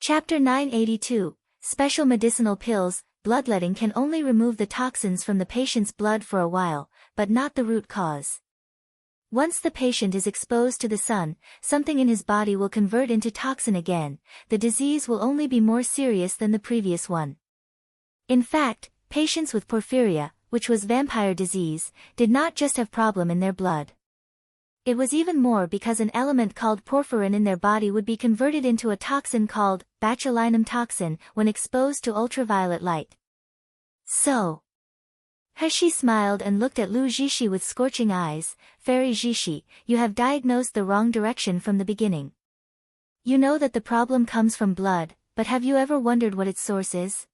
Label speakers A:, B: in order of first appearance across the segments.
A: Chapter 982, Special Medicinal Pills. Bloodletting can only remove the toxins from the patient's blood for a while, but not the root cause. Once the patient is exposed to the sun, something in his body will convert into toxin again. The disease will only be more serious than the previous one. In fact, patients with porphyria, which was vampire disease, did not just have problem in their blood. It was even more because an element called porphyrin in their body would be converted into a toxin called botulinum toxin when exposed to ultraviolet light. So, Xi smiled and looked at Lu Zixi with scorching eyes. Fairy Zixi, you have diagnosed the wrong direction from the beginning. You know that the problem comes from blood, but have you ever wondered what its source is?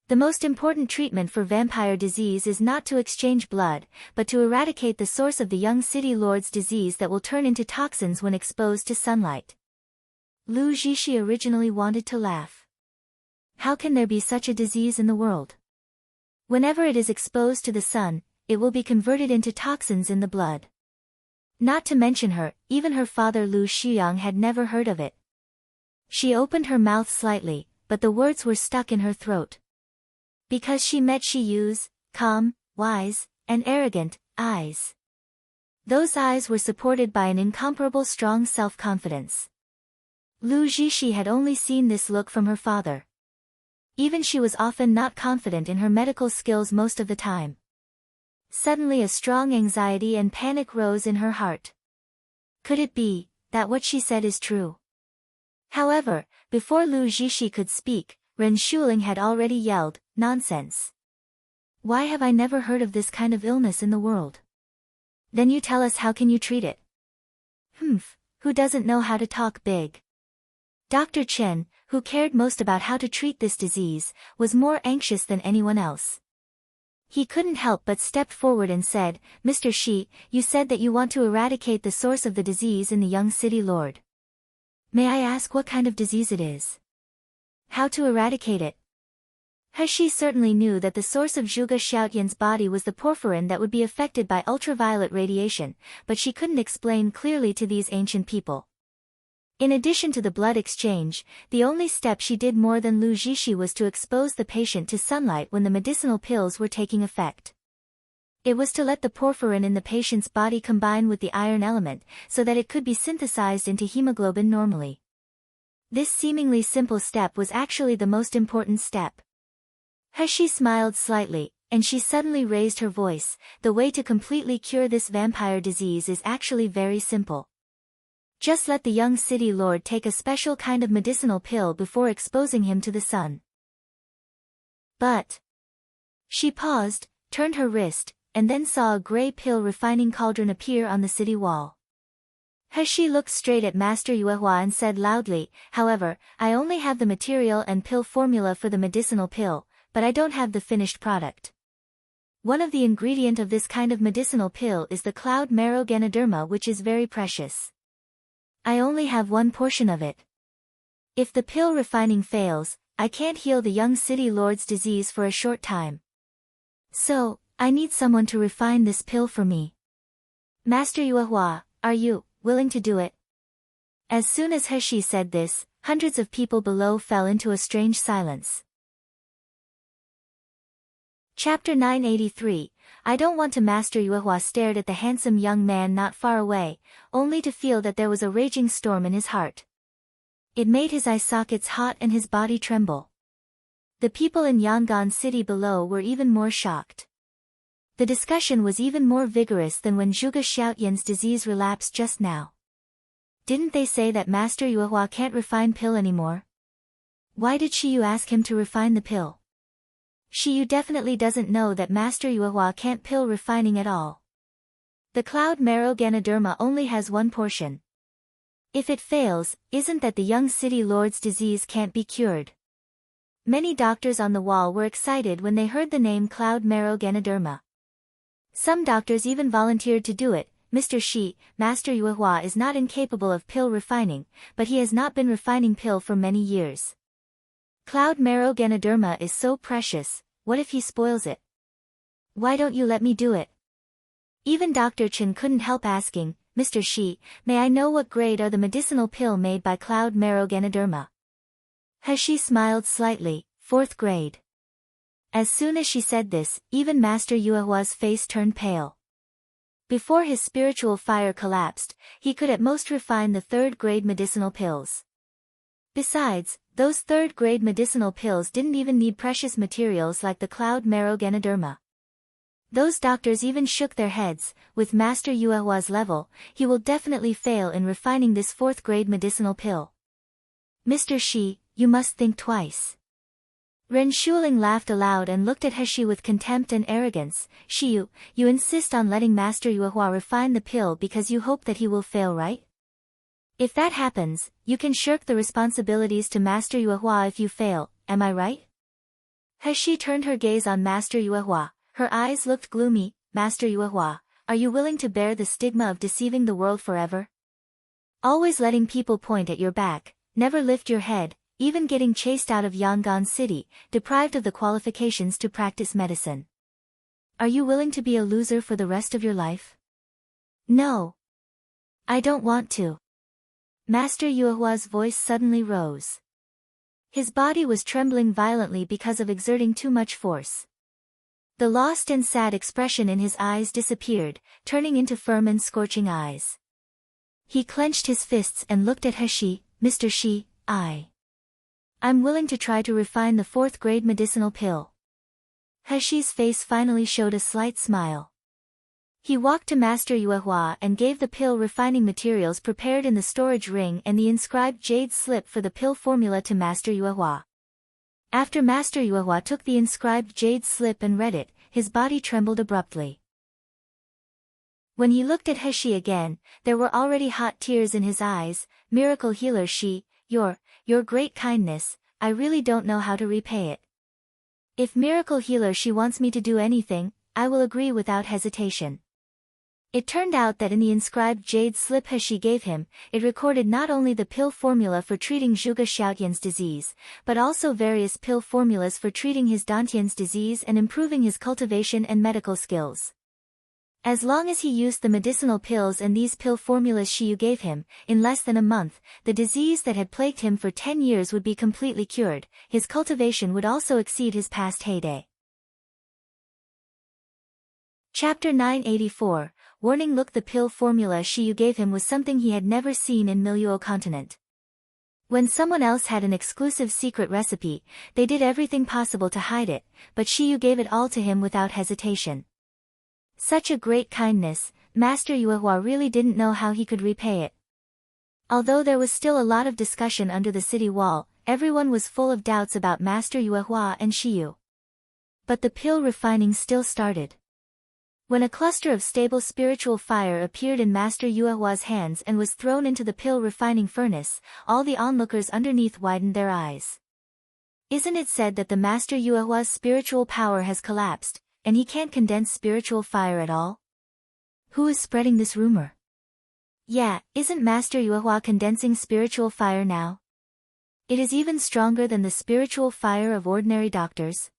A: The most important treatment for vampire disease is not to exchange blood, but to eradicate the source of the young city lord's disease that will turn into toxins when exposed to sunlight. Lu Zixi originally wanted to laugh. How can there be such a disease in the world? Whenever it is exposed to the sun, it will be converted into toxins in the blood. Not to mention even her father Lu Xiyang had never heard of it. She opened her mouth slightly, but the words were stuck in her throat. Because she met Xi Yue's calm, wise, and arrogant eyes. Those eyes were supported by an incomparable strong self-confidence. Lu Zixi had only seen this look from her father. Even she was often not confident in her medical skills most of the time. Suddenly a strong anxiety and panic rose in her heart. Could it be that what she said is true? However, before Lu Zixi could speak, Ren Shuling had already yelled, "Nonsense! Why have I never heard of this kind of illness in the world? Then you tell us how can you treat it?" Who doesn't know how to talk big? Dr. Chen, who cared most about how to treat this disease, was more anxious than anyone else. He couldn't help but step forward and said, "Mr. Xi, you said that you want to eradicate the source of the disease in the young city lord. May I ask what kind of disease it is? How to eradicate it?" Xi certainly knew that the source of Zhuge Xiaotian's body was the porphyrin that would be affected by ultraviolet radiation, but she couldn't explain clearly to these ancient people. In addition to the blood exchange, the only step she did more than Lu Zixi was to expose the patient to sunlight when the medicinal pills were taking effect. It was to let the porphyrin in the patient's body combine with the iron element, so that it could be synthesized into hemoglobin normally. This seemingly simple step was actually the most important step. Xi smiled slightly, and she suddenly raised her voice. The way to completely cure this vampire disease is actually very simple. Just let the young city lord take a special kind of medicinal pill before exposing him to the sun. But she paused, turned her wrist, and then saw a gray pill refining cauldron appear on the city wall. Xi looked straight at Master Yue Hua and said loudly, "However, I only have the material and pill formula for the medicinal pill, but I don't have the finished product. One of the ingredient of this kind of medicinal pill is the cloud marrow Ganoderma, which is very precious. I only have one portion of it. If the pill refining fails, I can't heal the young city lord's disease for a short time. So, I need someone to refine this pill for me. Master Yue Hua, are you willing to do it?" As soon as Xi said this, hundreds of people below fell into a strange silence. Chapter 983, I don't want to. Master Yue Hua stared at the handsome young man not far away, only to feel that there was a raging storm in his heart. It made his eye sockets hot and his body tremble. The people in Yangon city below were even more shocked. The discussion was even more vigorous than when Zhuge Xiaotian's disease relapsed just now. Didn't they say that Master Yue Hua can't refine pill anymore? Why did Xi Yu ask him to refine the pill? Xi Yu definitely doesn't know that Master Yue Hua can't pill refining at all. The cloud marrow Ganoderma only has one portion. If it fails, isn't that the young city lord's disease can't be cured? Many doctors on the wall were excited when they heard the name cloud marrow Ganoderma. Some doctors even volunteered to do it. "Mr. Xi, Master Yue Hua is not incapable of pill refining, but he has not been refining pill for many years. Cloud marrow Ganoderma is so precious, what if he spoils it? Why don't you let me do it?" Even Dr. Chen couldn't help asking, "Mr. Xi, may I know what grade are the medicinal pill made by cloud marrow Ganoderma?" He smiled slightly, 4th grade. As soon as she said this, even Master Yuehua's face turned pale. Before his spiritual fire collapsed, he could at most refine the 3rd grade medicinal pills. Besides, those 3rd grade medicinal pills didn't even need precious materials like the cloud marrow Ganoderma. Those doctors even shook their heads. With Master Yuehua's level, he will definitely fail in refining this 4th grade medicinal pill. Mr. Xi, you must think twice. Ren Shuling laughed aloud and looked at He with contempt and arrogance. Xi Yu, you insist on letting Master Yuehua refine the pill because you hope that he will fail, right? If that happens, you can shirk the responsibilities to Master Yuehua if you fail, am I right? He turned her gaze on Master Yuehua. Her eyes looked gloomy. Master Yuehua, are you willing to bear the stigma of deceiving the world forever? Always letting people point at your back, never lift your head, even getting chased out of Yangon City, deprived of the qualifications to practice medicine. Are you willing to be a loser for the rest of your life? No. I don't want to. Master Yuehua's voice suddenly rose. His body was trembling violently because of exerting too much force. The lost and sad expression in his eyes disappeared, turning into firm and scorching eyes. He clenched his fists and looked at He. Mr. Xi, I'm willing to try to refine the 4th grade medicinal pill. Hexi's face finally showed a slight smile. He walked to Master Yuehua and gave the pill refining materials prepared in the storage ring and the inscribed jade slip for the pill formula to Master Yuehua. After Master Yuehua took the inscribed jade slip and read it, his body trembled abruptly. When he looked at He again, there were already hot tears in his eyes. Miracle healer Xi, your great kindness, I really don't know how to repay it. If Miracle healer Xi wants me to do anything, I will agree without hesitation. It turned out that in the inscribed jade slip He gave him, it recorded not only the pill formula for treating Zhuge Xiaotian's disease, but also various pill formulas for treating his Dantian's disease and improving his cultivation and medical skills. As long as he used the medicinal pills and these pill formulas Xi Yu gave him, in less than a month, the disease that had plagued him for 10 years would be completely cured. His cultivation would also exceed his past heyday. Chapter 984, Warning. Look, the pill formula Xi Yu gave him was something he had never seen in Miluo continent. When someone else had an exclusive secret recipe, they did everything possible to hide it, but Xi Yu gave it all to him without hesitation. Such a great kindness, Master Yuehua really didn't know how he could repay it. Although there was still a lot of discussion under the city wall, everyone was full of doubts about Master Yuehua and Xi Yu. But the pill refining still started. When a cluster of stable spiritual fire appeared in Master Yuehua's hands and was thrown into the pill refining furnace, all the onlookers underneath widened their eyes. Isn't it said that the Master Yuehua's spiritual power has collapsed, and he can't condense spiritual fire at all? Who is spreading this rumor? Yeah, isn't Master Yuehua condensing spiritual fire now? It is even stronger than the spiritual fire of ordinary doctors.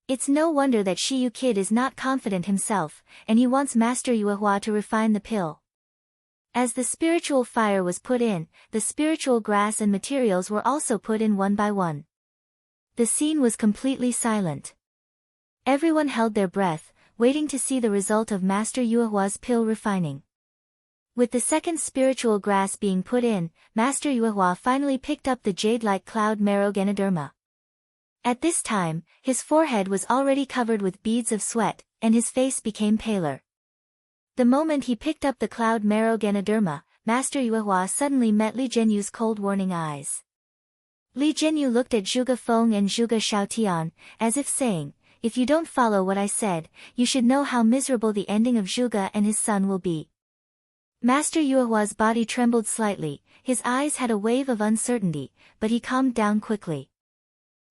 A: It's no wonder that Xi Yu Kid is not confident himself, and he wants Master Yuehua to refine the pill. As the spiritual fire was put in, the spiritual grass and materials were also put in one by one. The scene was completely silent. Everyone held their breath, waiting to see the result of Master Yuehua's pill refining. With the second spiritual grass being put in, Master Yuehua finally picked up the jade-like cloud marrow Ganoderma. At this time, his forehead was already covered with beads of sweat, and his face became paler. The moment he picked up the cloud marrow Ganoderma, Master Yuehua suddenly met Li Zhenyu's cold warning eyes. Li Zhenyu looked at Zhuge Feng and Zhuge Xiaotian, as if saying, if you don't follow what I said, you should know how miserable the ending of Zhuge and his son will be. Master Yuehua's body trembled slightly, his eyes had a wave of uncertainty, but he calmed down quickly.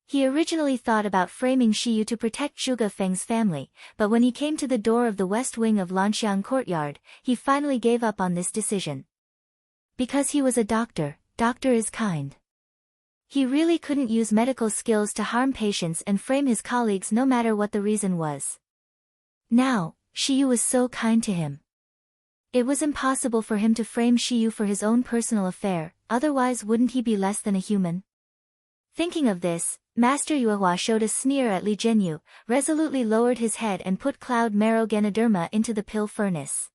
A: He originally thought about framing Xi Yu to protect Zhuge Feng's family, but when he came to the door of the west wing of Lanxiang Courtyard, he finally gave up on this decision. Because he was a doctor, doctor is kind. He really couldn't use medical skills to harm patients and frame his colleagues no matter what the reason was. Now, Xi Yu was so kind to him. It was impossible for him to frame Xi Yu for his own personal affair, otherwise wouldn't he be less than a human? Thinking of this, Master Yue showed a sneer at Li Zhenyu, resolutely lowered his head and put Cloud Marrow Ganoderma into the pill furnace.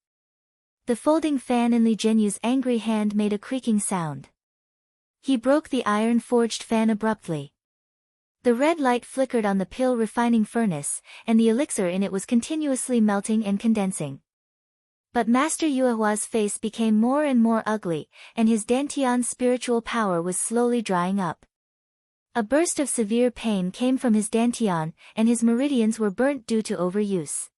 A: The folding fan in Li Zhenyu's angry hand made a creaking sound. He broke the iron-forged fan abruptly. The red light flickered on the pill refining furnace, and the elixir in it was continuously melting and condensing. But Master Yuehua's face became more and more ugly, and his Dantian's spiritual power was slowly drying up. A burst of severe pain came from his Dantian, and his meridians were burnt due to overuse.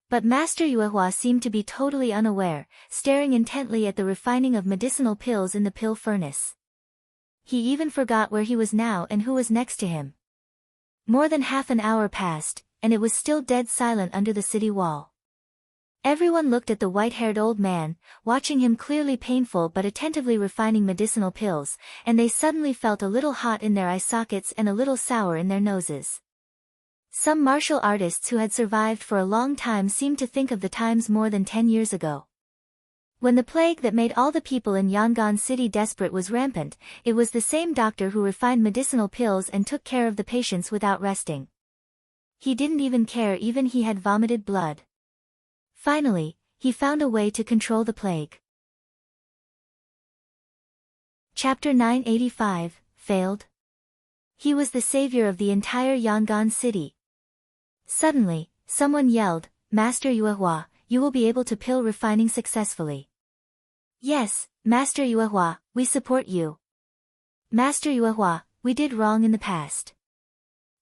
A: But Master Yuehua seemed to be totally unaware, staring intently at the refining of medicinal pills in the pill furnace. He even forgot where he was now and who was next to him. More than half an hour passed, and it was still dead silent under the city wall. Everyone looked at the white-haired old man, watching him clearly painful but attentively refining medicinal pills, and they suddenly felt a little hot in their eye sockets and a little sour in their noses. Some martial artists who had survived for a long time seemed to think of the times more than 10 years ago. When the plague that made all the people in Yangon City desperate was rampant, it was the same doctor who refined medicinal pills and took care of the patients without resting. He didn't even care even he had vomited blood. Finally, he found a way to control the plague. Chapter 985, Failed. He was the savior of the entire Yangon City. Suddenly, someone yelled, "Master Yuehua, you will be able to pill refining successfully." "Yes, Master Yuehua, we support you." "Master Yuehua, we did wrong in the past.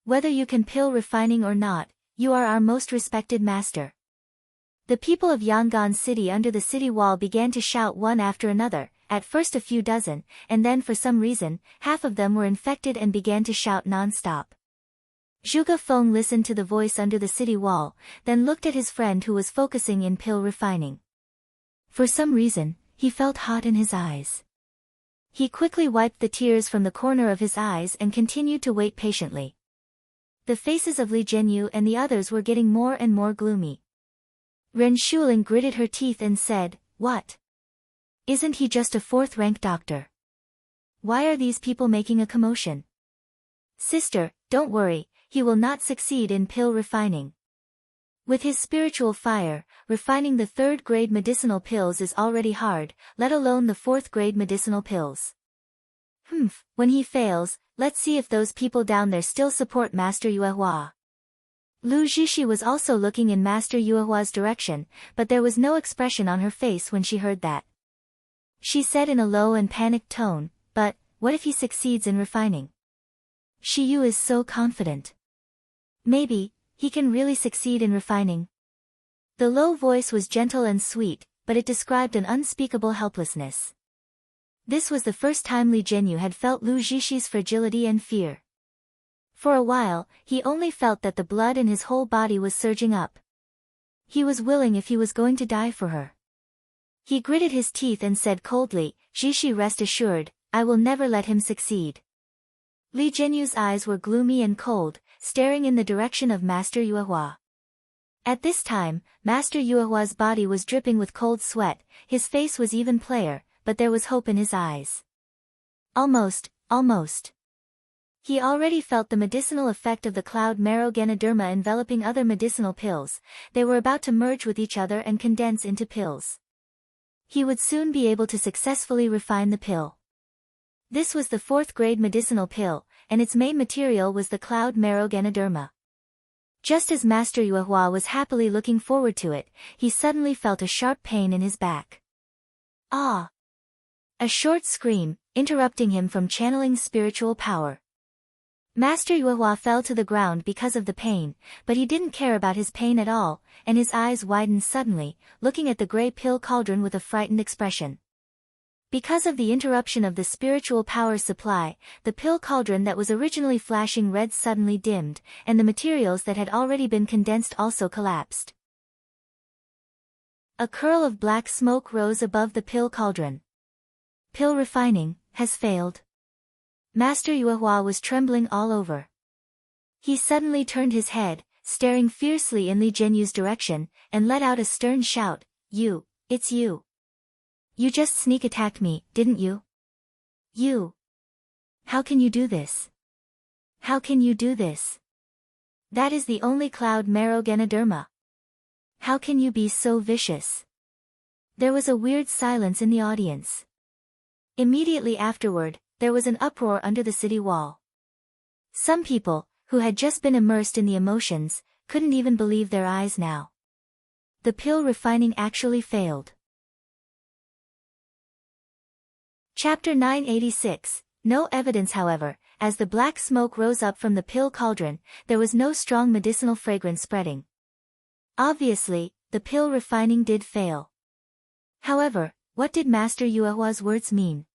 A: Whether you can pill refining or not, you are our most respected master." The people of Yangon City under the city wall began to shout one after another, at first a few dozen, and then for some reason, half of them were infected and began to shout non-stop. Zhuge Feng listened to the voice under the city wall, then looked at his friend who was focusing in pill refining. For some reason, he felt hot in his eyes. He quickly wiped the tears from the corner of his eyes and continued to wait patiently. The faces of Li Zhenyu and the others were getting more and more gloomy. Ren Shuling gritted her teeth and said, "What? Isn't he just a fourth-rank doctor? Why are these people making a commotion?" "Sister, don't worry, he will not succeed in pill refining. With his spiritual fire, refining the third-grade medicinal pills is already hard, let alone the fourth-grade medicinal pills. When he fails, let's see if those people down there still support Master Yuehua." Lu Zhishi was also looking in Master Yuehua's direction, but there was no expression on her face when she heard that. She said in a low and panicked tone, "But, what if he succeeds in refining? Xi Yue is so confident. Maybe, he can really succeed in refining." The low voice was gentle and sweet, but it described an unspeakable helplessness. This was the first time Li Zhenyu had felt Lu Zhishi's fragility and fear. For a while, he only felt that the blood in his whole body was surging up. He was willing if he was going to die for her. He gritted his teeth and said coldly, "Zhishi, rest assured, I will never let him succeed." Li Zhenyu's eyes were gloomy and cold, staring in the direction of Master Yuehua. At this time, Master Yuehua's body was dripping with cold sweat, his face was even paler, but there was hope in his eyes. Almost. He already felt the medicinal effect of the Cloud Marrow Ganoderma enveloping other medicinal pills. They were about to merge with each other and condense into pills. He would soon be able to successfully refine the pill. This was the fourth-grade medicinal pill, and its main material was the Cloud Marrow Ganoderma. Just as Master Yuehua was happily looking forward to it, he suddenly felt a sharp pain in his back. "Ah!" A short scream, interrupting him from channeling spiritual power. Master Yuehua fell to the ground because of the pain, but he didn't care about his pain at all, and his eyes widened suddenly, looking at the gray pill cauldron with a frightened expression. Because of the interruption of the spiritual power supply, the pill cauldron that was originally flashing red suddenly dimmed, and the materials that had already been condensed also collapsed. A curl of black smoke rose above the pill cauldron. Pill refining has failed. Master Yuehua was trembling all over. He suddenly turned his head, staring fiercely in Li Zhenyu's direction, and let out a stern shout, It's you. You just sneak attacked me, didn't you? You. How can you do this? How can you do this? That is the only cloud marrow Ganoderma. How can you be so vicious? There was a weird silence in the audience. Immediately afterward, there was an uproar under the city wall. Some people, who had just been immersed in the emotions, couldn't even believe their eyes now. The pill refining actually failed. Chapter 986. No evidence. However, as the black smoke rose up from the pill cauldron, there was no strong medicinal fragrance spreading. Obviously, the pill refining did fail. However, what did Master Yuehua's words mean?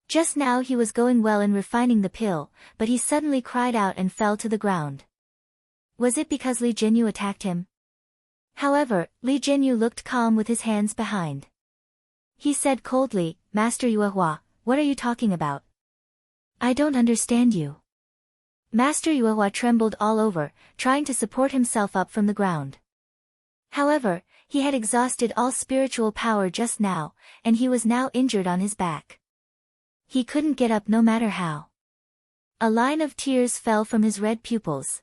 A: Just now he was going well in refining the pill, but he suddenly cried out and fell to the ground. Was it because Zhenyu attacked him? However, Zhenyu looked calm with his hands behind. He said coldly, Master Yuehua, what are you talking about? I don't understand you. Master Yuehua trembled all over, trying to support himself up from the ground. However, he had exhausted all spiritual power just now, and he was now injured on his back. He couldn't get up no matter how. A line of tears fell from his red pupils.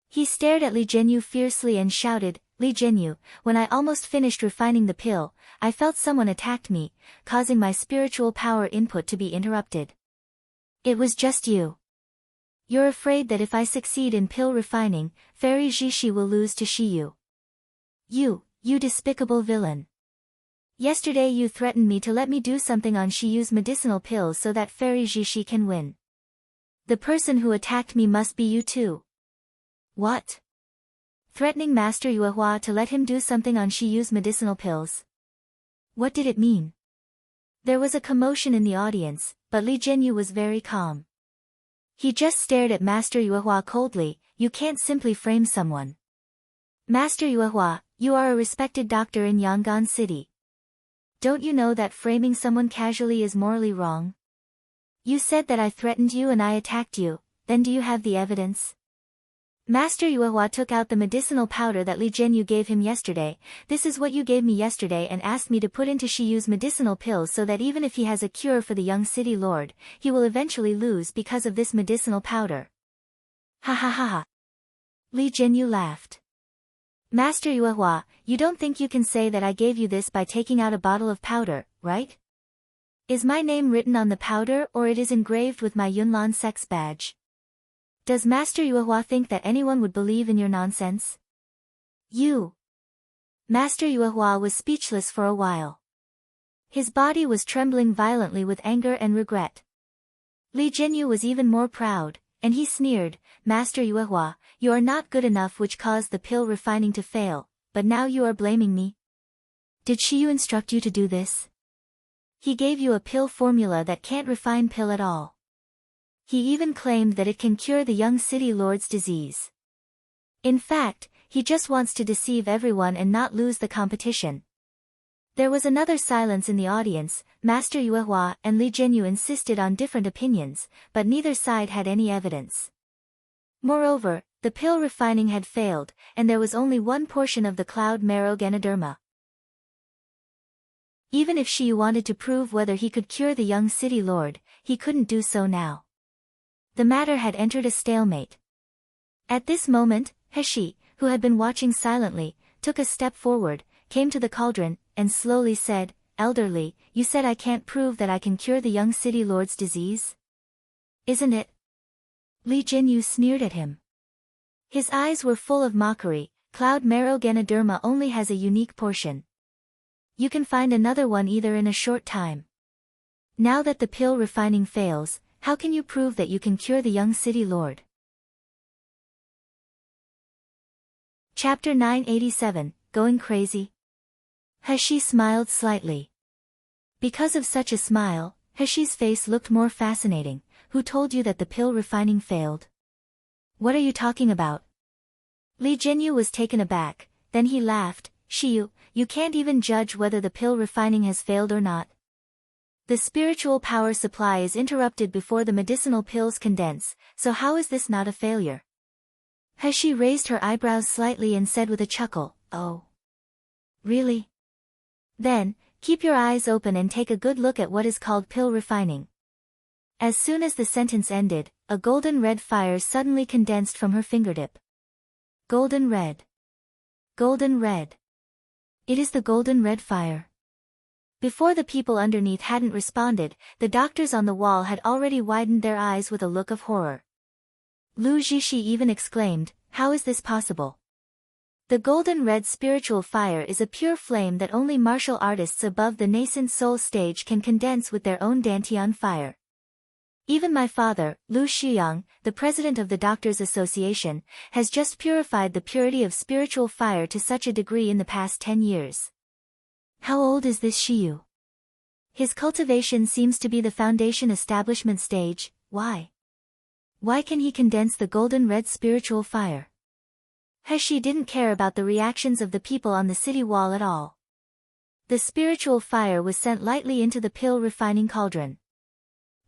A: He stared at Zhenyu fiercely and shouted, Zhenyu, when I almost finished refining the pill, I felt someone attacked me, causing my spiritual power input to be interrupted. It was just you. You're afraid that if I succeed in pill refining, Fairy Zhishi will lose to Xi Yue. You despicable villain. Yesterday you threatened me to let me do something on Xi Yue's medicinal pills so that Fairy Zhishi can win. The person who attacked me must be you too. What? Threatening Master Yuehua to let him do something on Xi Yue's medicinal pills? What did it mean? There was a commotion in the audience, but Zhenyu was very calm. He just stared at Master Yuehua coldly. You can't simply frame someone. Master Yuehua, you are a respected doctor in Yangon City. Don't you know that framing someone casually is morally wrong? You said that I threatened you and I attacked you, then do you have the evidence? Master Yuehua took out the medicinal powder that Zhenyu gave him yesterday. This is what you gave me yesterday and asked me to put into Xi Yue's medicinal pills so that even if he has a cure for the young city lord, he will eventually lose because of this medicinal powder. Ha ha ha ha. Zhenyu laughed. Master Yuehua, you don't think you can say that I gave you this by taking out a bottle of powder, right? Is my name written on the powder or it is engraved with my Yunlan sex badge? Does Master Yuehua think that anyone would believe in your nonsense? You. Master Yuehua was speechless for a while. His body was trembling violently with anger and regret. Zhenyu was even more proud, and he sneered, Master Yuehua, you are not good enough, which caused the pill refining to fail, but now you are blaming me? Did Xi Yue instruct you to do this? He gave you a pill formula that can't refine pill at all. He even claimed that it can cure the young city lord's disease. In fact, he just wants to deceive everyone and not lose the competition. There was another silence in the audience. Master Yuehua and Zhenyu insisted on different opinions, but neither side had any evidence. Moreover, the pill refining had failed, and there was only one portion of the cloud marrow Ganoderma. Even if Xi Yue wanted to prove whether he could cure the young city lord, he couldn't do so now. The matter had entered a stalemate. At this moment, He, who had been watching silently, took a step forward, came to the cauldron, and slowly said, Elderly, you said I can't prove that I can cure the young city lord's disease? Isn't it? Zhenyu sneered at him. His eyes were full of mockery. Cloud marrow Ganoderma only has a unique portion. You can find another one either in a short time. Now that the pill refining fails, how can you prove that you can cure the young city lord? Chapter 987, Going Crazy. He smiled slightly. Because of such a smile, He's face looked more fascinating. Who told you that the pill refining failed? What are you talking about? Zhenyu was taken aback, then he laughed. Xi Yue, you can't even judge whether the pill refining has failed or not. The spiritual power supply is interrupted before the medicinal pills condense, so how is this not a failure? He raised her eyebrows slightly and said with a chuckle, Oh. Really? Then, keep your eyes open and take a good look at what is called pill refining. As soon as the sentence ended, a golden red fire suddenly condensed from her fingertip. Golden red. Golden red. It is the golden red fire. Before the people underneath hadn't responded, the doctors on the wall had already widened their eyes with a look of horror. Lu Zixi even exclaimed, "How is this possible?" The golden red spiritual fire is a pure flame that only martial artists above the nascent soul stage can condense with their own dantian fire. Even my father, Lu Shiyang, the president of the Doctors' Association, has just purified the purity of spiritual fire to such a degree in the past 10 years. How old is this Xi Yue? His cultivation seems to be the foundation establishment stage. Why? Why can he condense the golden red spiritual fire? He didn't care about the reactions of the people on the city wall at all. The spiritual fire was sent lightly into the pill refining cauldron.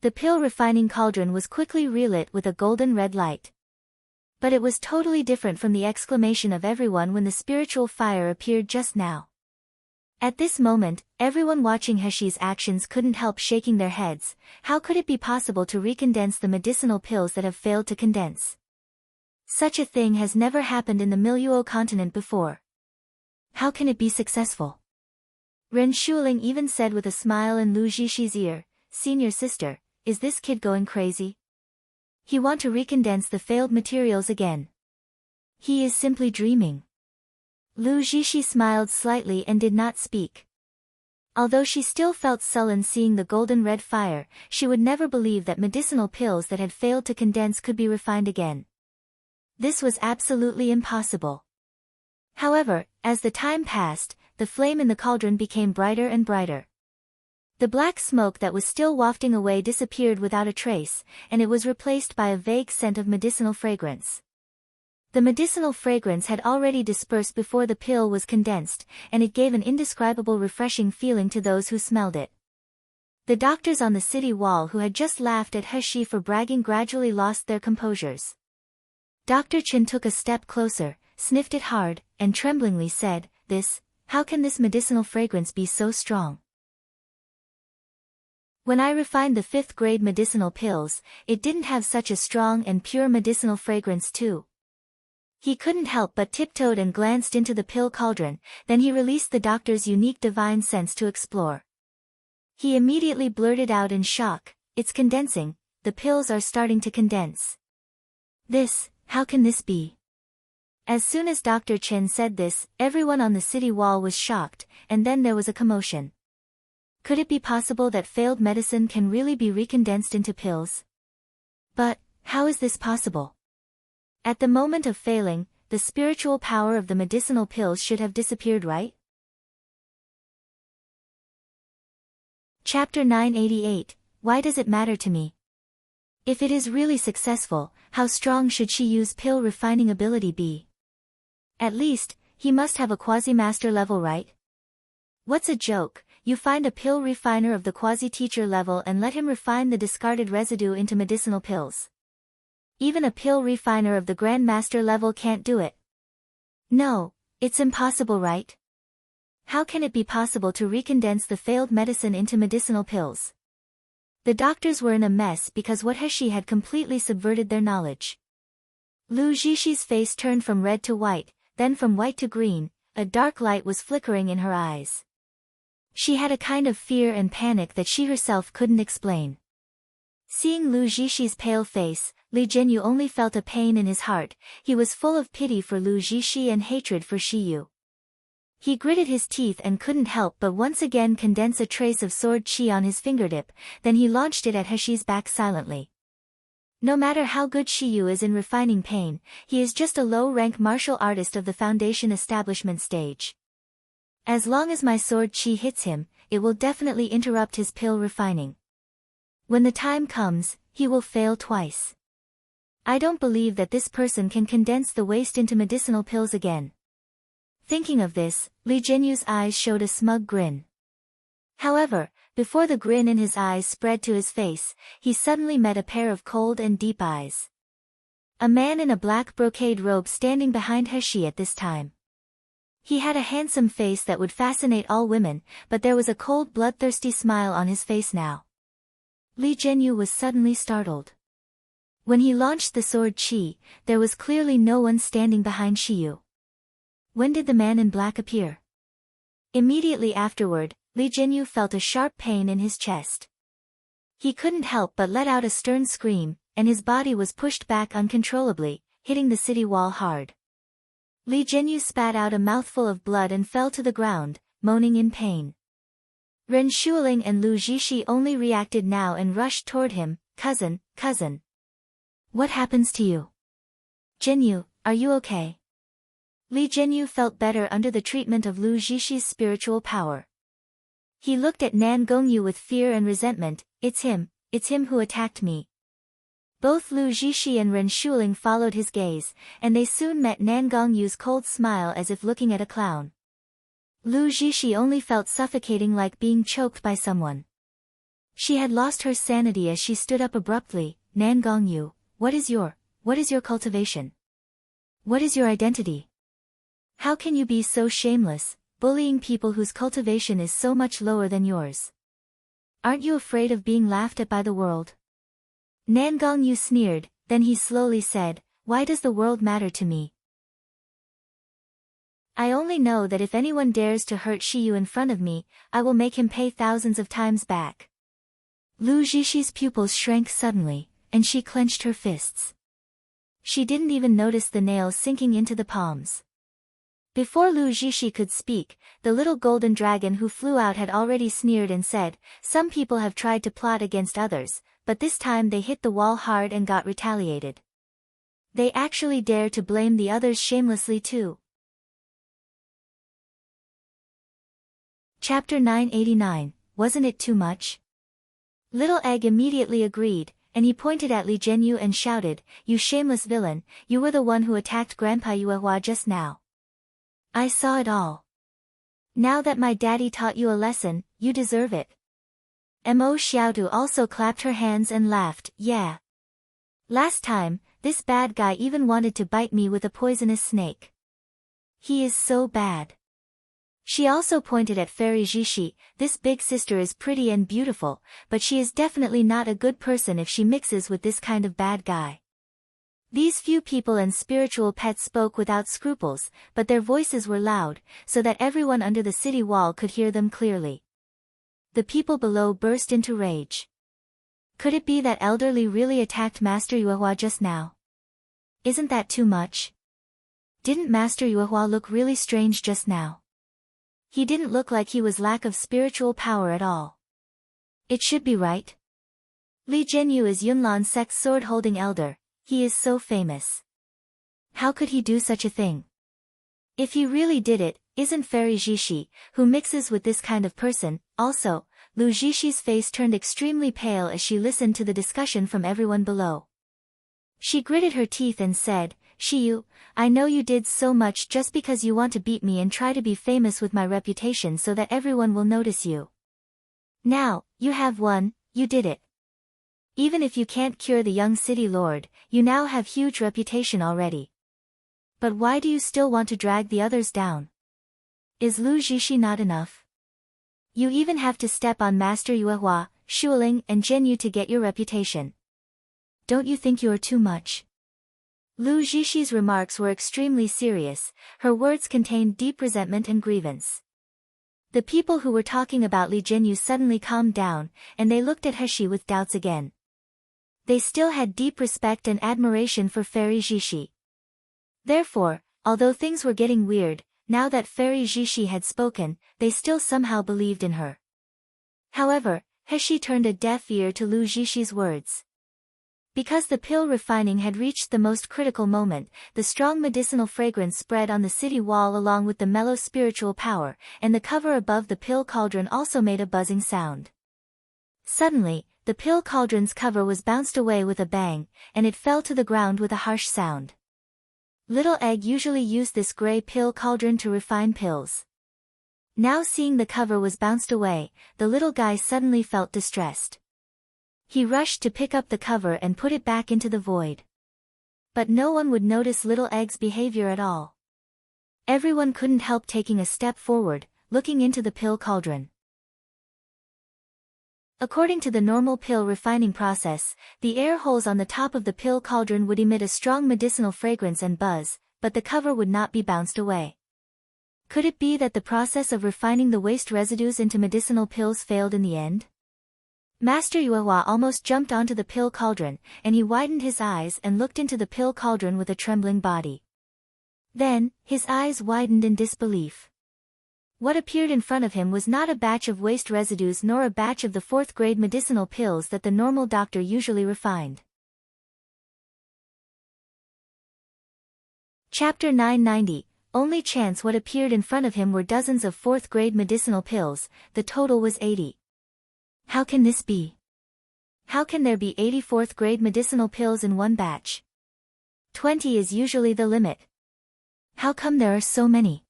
A: The pill refining cauldron was quickly relit with a golden red light. But it was totally different from the exclamation of everyone when the spiritual fire appeared just now. At this moment, everyone watching Heshi's actions couldn't help shaking their heads. How could it be possible to recondense the medicinal pills that have failed to condense? Such a thing has never happened in the Miluo continent before. How can it be successful? Ren Shuling even said with a smile in Lu Zixi ear, "Senior sister, is this kid going crazy? He want to recondense the failed materials again. He is simply dreaming." Lu Zixi smiled slightly and did not speak. Although she still felt sullen seeing the golden red fire, she would never believe that medicinal pills that had failed to condense could be refined again. This was absolutely impossible. However, as the time passed, the flame in the cauldron became brighter and brighter. The black smoke that was still wafting away disappeared without a trace, and it was replaced by a vague scent of medicinal fragrance. The medicinal fragrance had already dispersed before the pill was condensed, and it gave an indescribable refreshing feeling to those who smelled it. The doctors on the city wall who had just laughed at Heshi for bragging gradually lost their composures. Dr. Chen took a step closer, sniffed it hard, and tremblingly said, how can this medicinal fragrance be so strong? When I refined the 5th grade medicinal pills, it didn't have such a strong and pure medicinal fragrance too. He couldn't help but tiptoed and glanced into the pill cauldron, then he released the doctor's unique divine sense to explore. He immediately blurted out in shock, "It's condensing, the pills are starting to condense. How can this be?" As soon as Dr. Chen said this, everyone on the city wall was shocked, and then there was a commotion. Could it be possible that failed medicine can really be recondensed into pills? But, how is this possible? At the moment of failing, the spiritual power of the medicinal pills should have disappeared, right? Chapter 988, Why does it matter to me? If it is really successful, how strong should Xi Yue's pill refining ability be? At least, he must have a quasi-master level, right? What's a joke? You find a pill refiner of the quasi-teacher level and let him refine the discarded residue into medicinal pills. Even a pill refiner of the grandmaster level can't do it. No, it's impossible, right? How can it be possible to recondense the failed medicine into medicinal pills? The doctors were in a mess because what Heshi had completely subverted their knowledge. Lu Zixi face turned from red to white, then from white to green, a dark light was flickering in her eyes. She had a kind of fear and panic that she herself couldn't explain. Seeing Lu Zixi's pale face, Li Zhenyu only felt a pain in his heart. He was full of pity for Lu Zixi and hatred for Xi Yue. He gritted his teeth and couldn't help but once again condense a trace of sword chi on his fingertip, then he launched it at Heshi's back silently. No matter how good Xi Yue is in refining pain, he is just a low-rank martial artist of the foundation establishment stage. As long as my sword chi hits him, it will definitely interrupt his pill refining. When the time comes, he will fail twice. I don't believe that this person can condense the waste into medicinal pills again. Thinking of this, Li Zhenyu's eyes showed a smug grin. However, before the grin in his eyes spread to his face, he suddenly met a pair of cold and deep eyes. A man in a black brocade robe standing behind Heshi at this time. He had a handsome face that would fascinate all women, but there was a cold bloodthirsty smile on his face now. Zhenyu was suddenly startled. When he launched the sword Qi, there was clearly no one standing behind Xi Yue. When did the man in black appear? Immediately afterward, Zhenyu felt a sharp pain in his chest. He couldn't help but let out a stern scream, and his body was pushed back uncontrollably, hitting the city wall hard. Zhenyu spat out a mouthful of blood and fell to the ground, moaning in pain. Ren Shuling and Lu Zixi only reacted now and rushed toward him. Cousin. What happens to you? Zhenyu, are you okay? Zhenyu felt better under the treatment of Lu Zixi's spiritual power. He looked at Nan Gongyu with fear and resentment. It's him who attacked me. Both Lu Zixi and Ren Shuling followed his gaze, and they soon met Nan Gongyu's cold smile as if looking at a clown. Lu Zixi only felt suffocating, like being choked by someone. She had lost her sanity as she stood up abruptly. Nan Gongyu, what is your cultivation? What is your identity? How can you be so shameless, bullying people whose cultivation is so much lower than yours? Aren't you afraid of being laughed at by the world? Nan Gongyu sneered, then he slowly said, why does the world matter to me? I only know that if anyone dares to hurt Xi Yue in front of me, I will make him pay thousands of times back. Lu Zixi's pupils shrank suddenly, and she clenched her fists. She didn't even notice the nails sinking into the palms. Before Lu Zixi could speak, the little golden dragon who flew out had already sneered and said, some people have tried to plot against others, but this time they hit the wall hard and got retaliated. They actually dare to blame the others shamelessly too. Chapter 989, wasn't it too much? Little Egg immediately agreed, and he pointed at Zhenyu and shouted, you shameless villain, you were the one who attacked Grandpa Yue just now. I saw it all. Now that my daddy taught you a lesson, you deserve it. Mo Xiaodu also clapped her hands and laughed, yeah. Last time, this bad guy even wanted to bite me with a poisonous snake. He is so bad. She also pointed at Fairy Zixi, this big sister is pretty and beautiful, but she is definitely not a good person if she mixes with this kind of bad guy. These few people and spiritual pets spoke without scruples, but their voices were loud, so that everyone under the city wall could hear them clearly. The people below burst into rage. Could it be that Elderly really attacked Master Yue just now? Isn't that too much? Didn't Master Yue look really strange just now? He didn't look like he was lack of spiritual power at all. It should be right. Zhenyu is Yunlan sect's sword-holding elder, he is so famous. How could he do such a thing? If he really did it, isn't Fairy Zixi, who mixes with this kind of person, also? Lu Zixi's face turned extremely pale as she listened to the discussion from everyone below. She gritted her teeth and said, Xi Yue, I know you did so much just because you want to beat me and try to be famous with my reputation so that everyone will notice you. Now, you have won, you did it. Even if you can't cure the young city lord, you now have huge reputation already. But why do you still want to drag the others down? Is Lu Zixi not enough? You even have to step on Master Yue, Shuling and Zhenyu to get your reputation. Don't you think you are too much? Lu Zixi's remarks were extremely serious, her words contained deep resentment and grievance. The people who were talking about Zhenyu suddenly calmed down, and they looked at Xi with doubts again. They still had deep respect and admiration for Fairy Zixi. Therefore, although things were getting weird, now that Fairy Zixi had spoken, they still somehow believed in her. However, Xi turned a deaf ear to Lu Zixi's words. Because the pill refining had reached the most critical moment, the strong medicinal fragrance spread on the city wall along with the mellow spiritual power, and the cover above the pill cauldron also made a buzzing sound. Suddenly, the pill cauldron's cover was bounced away with a bang, and it fell to the ground with a harsh sound. Little Egg usually used this gray pill cauldron to refine pills. Now seeing the cover was bounced away, the little guy suddenly felt distressed. He rushed to pick up the cover and put it back into the void. But no one would notice Little Egg's behavior at all. Everyone couldn't help taking a step forward, looking into the pill cauldron. According to the normal pill refining process, the air holes on the top of the pill cauldron would emit a strong medicinal fragrance and buzz, but the cover would not be bounced away. Could it be that the process of refining the waste residues into medicinal pills failed in the end? Master Yue Won almost jumped onto the pill cauldron, and he widened his eyes and looked into the pill cauldron with a trembling body. Then, his eyes widened in disbelief. What appeared in front of him was not a batch of waste residues nor a batch of the 4th-grade medicinal pills that the normal doctor usually refined. Chapter 990. Only chance. What appeared in front of him were dozens of 4th-grade medicinal pills. The total was 80. How can this be? How can there be 80 4th-grade medicinal pills in one batch? 20 is usually the limit. How come there are so many?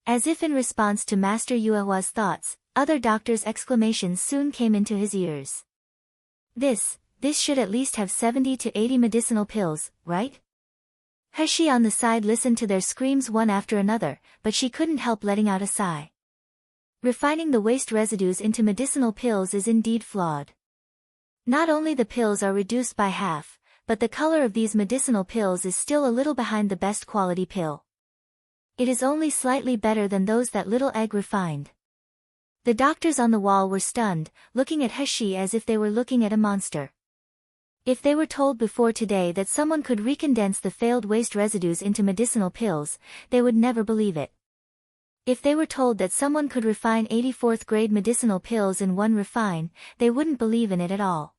A: As if in response to Master Yue Won's thoughts, other doctors' exclamations soon came into his ears. This should at least have 70 to 80 medicinal pills, right? Xi on the side listened to their screams one after another, but she couldn't help letting out a sigh. Refining the waste residues into medicinal pills is indeed flawed. Not only the pills are reduced by half, but the color of these medicinal pills is still a little behind the best quality pill. It is only slightly better than those that Little Egg refined. The doctors on the wall were stunned, looking at Xi as if they were looking at a monster. If they were told before today that someone could recondense the failed waste residues into medicinal pills, they would never believe it. If they were told that someone could refine 84th-grade medicinal pills in one refine, they wouldn't believe in it at all.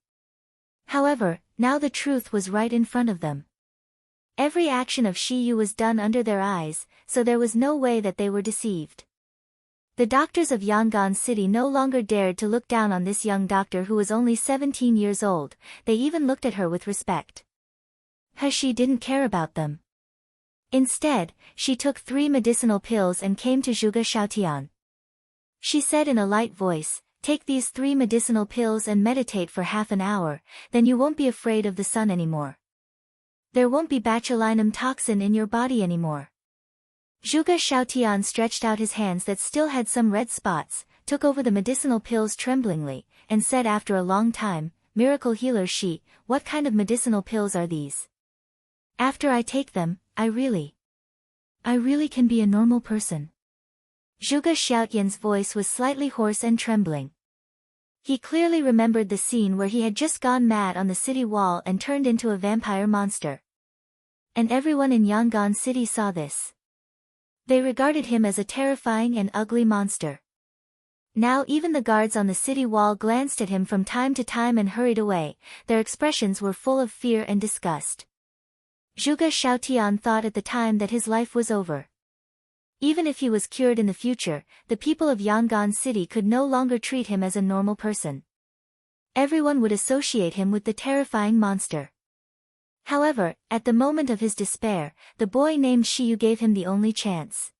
A: However, now the truth was right in front of them. Every action of Xi Yue was done under their eyes, so there was no way that they were deceived. The doctors of Yangon City no longer dared to look down on this young doctor who was only 17 years old. They even looked at her with respect. Xi didn't care about them. Instead, she took 3 medicinal pills and came to Zhuge Xiaotian. She said in a light voice, "Take these 3 medicinal pills and meditate for half an hour, then you won't be afraid of the sun anymore. There won't be botulinum toxin in your body anymore." Zhuge Xiaotian stretched out his hands that still had some red spots, took over the medicinal pills tremblingly, and said after a long time, "Miracle Healer Xi, what kind of medicinal pills are these? After I take them, I really can be a normal person." Zhuge Xiaotian's voice was slightly hoarse and trembling. He clearly remembered the scene where he had just gone mad on the city wall and turned into a vampire monster. And everyone in Yangon City saw this. They regarded him as a terrifying and ugly monster. Now even the guards on the city wall glanced at him from time to time and hurried away. Their expressions were full of fear and disgust. Zhuge Xiaotian thought at the time that his life was over. Even if he was cured in the future, the people of Yangon City could no longer treat him as a normal person. Everyone would associate him with the terrifying monster. However, at the moment of his despair, the boy named Xi Yue gave him the only chance.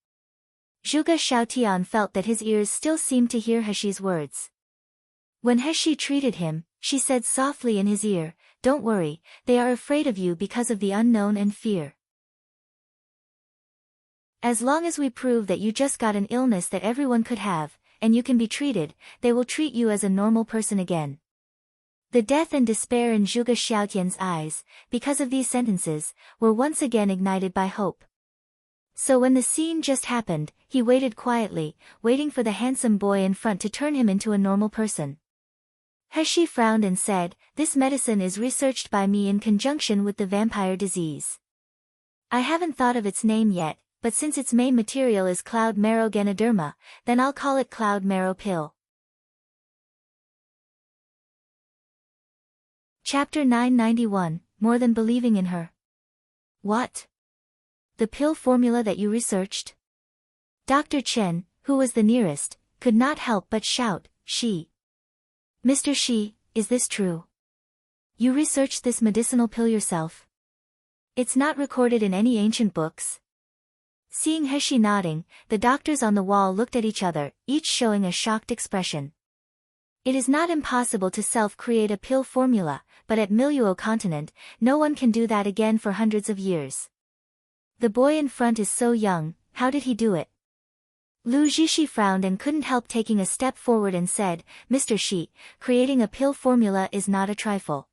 A: Zhuge Xiaotian felt that his ears still seemed to hear Xi's words. When Xi treated him, she said softly in his ear, "Don't worry, they are afraid of you because of the unknown and fear. As long as we prove that you just got an illness that everyone could have, and you can be treated, they will treat you as a normal person again." The death and despair in Zhuge Xiaotian's eyes, because of these sentences, were once again ignited by hope. So when the scene just happened, he waited quietly, waiting for the handsome boy in front to turn him into a normal person. Xi frowned and said, "This medicine is researched by me in conjunction with the vampire disease. I haven't thought of its name yet, but since its main material is cloud marrow Ganoderma, then I'll call it cloud marrow pill." Chapter 991, More Than Believing in Her. What? The pill formula that you researched? Dr. Chen, who was the nearest, could not help but shout, "Xi! Mr. Xi, is this true? You researched this medicinal pill yourself? It's not recorded in any ancient books." Seeing Xi nodding, the doctors on the wall looked at each other, each showing a shocked expression. It is not impossible to self-create a pill formula, but at Miluo continent, no one can do that again for hundreds of years. The boy in front is so young, how did he do it? Lu Zhishi frowned and couldn't help taking a step forward and said, Mr. Xi, creating a pill formula is not a trifle.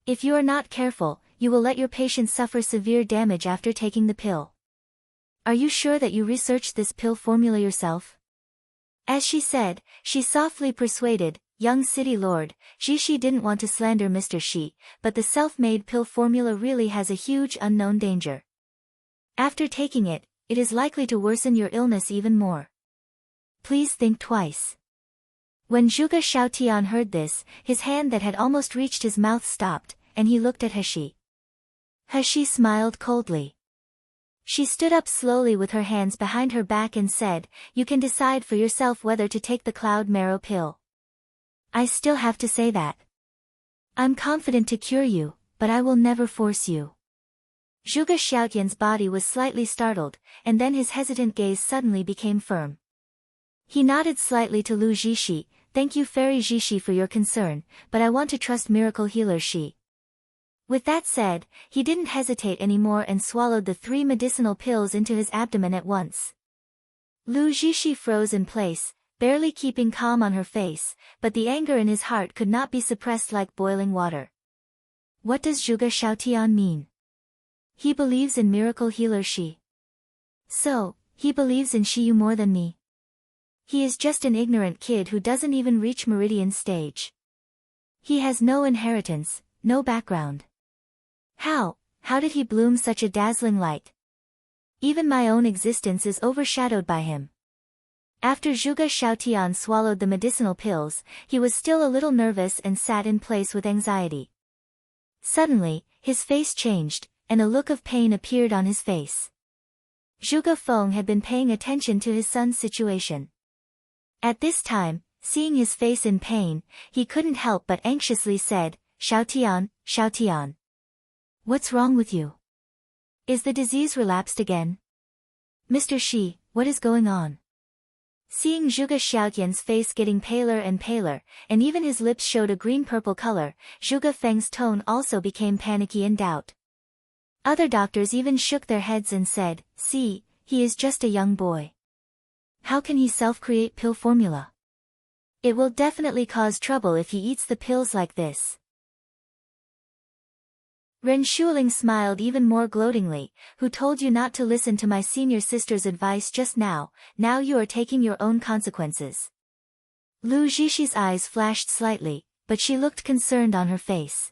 A: If you are not careful, you will let your patient suffer severe damage after taking the pill. Are you sure that you researched this pill formula yourself? As she said, she softly persuaded, young city lord, Zhishi didn't want to slander Mr. Xi, but the self-made pill formula really has a huge unknown danger. After taking it, it is likely to worsen your illness even more. Please think twice. When Zhuge Xiaotian heard this, his hand that had almost reached his mouth stopped, and he looked at He. He smiled coldly. She stood up slowly with her hands behind her back and said, You can decide for yourself whether to take the cloud marrow pill. I still have to say that. I'm confident to cure you, but I will never force you. Zhuge Xiaotian's body was slightly startled, and then his hesitant gaze suddenly became firm. He nodded slightly to Lu Zhishi, Thank you Fairy Zhishi for your concern, but I want to trust miracle healer Xi. With that said, he didn't hesitate anymore and swallowed the 3 medicinal pills into his abdomen at once. Lu Zhishi froze in place, barely keeping calm on her face, but the anger in his heart could not be suppressed like boiling water. What does Zhuge Xiaotian mean? He believes in miracle healer Xi. So, he believes in Xi Yue more than me. He is just an ignorant kid who doesn't even reach meridian stage. He has no inheritance, no background. How did he bloom such a dazzling light? Even my own existence is overshadowed by him. After Zhuge Xiaotian swallowed the medicinal pills, he was still a little nervous and sat in place with anxiety. Suddenly, his face changed, and a look of pain appeared on his face. Zhuge Feng had been paying attention to his son's situation. At this time, seeing his face in pain, he couldn't help but anxiously said, Xiaotian, Xiaotian. What's wrong with you? Is the disease relapsed again? Mr. Xi, what is going on? Seeing Zhuge Xiaotian's face getting paler and paler, and even his lips showed a green-purple color, Zhuge Feng's tone also became panicky and doubt. Other doctors even shook their heads and said, See, he is just a young boy. How can he self-create pill formula? It will definitely cause trouble if he eats the pills like this. Ren Shuling smiled even more gloatingly, Who told you not to listen to my senior sister's advice just now, now you are taking your own consequences. Lu Zhishi's eyes flashed slightly, but she looked concerned on her face.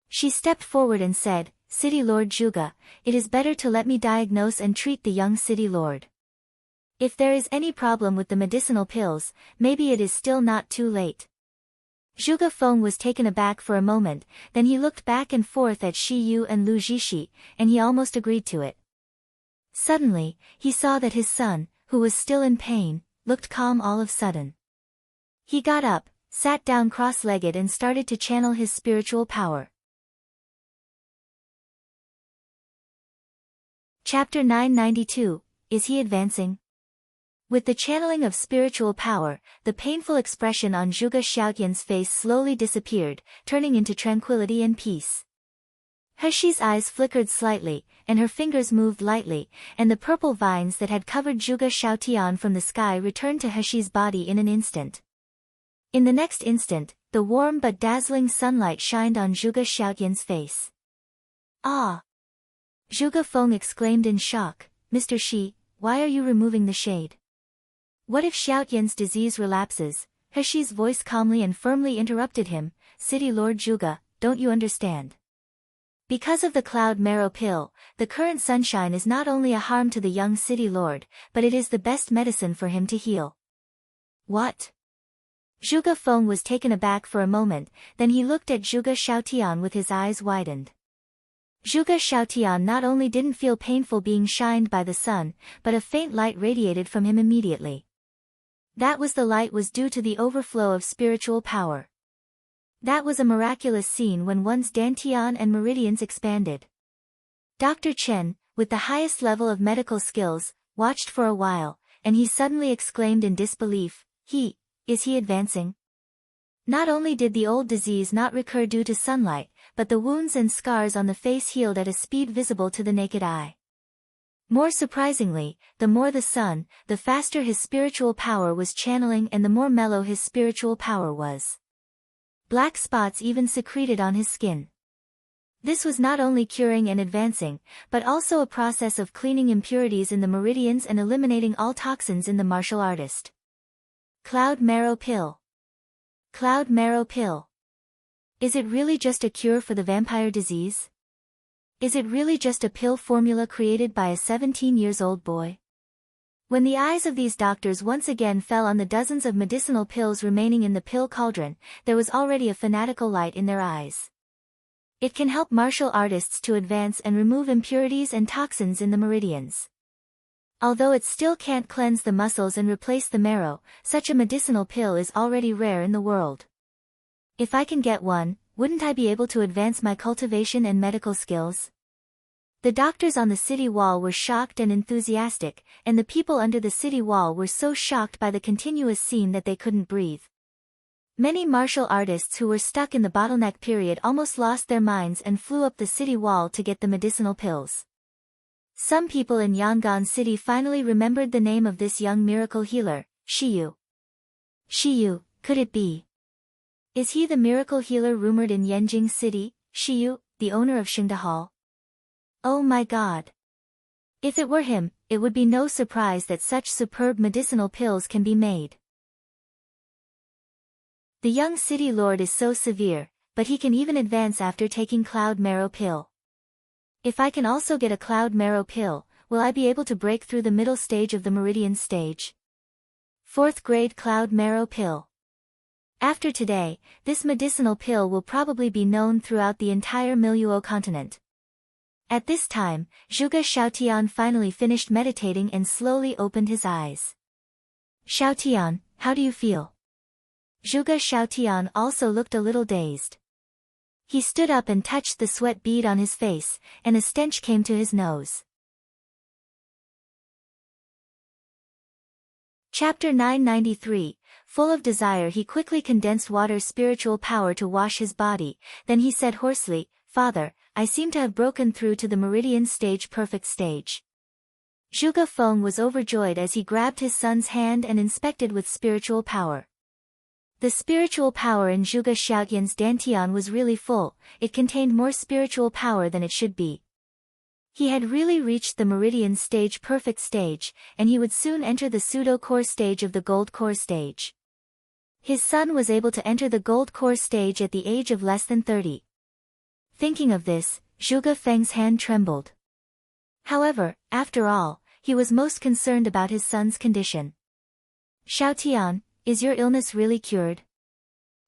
A: She stepped forward and said, City Lord Zhuge, it is better to let me diagnose and treat the young city lord. If there is any problem with the medicinal pills, maybe it is still not too late. Zhuge Feng was taken aback for a moment, then he looked back and forth at Xi Yu and Lu Zhishi, and he almost agreed to it. Suddenly, he saw that his son, who was still in pain, looked calm all of a sudden. He got up, sat down cross-legged and started to channel his spiritual power. Chapter 992, Is he advancing? With the channeling of spiritual power, the painful expression on Zhuge Xiaotian's face slowly disappeared, turning into tranquility and peace. Heshi's eyes flickered slightly, and her fingers moved lightly, and the purple vines that had covered Zhuge Xiaotian from the sky returned to Heshi's body in an instant. In the next instant, the warm but dazzling sunlight shined on Zhuge Xiaotian's face. Ah! Zhuge Feng exclaimed in shock, Mr. Xi, why are you removing the shade? What if Xiaotian's disease relapses? Heshi's voice calmly and firmly interrupted him, City Lord Zhuge, don't you understand? Because of the cloud marrow pill, the current sunshine is not only a harm to the young city lord, but it is the best medicine for him to heal. What? Zhuge Feng was taken aback for a moment, then he looked at Zhuge Xiaotian with his eyes widened. Zhuge Xiaotian not only didn't feel painful being shined by the sun, but a faint light radiated from him immediately. That was the light was due to the overflow of spiritual power. That was a miraculous scene when one's dantian and meridians expanded. Dr. Chen, with the highest level of medical skills, watched for a while, and he suddenly exclaimed in disbelief, Is he advancing? Not only did the old disease not recur due to sunlight, but the wounds and scars on the face healed at a speed visible to the naked eye. More surprisingly, the more the sun, the faster his spiritual power was channeling and the more mellow his spiritual power was. Black spots even secreted on his skin. This was not only curing and advancing, but also a process of cleaning impurities in the meridians and eliminating all toxins in the martial artist. Cloud Marrow Pill. Cloud Marrow Pill. Is it really just a cure for the vampire disease? Is it really just a pill formula created by a 17-year-old boy? When the eyes of these doctors once again fell on the dozens of medicinal pills remaining in the pill cauldron, there was already a fanatical light in their eyes. It can help martial artists to advance and remove impurities and toxins in the meridians. Although it still can't cleanse the muscles and replace the marrow, such a medicinal pill is already rare in the world. If I can get one, wouldn't I be able to advance my cultivation and medical skills? The doctors on the city wall were shocked and enthusiastic, and the people under the city wall were so shocked by the continuous scene that they couldn't breathe. Many martial artists who were stuck in the bottleneck period almost lost their minds and flew up the city wall to get the medicinal pills. Some people in Yangon City finally remembered the name of this young miracle healer, Xi Yue. Xi Yue, could it be? Is he the miracle healer rumored in Yanjing City, Xi Yue, the owner of Xingda Hall? Oh my god! If it were him, it would be no surprise that such superb medicinal pills can be made. The young city lord is so severe, but he can even advance after taking Cloud Marrow Pill. If I can also get a Cloud Marrow Pill, will I be able to break through the middle stage of the Meridian stage? 4th grade Cloud Marrow Pill. After today, this medicinal pill will probably be known throughout the entire Miluo continent. At this time, Zhuge Xiaotian finally finished meditating and slowly opened his eyes. Xiaotian, how do you feel? Zhuge Xiaotian also looked a little dazed. He stood up and touched the sweat bead on his face, and a stench came to his nose. Chapter 993, full of desire he quickly condensed water's spiritual power to wash his body, then he said hoarsely, Father, I seem to have broken through to the Meridian stage perfect stage. Zhuge Feng was overjoyed as he grabbed his son's hand and inspected with spiritual power. The spiritual power in Zhuge Xiaotian's dantian was really full, it contained more spiritual power than it should be. He had really reached the Meridian stage perfect stage, and he would soon enter the pseudo-core stage of the gold core stage. His son was able to enter the gold core stage at the age of less than 30. Thinking of this, Zhuge Feng's hand trembled. However, after all, he was most concerned about his son's condition. Xiaotian, is your illness really cured?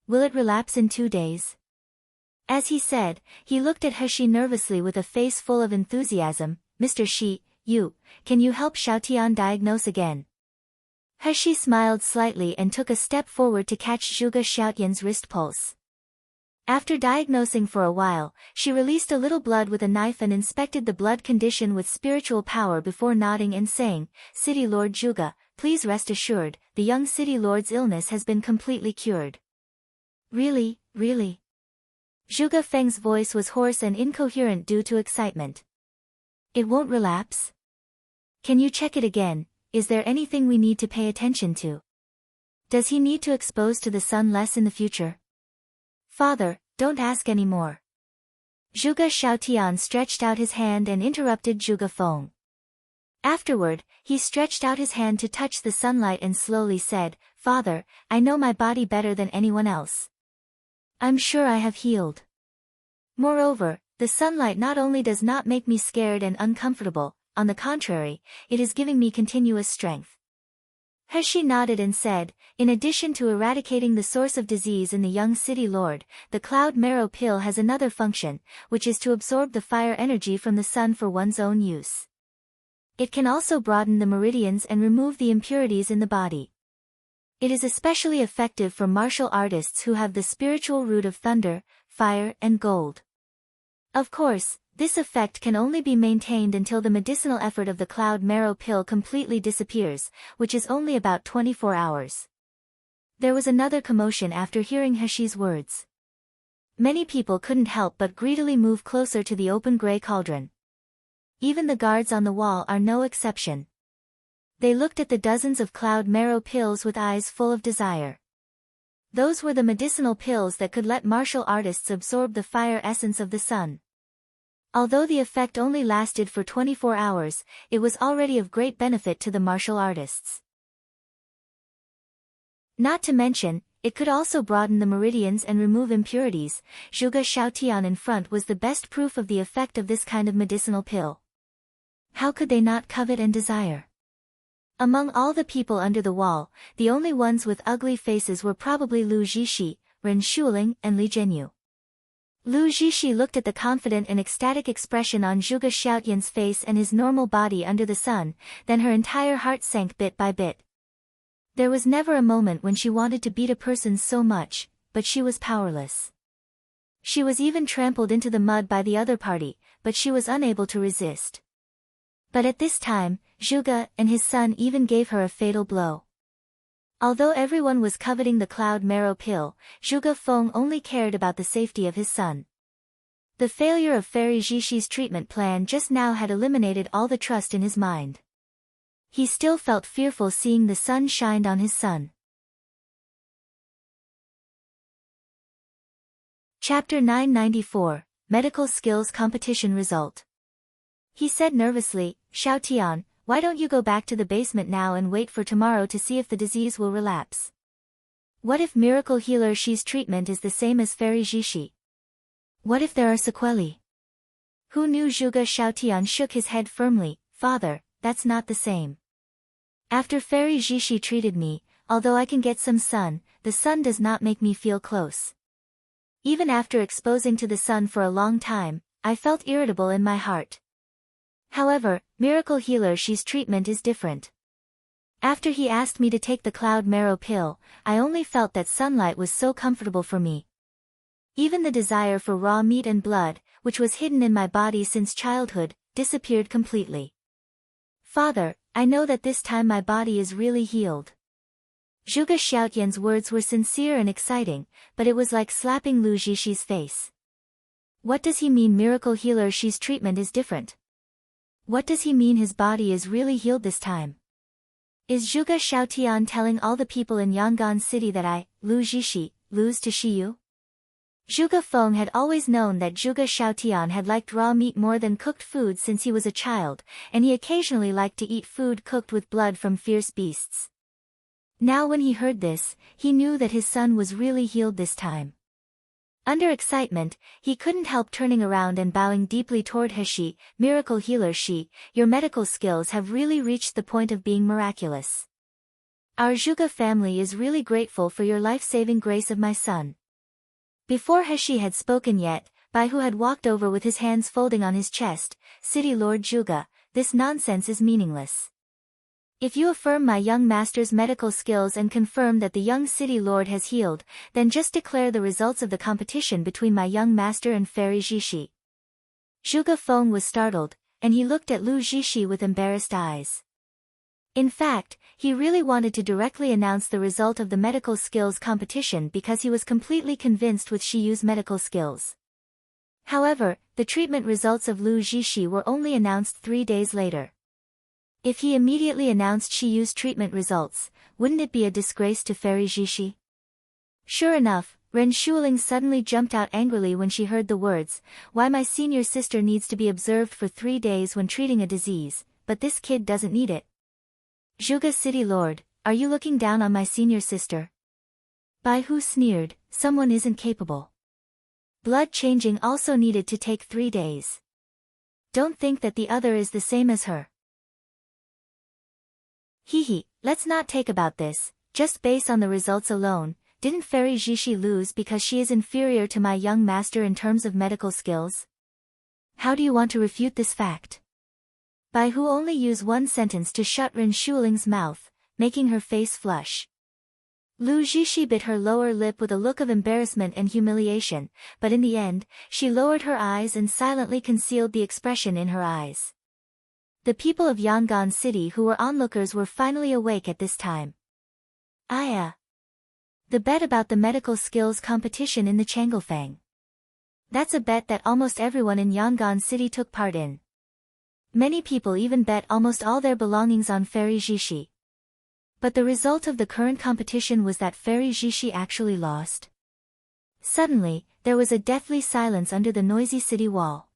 A: Will it relapse in 2 days? As he said, he looked at He nervously with a face full of enthusiasm. Mr. Xi, can you help Xiaotian diagnose again? He smiled slightly and took a step forward to catch Zhuge Xiaotian's wrist pulse. After diagnosing for a while, she released a little blood with a knife and inspected the blood condition with spiritual power before nodding and saying, City Lord Zhuge, please rest assured, the young city lord's illness has been completely cured. Really? Zhuge Feng's voice was hoarse and incoherent due to excitement. It won't relapse? Can you check it again? Is there anything we need to pay attention to? Does he need to expose to the sun less in the future? Father, don't ask any more. Zhuge Xiaotian stretched out his hand and interrupted Zhuge Feng. Afterward, he stretched out his hand to touch the sunlight and slowly said, Father, I know my body better than anyone else. I'm sure I have healed. Moreover, the sunlight not only does not make me scared and uncomfortable, on the contrary, it is giving me continuous strength. He nodded and said, in addition to eradicating the source of disease in the young city lord, the Cloud Marrow Pill has another function, which is to absorb the fire energy from the sun for one's own use. It can also broaden the meridians and remove the impurities in the body. It is especially effective for martial artists who have the spiritual root of thunder, fire and gold. Of course, this effect can only be maintained until the medicinal effort of the Cloud Marrow Pill completely disappears, which is only about 24 hours. There was another commotion after hearing Heshi's words. Many people couldn't help but greedily move closer to the open gray cauldron. Even the guards on the wall are no exception. They looked at the dozens of cloud marrow pills with eyes full of desire. Those were the medicinal pills that could let martial artists absorb the fire essence of the sun. Although the effect only lasted for 24 hours, it was already of great benefit to the martial artists. Not to mention, it could also broaden the meridians and remove impurities. Zhuge Xiaotian in front was the best proof of the effect of this kind of medicinal pill. How could they not covet and desire? Among all the people under the wall, the only ones with ugly faces were probably Lu Zhishi, Ren Shuling, and Li Zhenyu. Lu Zhishi looked at the confident and ecstatic expression on Zhuge Xiaotian's face and his normal body under the sun, then her entire heart sank bit by bit. There was never a moment when she wanted to beat a person so much, but she was powerless. She was even trampled into the mud by the other party, but she was unable to resist. But at this time, Zhuge and his son even gave her a fatal blow. Although everyone was coveting the cloud marrow pill, Zhuge Feng only cared about the safety of his son. The failure of Fairy Zhishi's treatment plan just now had eliminated all the trust in his mind. He still felt fearful seeing the sun shine on his son. Chapter 994, Medical Skills Competition Result. He said nervously, Xiaotian, why don't you go back to the basement now and wait for tomorrow to see if the disease will relapse? What if miracle healer Xi's treatment is the same as Fairy Zhishi? What if there are sequelae? Who knew? Zhuge Xiaotian shook his head firmly. Father, that's not the same. After Fairy Zhishi treated me, although I can get some sun, the sun does not make me feel close. Even after exposing to the sun for a long time, I felt irritable in my heart. However, miracle healer Xi's treatment is different. After he asked me to take the cloud marrow pill, I only felt that sunlight was so comfortable for me. Even the desire for raw meat and blood, which was hidden in my body since childhood, disappeared completely. Father, I know that this time my body is really healed. Zhuge Xiaotian's words were sincere and exciting, but it was like slapping Lu Zhishi's face. What does he mean miracle healer Xi's treatment is different? What does he mean his body is really healed this time? Is Zhuge Xiaotian telling all the people in Yangon City that I, Lu Zhishi, lose to Xi Yue? Zhuge Feng had always known that Zhuge Xiaotian had liked raw meat more than cooked food since he was a child, and he occasionally liked to eat food cooked with blood from fierce beasts. Now when he heard this, he knew that his son was really healed this time. Under excitement, he couldn't help turning around and bowing deeply toward Xi. Miracle healer Xi, your medical skills have really reached the point of being miraculous. Our Zhuge family is really grateful for your life-saving grace of my son. Before Xi had spoken yet, Baihu had walked over with his hands folding on his chest. City Lord Zhuge, this nonsense is meaningless. If you affirm my young master's medical skills and confirm that the young city lord has healed, then just declare the results of the competition between my young master and Fairy Zhishi. Zhuge Feng was startled, and he looked at Lu Zhishi with embarrassed eyes. In fact, he really wanted to directly announce the result of the medical skills competition because he was completely convinced with Xi Yue's medical skills. However, the treatment results of Lu Zhishi were only announced 3 days later. If he immediately announced Xi Yue's treatment results, wouldn't it be a disgrace to Fairy Zhishi? Sure enough, Ren Shuling suddenly jumped out angrily when she heard the words, why my senior sister needs to be observed for 3 days when treating a disease, but this kid doesn't need it. Zhuge City Lord, are you looking down on my senior sister? Baihu sneered, someone isn't capable. Blood changing also needed to take 3 days. Don't think that the other is the same as her. Hehe, let's not take about this, just based on the results alone, didn't Fairy Zhishi lose because she is inferior to my young master in terms of medical skills? How do you want to refute this fact? Baihu only used one sentence to shut Ren Shuling's mouth, making her face flush. Lu Zhishi bit her lower lip with a look of embarrassment and humiliation, but in the end, she lowered her eyes and silently concealed the expression in her eyes. The people of Yangon City who were onlookers were finally awake at this time. The bet about the medical skills competition in the Changelfang. That's a bet that almost everyone in Yangon City took part in. Many people even bet almost all their belongings on Fairy Xixi. But the result of the current competition was that Fairy Xixi actually lost. Suddenly, there was a deathly silence under the noisy city wall.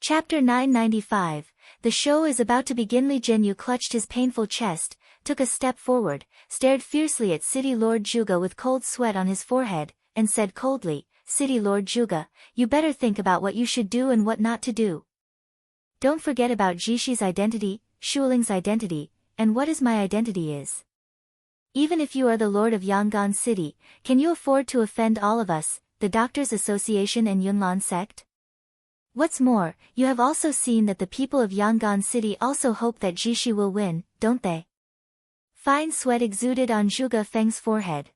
A: Chapter 995. The show is about to begin. Zhenyu clutched his painful chest, took a step forward, stared fiercely at City Lord Zhuge with cold sweat on his forehead, and said coldly, "City Lord Zhuge, you better think about what you should do and what not to do. Don't forget about Jixi's identity, Shuling's identity, and what is my identity is. Even if you are the Lord of Yangon City, can you afford to offend all of us, the Doctors Association and Yunlan sect? What's more, you have also seen that the people of Yangon City also hope that Jixi will win, don't they?" Fine sweat exuded on Zhuge Feng's forehead.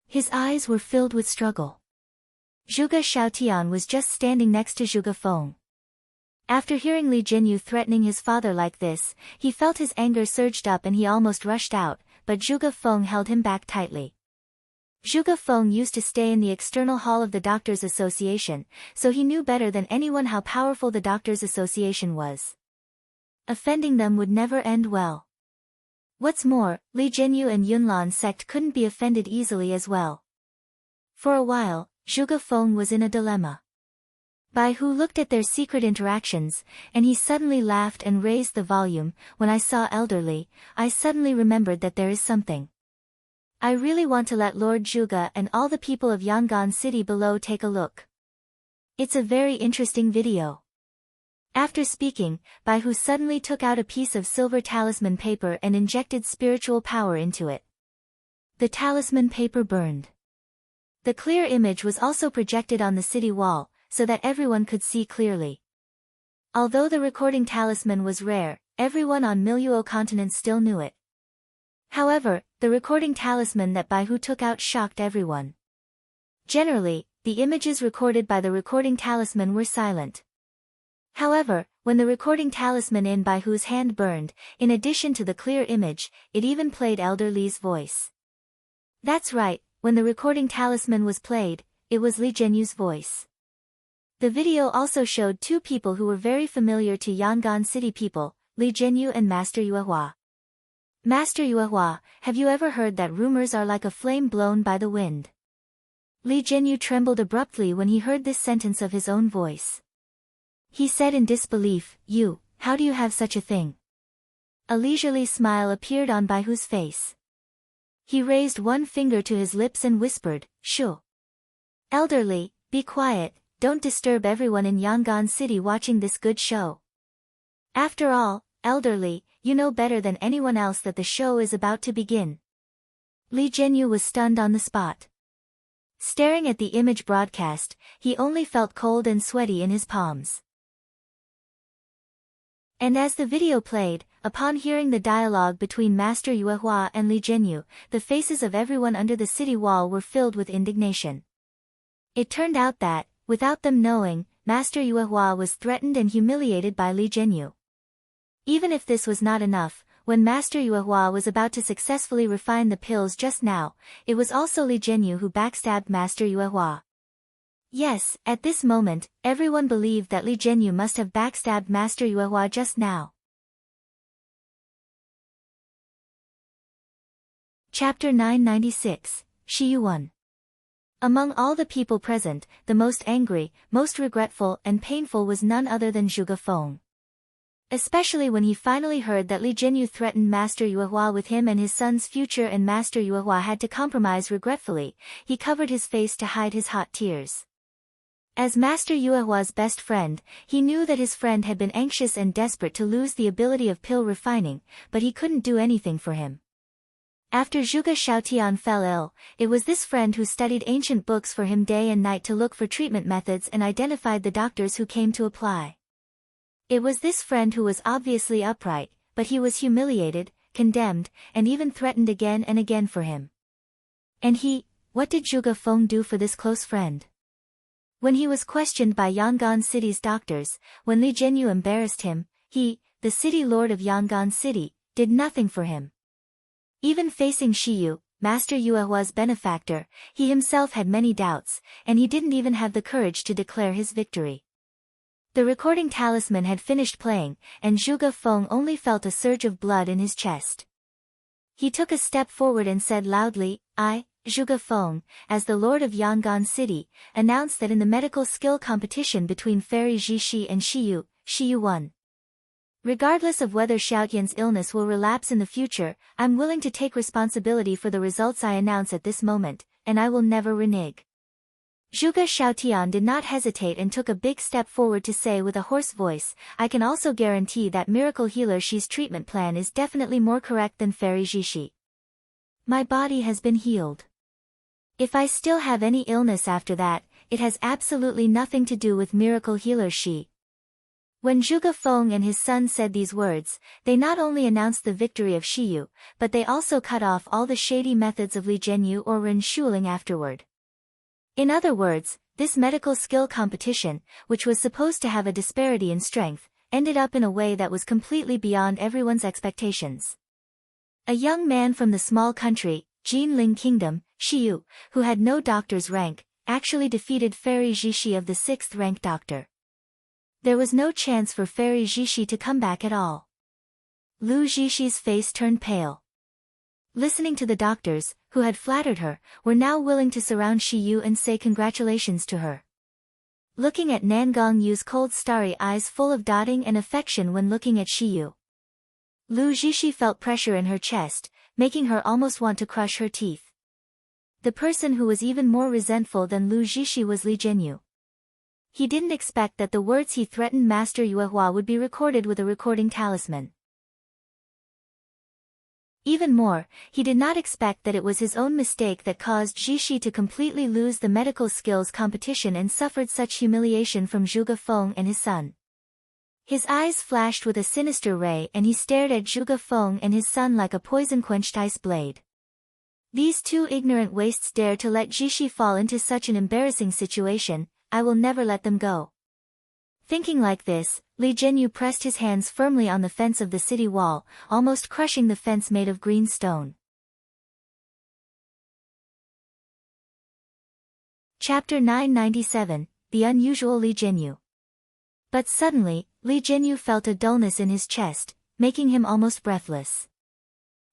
A: His eyes were filled with struggle. Zhuge Xiaotian was just standing next to Zhuge Feng. After hearing Li Zhenyu threatening his father like this, he felt his anger surged up and he almost rushed out, but Zhuge Feng held him back tightly. Zhuge Feng used to stay in the external hall of the Doctors Association, so he knew better than anyone how powerful the Doctors Association was. Offending them would never end well. What's more, Li Zhenyu and Yunlan sect couldn't be offended easily as well. For a while, Zhuge Feng was in a dilemma. Bai Hu looked at their secret interactions, and he suddenly laughed and raised the volume. "When I saw Elderly, I suddenly remembered that there is something. I really want to let Lord Zhuge and all the people of Yangon City below take a look. It's a very interesting video." After speaking, Bai Hu suddenly took out a piece of silver talisman paper and injected spiritual power into it. The talisman paper burned. The clear image was also projected on the city wall, so that everyone could see clearly. Although the recording talisman was rare, everyone on Miluo continent still knew it. However, the recording talisman that Bai Hu took out shocked everyone. Generally, the images recorded by the recording talisman were silent. However, when the recording talisman in Bai Hu's hand burned, in addition to the clear image, it even played Elder Li's voice. That's right, when the recording talisman was played, it was Li Zhenyu's voice. The video also showed two people who were very familiar to Yangon City people, Li Zhenyu and Master Yue. "Master Yue, have you ever heard that rumors are like a flame blown by the wind?" Li Zhenyu trembled abruptly when he heard this sentence of his own voice. He said in disbelief, how do you have such a thing?" A leisurely smile appeared on Bai Hu's face. He raised one finger to his lips and whispered, "Shu. Elderly, be quiet. Don't disturb everyone in Yangon City watching this good show. After all, Elderly, you know better than anyone else that the show is about to begin." Li Zhenyu was stunned on the spot. Staring at the image broadcast, he only felt cold and sweaty in his palms. And as the video played, upon hearing the dialogue between Master Yue and Li Zhenyu, the faces of everyone under the city wall were filled with indignation. It turned out that, without them knowing, Master Yue was threatened and humiliated by Li Zhenyu. Even if this was not enough, when Master Yue was about to successfully refine the pills just now, it was also Li Zhenyu who backstabbed Master Yue. Yes, at this moment, everyone believed that Li Zhenyu must have backstabbed Master Yue just now. Chapter 996, Xi Yue Won. Among all the people present, the most angry, most regretful and painful was none other than Zhuge Feng. Especially when he finally heard that Li Zhenyu threatened Master Yue with him and his son's future and Master Yue had to compromise regretfully, he covered his face to hide his hot tears. As Master Yuehua's best friend, he knew that his friend had been anxious and desperate to lose the ability of pill refining, but he couldn't do anything for him. After Zhuge Xiaotian fell ill, it was this friend who studied ancient books for him day and night to look for treatment methods and identified the doctors who came to apply. It was this friend who was obviously upright, but he was humiliated, condemned, and even threatened again and again for him. And what did Zhuge Feng do for this close friend? When he was questioned by Yangon City's doctors, when Li Zhenyu embarrassed him, the city lord of Yangon City, did nothing for him. Even facing Xi Yue, Master Yuehua's benefactor, he himself had many doubts, and he didn't even have the courage to declare his victory. The recording talisman had finished playing, and Zhuge Feng only felt a surge of blood in his chest. He took a step forward and said loudly, I, Zhuge Feng, as the Lord of Yangon City, announced that in the medical skill competition between Fairy Xi and Xi Yue Won. Regardless of whether Xiaotian's illness will relapse in the future, I'm willing to take responsibility for the results I announce at this moment, and I will never renege. Zhuge Xiaotian did not hesitate and took a big step forward to say with a hoarse voice, I can also guarantee that miracle healer Xi's treatment plan is definitely more correct than Fairy Xi. My body has been healed. If I still have any illness after that, it has absolutely nothing to do with miracle healer Xi. When Zhuge Feng and his son said these words, they not only announced the victory of Xi Yue, but they also cut off all the shady methods of Zhenyu or Ren Shuling afterward. In other words, this medical skill competition, which was supposed to have a disparity in strength, ended up in a way that was completely beyond everyone's expectations. A young man from the small country, Jinling Kingdom, Xi Yue, who had no doctor's rank, actually defeated Fairy Xi of the 6th rank doctor. There was no chance for Fairy Xi to come back at all. Lu Zhixi's face turned pale. Listening to the doctors, who had flattered her, were now willing to surround Xi Yue and say congratulations to her. Looking at Nangong Yu's cold starry eyes full of doting and affection when looking at Xi Yue. Lu Zhixi felt pressure in her chest, making her almost want to crush her teeth. The person who was even more resentful than Lu Zhixi was Li Zhenyu. He didn't expect that the words he threatened Master Yuehua would be recorded with a recording talisman. Even more, he did not expect that it was his own mistake that caused Zhixi to completely lose the medical skills competition and suffered such humiliation from Zhuge Feng and his son. His eyes flashed with a sinister ray and he stared at Zhuge Feng and his son like a poison-quenched ice blade. These two ignorant wastes dare to let Zhixi fall into such an embarrassing situation, I will never let them go. Thinking like this, Li Zhenyu pressed his hands firmly on the fence of the city wall, almost crushing the fence made of green stone. Chapter 997, The Unusual Li Zhenyu. But suddenly, Li Zhenyu felt a dullness in his chest, making him almost breathless.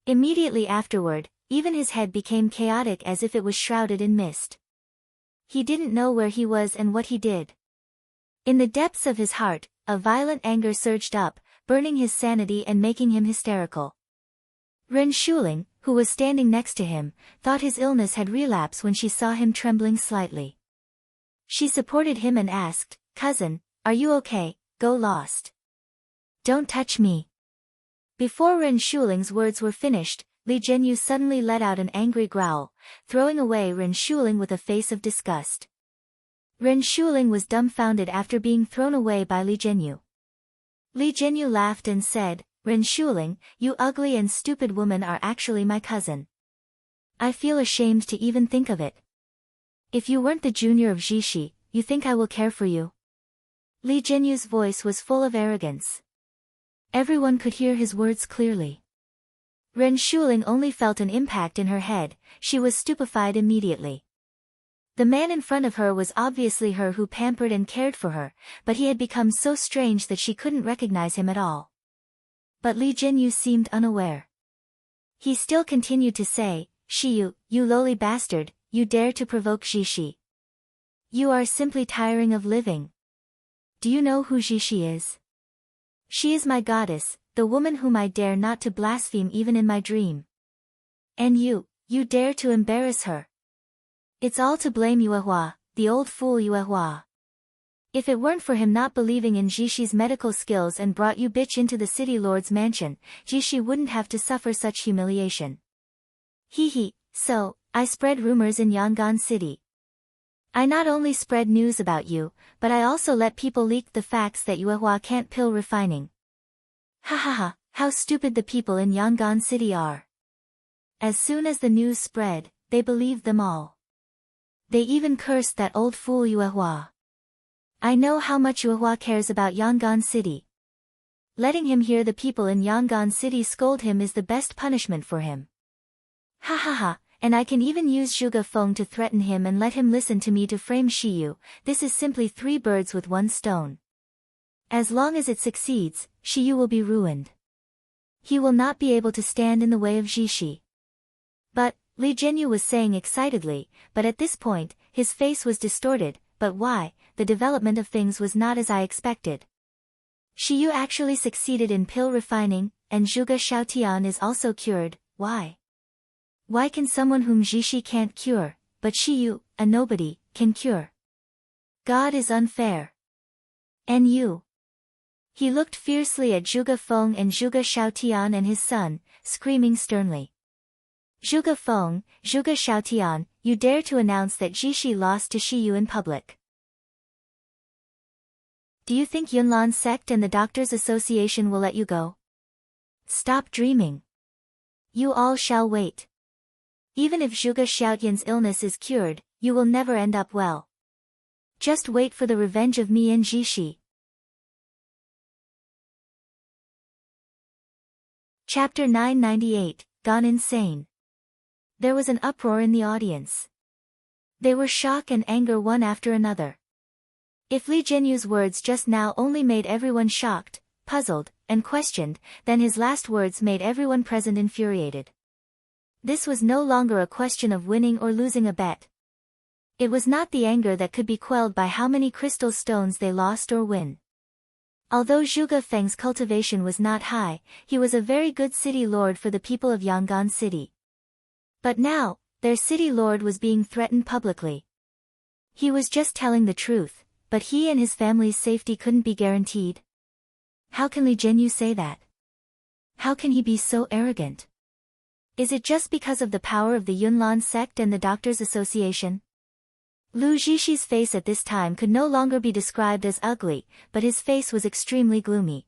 A: Immediately afterward, even his head became chaotic as if it was shrouded in mist. He didn't know where he was and what he did. In the depths of his heart, a violent anger surged up, burning his sanity and making him hysterical. Ren Shuling, who was standing next to him, thought his illness had relapsed when she saw him trembling slightly. She supported him and asked, "Cousin, are you okay? Go lost. Don't touch me." Before Ren Shuling's words were finished, Li Zhenyu suddenly let out an angry growl, throwing away Ren Shuling with a face of disgust. Ren Shuling was dumbfounded after being thrown away by Li Zhenyu. Li Zhenyu laughed and said, "Ren Shuling, you ugly and stupid woman are actually my cousin. I feel ashamed to even think of it. If you weren't the junior of Zhixi, you think I will care for you?" Li Zhenyu's voice was full of arrogance. Everyone could hear his words clearly. Ren Shuling only felt an impact in her head, she was stupefied immediately. The man in front of her was obviously her who pampered and cared for her, but he had become so strange that she couldn't recognize him at all. But Li Zhenyu seemed unaware. He still continued to say, "Xi Yue, you lowly bastard, you dare to provoke Zhixi. You are simply tiring of living. Do you know who Zhixi is? She is my goddess, the woman whom I dare not to blaspheme even in my dream. And you dare to embarrass her. It's all to blame Yuehua, the old fool Yuehua. If it weren't for him not believing in Zhixi's medical skills and brought you bitch into the city lord's mansion, Zhixi wouldn't have to suffer such humiliation. So, I spread rumors in Yangon City. I not only spread news about you, but I also let people leak the facts that Yuehua can't pill refining. Ha ha ha, how stupid the people in Yangon City are. As soon as the news spread, they believed them all. They even cursed that old fool Yuehua. I know how much Yuehua cares about Yangon City. Letting him hear the people in Yangon City scold him is the best punishment for him. Ha ha ha, And I can even use Zhuge Feng to threaten him and let him listen to me to frame Xi Yue. This is simply 3 birds with 1 stone. As long as it succeeds, Xi Yue will be ruined. He will not be able to stand in the way of Zhishi. But, Li Zhenyu was saying excitedly, but at this point, his face was distorted. But why? The development of things was not as I expected. Xi Yue actually succeeded in pill refining, and Zhuge Xiaotian is also cured. Why? Why can someone whom Zhishi can't cure, but Xi Yue, a nobody, can cure? God is unfair. And you? He looked fiercely at Zhuge Feng and Zhuge Xiaotian and his son, screaming sternly. Zhuge Feng, Zhuge Xiaotian, you dare to announce that Zhishi lost to Xi Yue in public. Do you think Yunlan sect and the Doctors' Association will let you go? Stop dreaming. You all shall wait. Even if Zhuge Xiaotian's illness is cured, you will never end up well. Just wait for the revenge of me and Zhishi. Chapter 998, Gone Insane. There was an uproar in the audience. They were shock and anger one after another. If Li Zhenyu's words just now only made everyone shocked, puzzled, and questioned, then his last words made everyone present infuriated. This was no longer a question of winning or losing a bet. It was not the anger that could be quelled by how many crystal stones they lost or win. Although Zhuge Feng's cultivation was not high, he was a very good city lord for the people of Yangon City. But now, their city lord was being threatened publicly. He was just telling the truth, but he and his family's safety couldn't be guaranteed. How can Li Zhenyu say that? How can he be so arrogant? Is it just because of the power of the Yunlan sect and the Doctors' Association? Lu Zhishi's face at this time could no longer be described as ugly, but his face was extremely gloomy.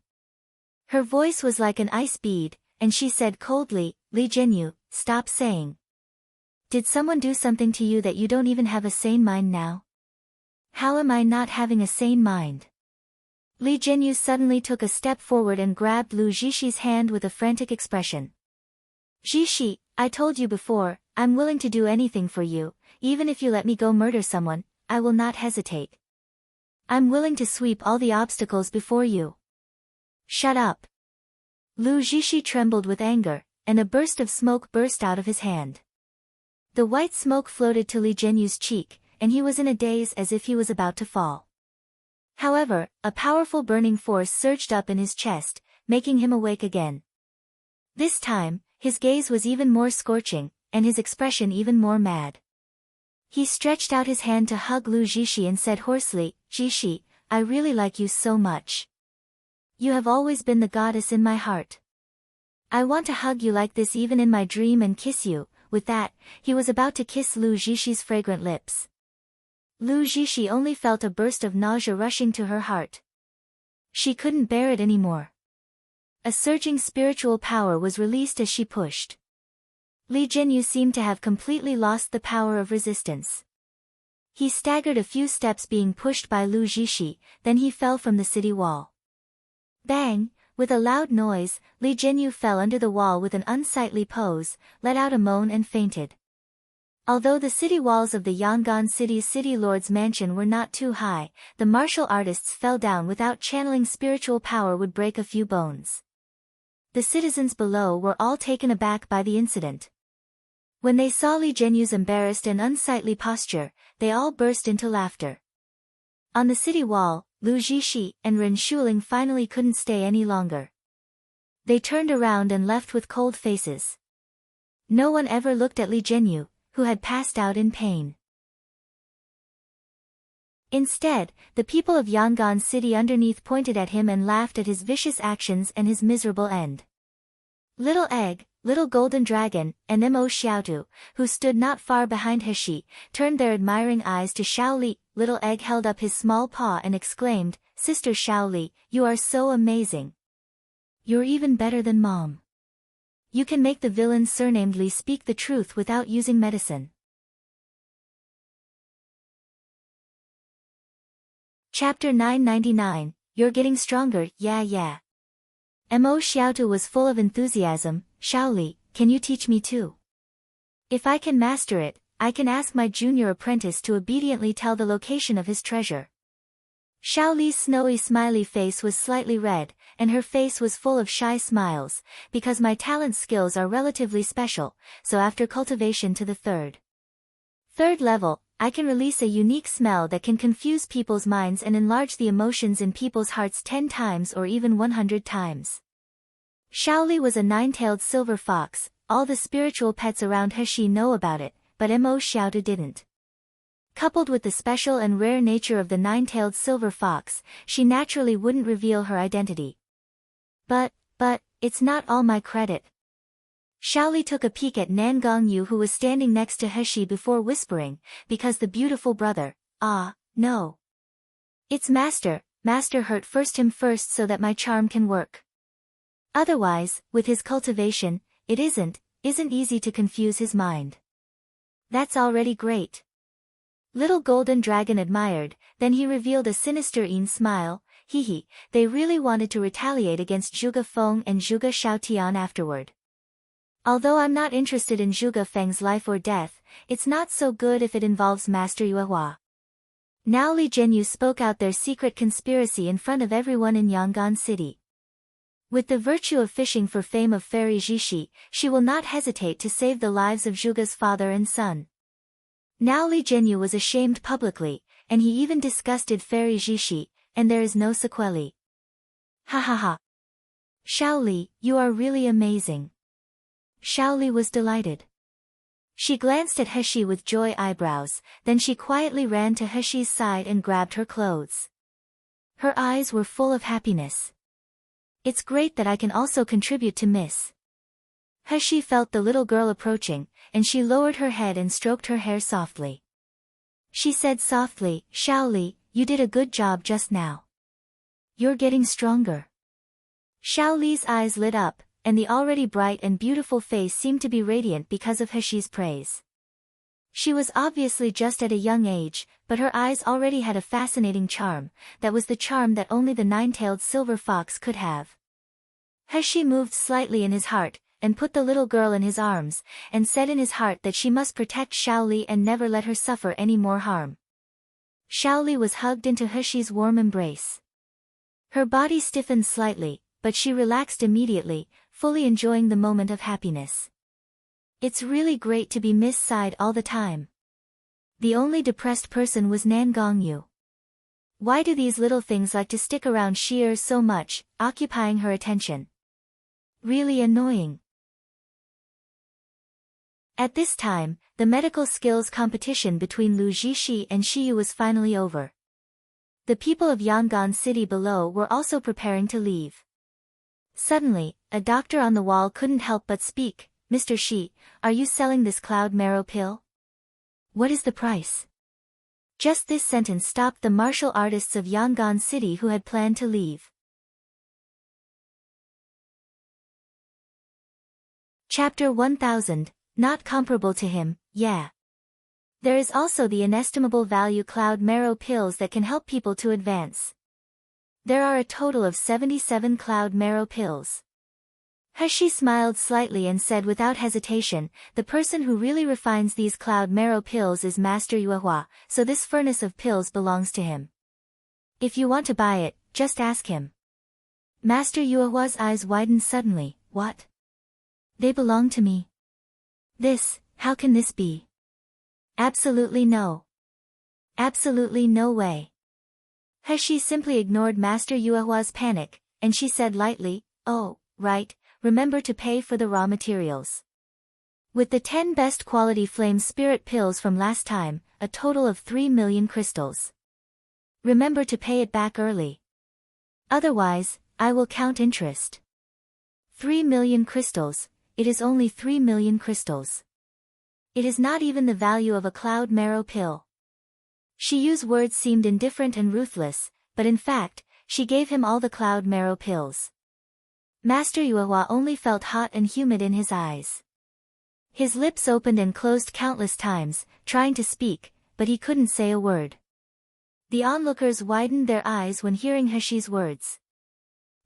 A: Her voice was like an ice bead, and she said coldly, Li Zhenyu, stop saying. Did someone do something to you that you don't even have a sane mind now? How am I not having a sane mind? Li Zhenyu suddenly took a step forward and grabbed Lu Zhishi's hand with a frantic expression. Zhishi, I told you before, I'm willing to do anything for you, even if you let me go murder someone, I will not hesitate. I'm willing to sweep all the obstacles before you. Shut up. Lu Zhishi trembled with anger, and a burst of smoke burst out of his hand. The white smoke floated to Li Zhenyu's cheek, and he was in a daze as if he was about to fall. However, a powerful burning force surged up in his chest, making him awake again. This time, his gaze was even more scorching, and his expression even more mad. He stretched out his hand to hug Lu Zhishi and said hoarsely, Zhishi, I really like you so much. You have always been the goddess in my heart. I want to hug you like this even in my dream and kiss you. With that, he was about to kiss Lu Zhishi's fragrant lips. Lu Zhishi only felt a burst of nausea rushing to her heart. She couldn't bear it anymore. A surging spiritual power was released as she pushed. Li Zhenyu seemed to have completely lost the power of resistance. He staggered a few steps being pushed by Lu Zhishi, then he fell from the city wall. Bang! With a loud noise, Li Zhenyu fell under the wall with an unsightly pose, let out a moan and fainted. Although the city walls of the Yangon City's city lord's mansion were not too high, the martial artists fell down without channeling spiritual power would break a few bones. The citizens below were all taken aback by the incident. When they saw Li Zhenyu's embarrassed and unsightly posture, they all burst into laughter. On the city wall, Lu Zhishi and Ren Shuling finally couldn't stay any longer. They turned around and left with cold faces. No one ever looked at Li Zhenyu, who had passed out in pain. Instead, the people of Yangon City underneath pointed at him and laughed at his vicious actions and his miserable end. Little Egg, Little Golden Dragon, and Mo Xiaotu, who stood not far behind Heshi, turned their admiring eyes to Shaoli. Little Egg held up his small paw and exclaimed, Sister Shaoli, you are so amazing. You're even better than Mom. You can make the villain surnamed Li speak the truth without using medicine. Chapter 999, You're getting stronger, yeah. Mo Xiaotu was full of enthusiasm. Shaoli, can you teach me too? If I can master it, I can ask my junior apprentice to obediently tell the location of his treasure. Xiao Li's snowy smiley face was slightly red, and her face was full of shy smiles, because my talent skills are relatively special, so after cultivation to the third level, I can release a unique smell that can confuse people's minds and enlarge the emotions in people's hearts 10 times or even 100 times. Xiao Li was a nine-tailed silver fox. All the spiritual pets around He know about it, but Mo Xiaotu didn't. Coupled with the special and rare nature of the nine-tailed silver fox, she naturally wouldn't reveal her identity. But, it's not all my credit. Xiaoli took a peek at Nan Gongyu, who was standing next to He before whispering, because the beautiful brother, no. It's Master hurt him first so that my charm can work. Otherwise, with his cultivation, it isn't easy to confuse his mind. That's already great. Little Golden Dragon admired, then he revealed a sinister-ine smile. They really wanted to retaliate against Zhuge Feng and Zhuge Xiaotian afterward. Although I'm not interested in Zhuge Feng's life or death, it's not so good if it involves Master Yue Hua. Now Li Zhenyu spoke out their secret conspiracy in front of everyone in Yangon City. With the virtue of fishing for fame of Fairy Zhishi, she will not hesitate to save the lives of Zhuge's father and son. Now Li Zhenyu was ashamed publicly, and he even disgusted Fairy Zhishi, and there is no sequelae. Ha ha ha. Xiao Li, you are really amazing. Xiao Li was delighted. She glanced at He with joy eyebrows, then she quietly ran to He's side and grabbed her clothes. Her eyes were full of happiness. It's great that I can also contribute to Miss. He felt the little girl approaching, and she lowered her head and stroked her hair softly. She said softly, Xiao Li, you did a good job just now. You're getting stronger. Xiao Li's eyes lit up, and the already bright and beautiful face seemed to be radiant because of He's praise. She was obviously just at a young age, but her eyes already had a fascinating charm. That was the charm that only the nine-tailed silver fox could have. He moved slightly in his heart, and put the little girl in his arms, and said in his heart that she must protect Xiao Li and never let her suffer any more harm. Xiao Li was hugged into He's warm embrace. Her body stiffened slightly, but she relaxed immediately, fully enjoying the moment of happiness. It's really great to be Miss Side all the time. The only depressed person was Nan Gongyu. Why do these little things like to stick around Shi so much, occupying her attention? Really annoying. At this time, the medical skills competition between Lu Zhishi and Xi Yue was finally over. The people of Yangon City below were also preparing to leave. Suddenly, a doctor on the wall couldn't help but speak. Mr. Shi, are you selling this cloud marrow pill? What is the price? Just this sentence stopped the martial artists of Yangon City who had planned to leave. Chapter 1000, Not comparable to him, yeah. There is also the inestimable value cloud marrow pills that can help people to advance. There are a total of 77 cloud marrow pills. He smiled slightly and said without hesitation, the person who really refines these cloud marrow pills is Master Yue Hua, so this furnace of pills belongs to him. If you want to buy it, just ask him. Master Yue Hua's eyes widened suddenly. What? They belong to me. How can this be? Absolutely no. Absolutely no way. He simply ignored Master Yue Hua's panic, and she said lightly, oh, right, remember to pay for the raw materials. With the 10 best quality flame spirit pills from last time, a total of 3 million crystals. Remember to pay it back early. Otherwise, I will count interest. 3 million crystals, it is only 3 million crystals. It is not even the value of a cloud marrow pill. Xi Yue's words seemed indifferent and ruthless, but in fact, she gave him all the cloud marrow pills. Master Yue Hua only felt hot and humid in his eyes. His lips opened and closed countless times, trying to speak, but he couldn't say a word. The onlookers widened their eyes when hearing He's words.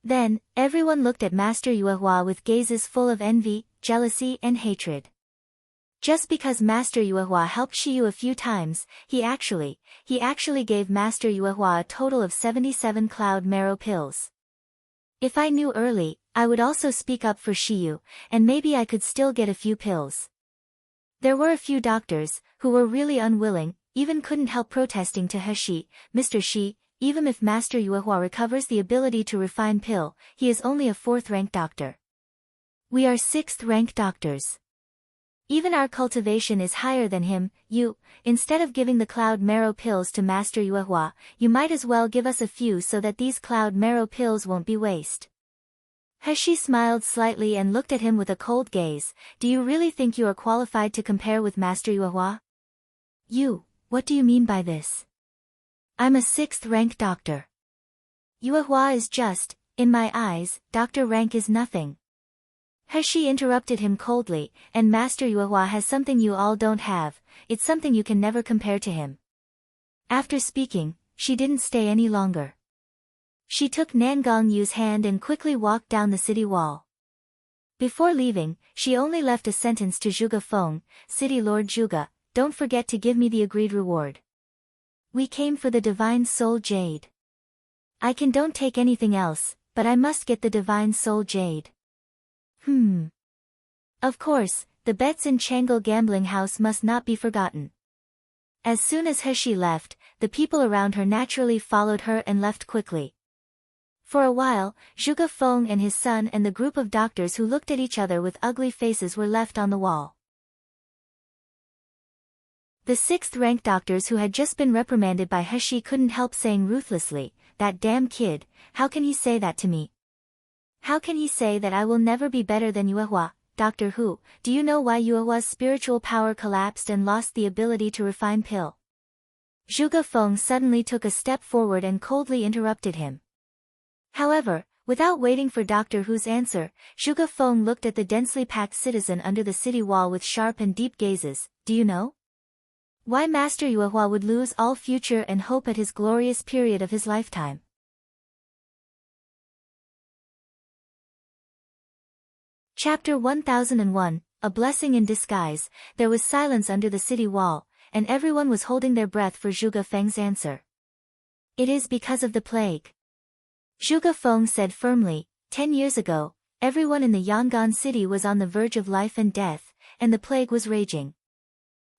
A: Then, everyone looked at Master Yue Hua with gazes full of envy, jealousy and hatred. Just because Master Yue Hua helped Xi Yue a few times, he actually gave Master Yue Hua a total of 77 cloud marrow pills. If I knew early, I would also speak up for Xi Yue, and maybe I could still get a few pills. There were a few doctors, who were really unwilling, even couldn't help protesting to He, Mr. Xi, even if Master Yue Hua recovers the ability to refine pill, he is only a 4th-rank doctor. We are 6th-rank doctors. Even our cultivation is higher than him. Instead of giving the cloud marrow pills to Master Yue Hua, you might as well give us a few so that these cloud marrow pills won't be waste. He smiled slightly and looked at him with a cold gaze. Do you really think you are qualified to compare with Master Yue Hua? What do you mean by this? I'm a 6th-rank doctor. Yue Hua is just, in my eyes, doctor rank is nothing. He interrupted him coldly, and Master Yue Hua has something you all don't have, it's something you can never compare to him. After speaking, she didn't stay any longer. She took Nangong Yu's hand and quickly walked down the city wall. Before leaving, she only left a sentence to Zhuge Feng, City Lord Zhuge, don't forget to give me the agreed reward. We came for the Divine Soul Jade. Don't take anything else, but I must get the Divine Soul Jade. Of course, the bets in Changle gambling house must not be forgotten. As soon as He left, the people around her naturally followed her and left quickly. For a while, Zhuge Feng and his son and the group of doctors who looked at each other with ugly faces were left on the wall. The 6th-rank doctors who had just been reprimanded by He couldn't help saying ruthlessly, that damn kid, how can he say that to me? How can he say that I will never be better than Yue Hua? Doctor Hu, do you know why Yue Hua's spiritual power collapsed and lost the ability to refine pill? Zhuge Feng suddenly took a step forward and coldly interrupted him. However, without waiting for Dr. Hu's answer, Zhuge Feng looked at the densely packed citizen under the city wall with sharp and deep gazes. Do you know why Master Yue Hua would lose all future and hope at his glorious period of his lifetime? Chapter 1001, A Blessing in Disguise. There was silence under the city wall, and everyone was holding their breath for Zhuge Feng's answer. It is because of the plague. Zhuge Feng said firmly, 10 years ago, everyone in the Yangon city was on the verge of life and death, and the plague was raging.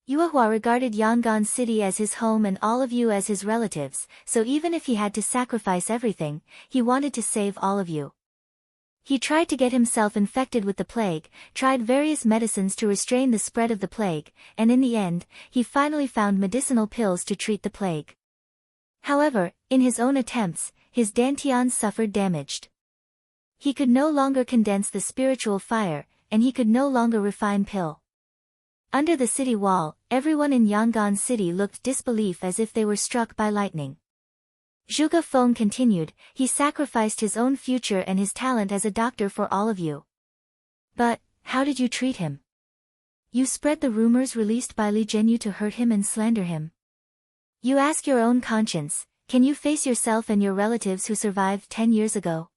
A: Yue Hua regarded Yangon city as his home and all of you as his relatives, so even if he had to sacrifice everything, he wanted to save all of you. He tried to get himself infected with the plague, tried various medicines to restrain the spread of the plague, and in the end, he finally found medicinal pills to treat the plague. However, in his own attempts, his dantian suffered damage. He could no longer condense the spiritual fire, and he could no longer refine pill. Under the city wall, everyone in Yangon city looked disbelief as if they were struck by lightning. Zhuge Feng continued, he sacrificed his own future and his talent as a doctor for all of you. But, how did you treat him? You spread the rumors released by Zhenyu to hurt him and slander him. You ask your own conscience, can you face yourself and your relatives who survived 10 years ago?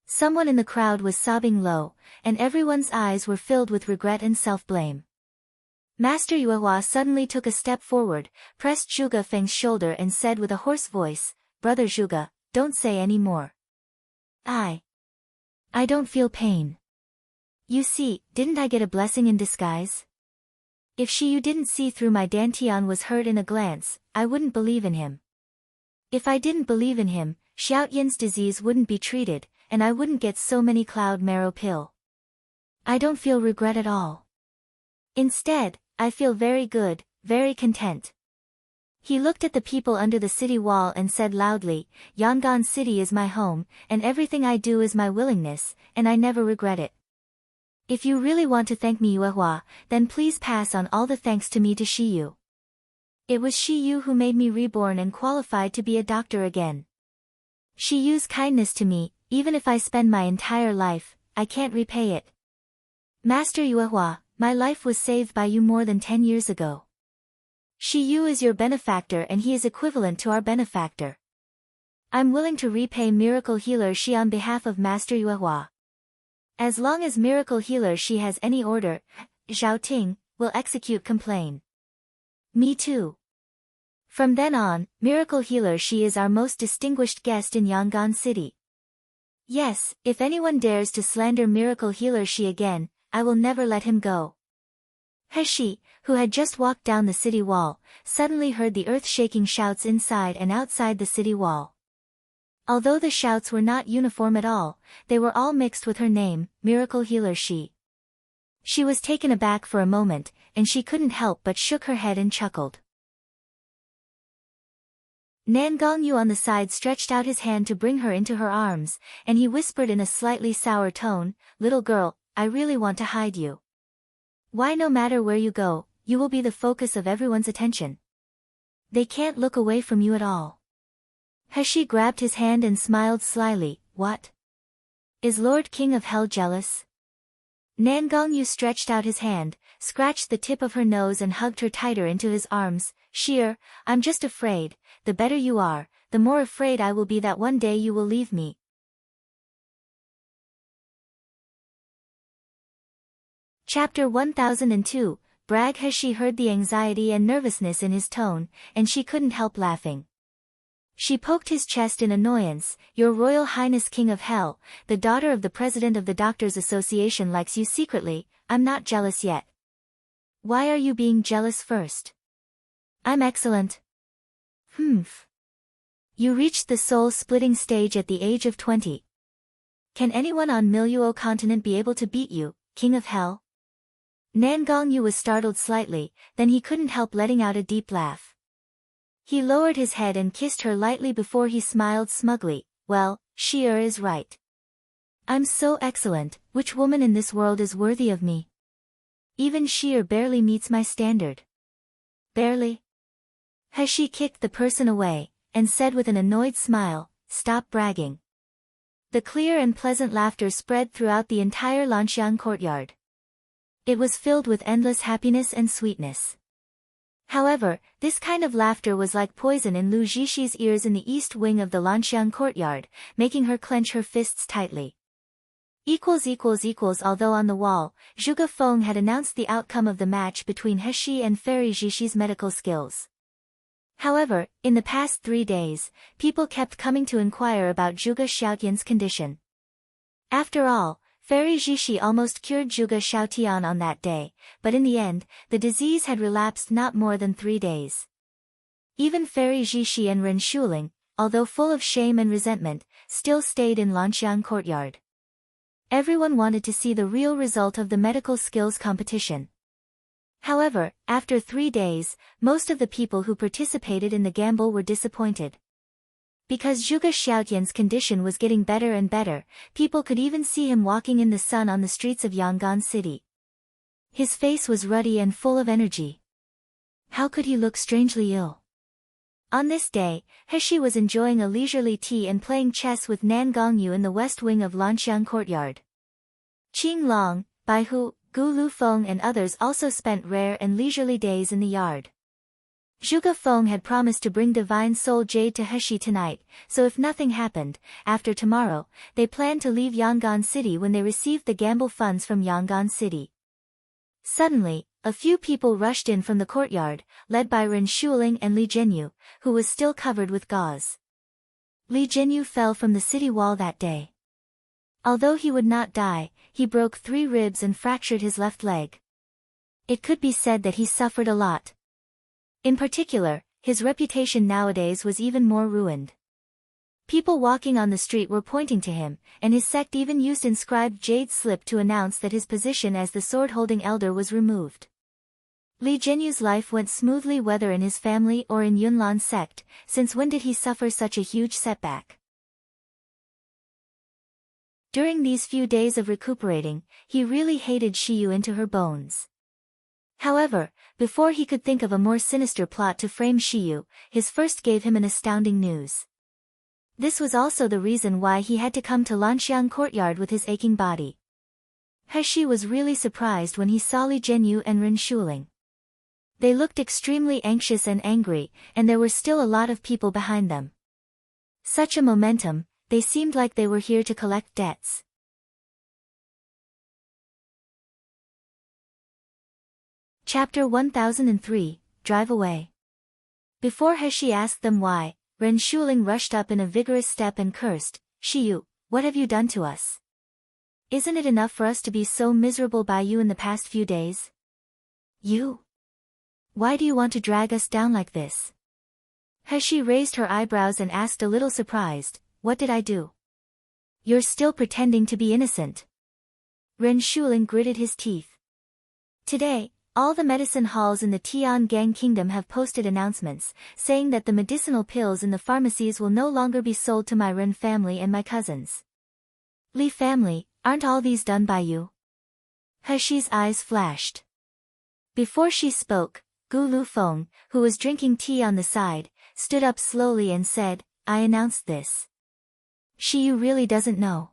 A: Someone in the crowd was sobbing low, and everyone's eyes were filled with regret and self-blame. Master Yue Hua suddenly took a step forward, pressed Zhuge Feng's shoulder and said with a hoarse voice, Brother Zhuge, don't say any more. I don't feel pain. You see, didn't I get a blessing in disguise? If Xi Yue didn't see through my dantian was hurt in a glance, I wouldn't believe in him. If I didn't believe in him, Xiaoyan's disease wouldn't be treated, and I wouldn't get so many cloud marrow pill. I don't feel regret at all. Instead, I feel very good, very content. He looked at the people under the city wall and said loudly, Yangon city is my home, and everything I do is my willingness, and I never regret it. If you really want to thank me Yue Hua, then please pass on all the thanks to me to Xi Yue. It was Xi Yue who made me reborn and qualified to be a doctor again. Xi Yue's kindness to me, even if I spend my entire life, I can't repay it. Master Yue Hua, my life was saved by you more than 10 years ago. Xi Yue is your benefactor and he is equivalent to our benefactor. I'm willing to repay Miracle Healer Xi on behalf of Master Yue Hua. As long as Miracle Healer Xi has any order, Zhao Ting, will execute complain. Me too. From then on, Miracle Healer Xi is our most distinguished guest in Yangon City. Yes, if anyone dares to slander Miracle Healer Xi again, I will never let him go. Xi, who had just walked down the city wall, suddenly heard the earth-shaking shouts inside and outside the city wall. Although the shouts were not uniform at all, they were all mixed with her name, Miracle Healer Xi. She was taken aback for a moment, and she couldn't help but shook her head and chuckled. Nan Gongyu on the side stretched out his hand to bring her into her arms, and he whispered in a slightly sour tone, "Little girl, I really want to hide you. Why, no matter where you go, you will be the focus of everyone's attention. They can't look away from you at all." Xi grabbed his hand and smiled slyly. "What? Is Lord King of Hell jealous?" Nan Gongyu stretched out his hand, scratched the tip of her nose and hugged her tighter into his arms. "Sheer, I'm just afraid, the better you are, the more afraid I will be that one day you will leave me." Chapter 1002, Brag. Xi heard the anxiety and nervousness in his tone, and she couldn't help laughing. She poked his chest in annoyance. "Your Royal Highness King of Hell, the daughter of the President of the Doctors Association likes you secretly. I'm not jealous yet." "Why are you being jealous first?" "I'm excellent." "Humph. You reached the soul-splitting stage at the age of 20. Can anyone on Miluo continent be able to beat you, King of Hell?" Nan Gongyu was startled slightly, then he couldn't help letting out a deep laugh. He lowered his head and kissed her lightly before he smiled smugly. "Well, Xi is right. I'm so excellent, which woman in this world is worthy of me? Even Xi barely meets my standard." "Barely?" Xi kicked the person away, and said with an annoyed smile, "Stop bragging." The clear and pleasant laughter spread throughout the entire Lanxiang courtyard. It was filled with endless happiness and sweetness. However, this kind of laughter was like poison in Lu Zhixi's ears in the east wing of the Lanxiang courtyard, making her clench her fists tightly. Although on the wall, Zhuge Feng had announced the outcome of the match between Xi and Fairy Zhixi's medical skills. However, in the past 3 days, people kept coming to inquire about Zhuge Xiaotian's condition. After all, Fairy Zhixi almost cured Zhuge Xiaotian on that day, but in the end, the disease had relapsed not more than 3 days. Even Fairy Zhixi and Ren Shuling, although full of shame and resentment, still stayed in Lanxiang courtyard. Everyone wanted to see the real result of the medical skills competition. However, after 3 days, most of the people who participated in the gamble were disappointed. Because Zhuge Xiaotian's condition was getting better and better, people could even see him walking in the sun on the streets of Yangon City. His face was ruddy and full of energy. How could he look strangely ill? On this day, Xi was enjoying a leisurely tea and playing chess with Nan Gongyu in the west wing of Lanxiang courtyard. Qing Long, Baihu, Gu Lufeng and others also spent rare and leisurely days in the yard. Zhuge Feng had promised to bring Divine Soul Jade to Xi tonight, so if nothing happened, after tomorrow, they planned to leave Yangon City when they received the gamble funds from Yangon City. Suddenly, a few people rushed in from the courtyard, led by Ren Shuling and Li Zhenyu, who was still covered with gauze. Li Zhenyu fell from the city wall that day. Although he would not die, he broke 3 ribs and fractured his left leg. It could be said that he suffered a lot. In particular, his reputation nowadays was even more ruined. People walking on the street were pointing to him, and his sect even used inscribed jade slip to announce that his position as the sword-holding elder was removed. Li Zhenyu's life went smoothly whether in his family or in Yunlan's sect, since when did he suffer such a huge setback? During these few days of recuperating, he really hated Xi Yue into her bones. However, before he could think of a more sinister plot to frame Xi Yue, his first gave him an astounding news. This was also the reason why he had to come to Lanxiang courtyard with his aching body. Xi was really surprised when he saw Li Zhenyu and Ren Shuling. They looked extremely anxious and angry, and there were still a lot of people behind them. Such a momentum, they seemed like they were here to collect debts. Chapter 1003, Drive Away. Before He asked them why, Ren Shuling rushed up in a vigorous step and cursed, Xi Yue, what have you done to us? Isn't it enough for us to be so miserable by you in the past few days? You? Why do you want to drag us down like this? He raised her eyebrows and asked a little surprised, what did I do? You're still pretending to be innocent. Ren Shuling gritted his teeth. Today, all the medicine halls in the Tiangang Kingdom have posted announcements, saying that the medicinal pills in the pharmacies will no longer be sold to my Ren family and my cousins. Li family, aren't all these done by you? He's eyes flashed. Before she spoke, Gu Lufeng, who was drinking tea on the side, stood up slowly and said, I announced this. Xi Yue really doesn't know.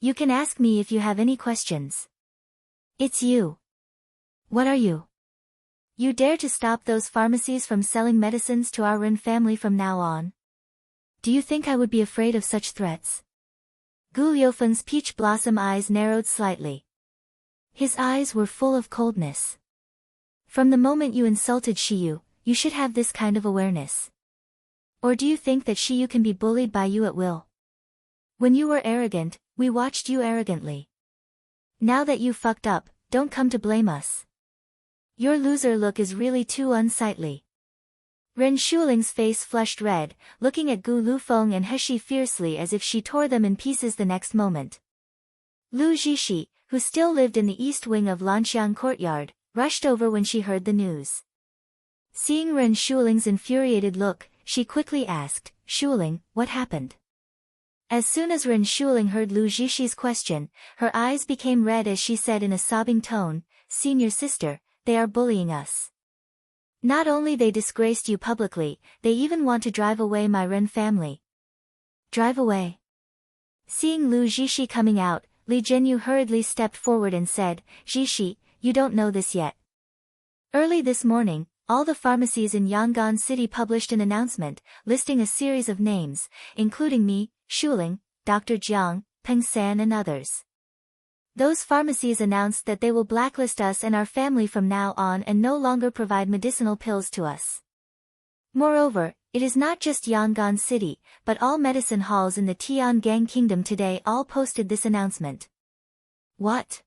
A: You can ask me if you have any questions. It's you. What are you? You dare to stop those pharmacies from selling medicines to our Ren family from now on? Do you think I would be afraid of such threats? Gu Liufeng's peach blossom eyes narrowed slightly. His eyes were full of coldness. From the moment you insulted Xi Yue, you should have this kind of awareness. Or do you think that Xi Yue can be bullied by you at will? When you were arrogant, we watched you arrogantly. Now that you fucked up, don't come to blame us. Your loser look is really too unsightly. Ren Shuling's face flushed red, looking at Gu Lufeng and He fiercely as if she tore them in pieces the next moment. Lu Zhishi, who still lived in the east wing of Lanxiang courtyard, rushed over when she heard the news. Seeing Ren Shuling's infuriated look, she quickly asked, Shuling, what happened? As soon as Ren Shuling heard Lu Zhishi's question, her eyes became red as she said in a sobbing tone, Senior sister, they are bullying us. Not only they disgraced you publicly, they even want to drive away my Ren family. Drive away? Seeing Lu Zhishi coming out, Li Zhenyu hurriedly stepped forward and said, Zhishi, you don't know this yet. Early this morning, all the pharmacies in Yangon City published an announcement, listing a series of names, including me, Shuling, Dr. Jiang, Peng San and others. Those pharmacies announced that they will blacklist us and our family from now on and no longer provide medicinal pills to us. Moreover, it is not just Yangon City, but all medicine halls in the Tiangang Kingdom today all posted this announcement. What?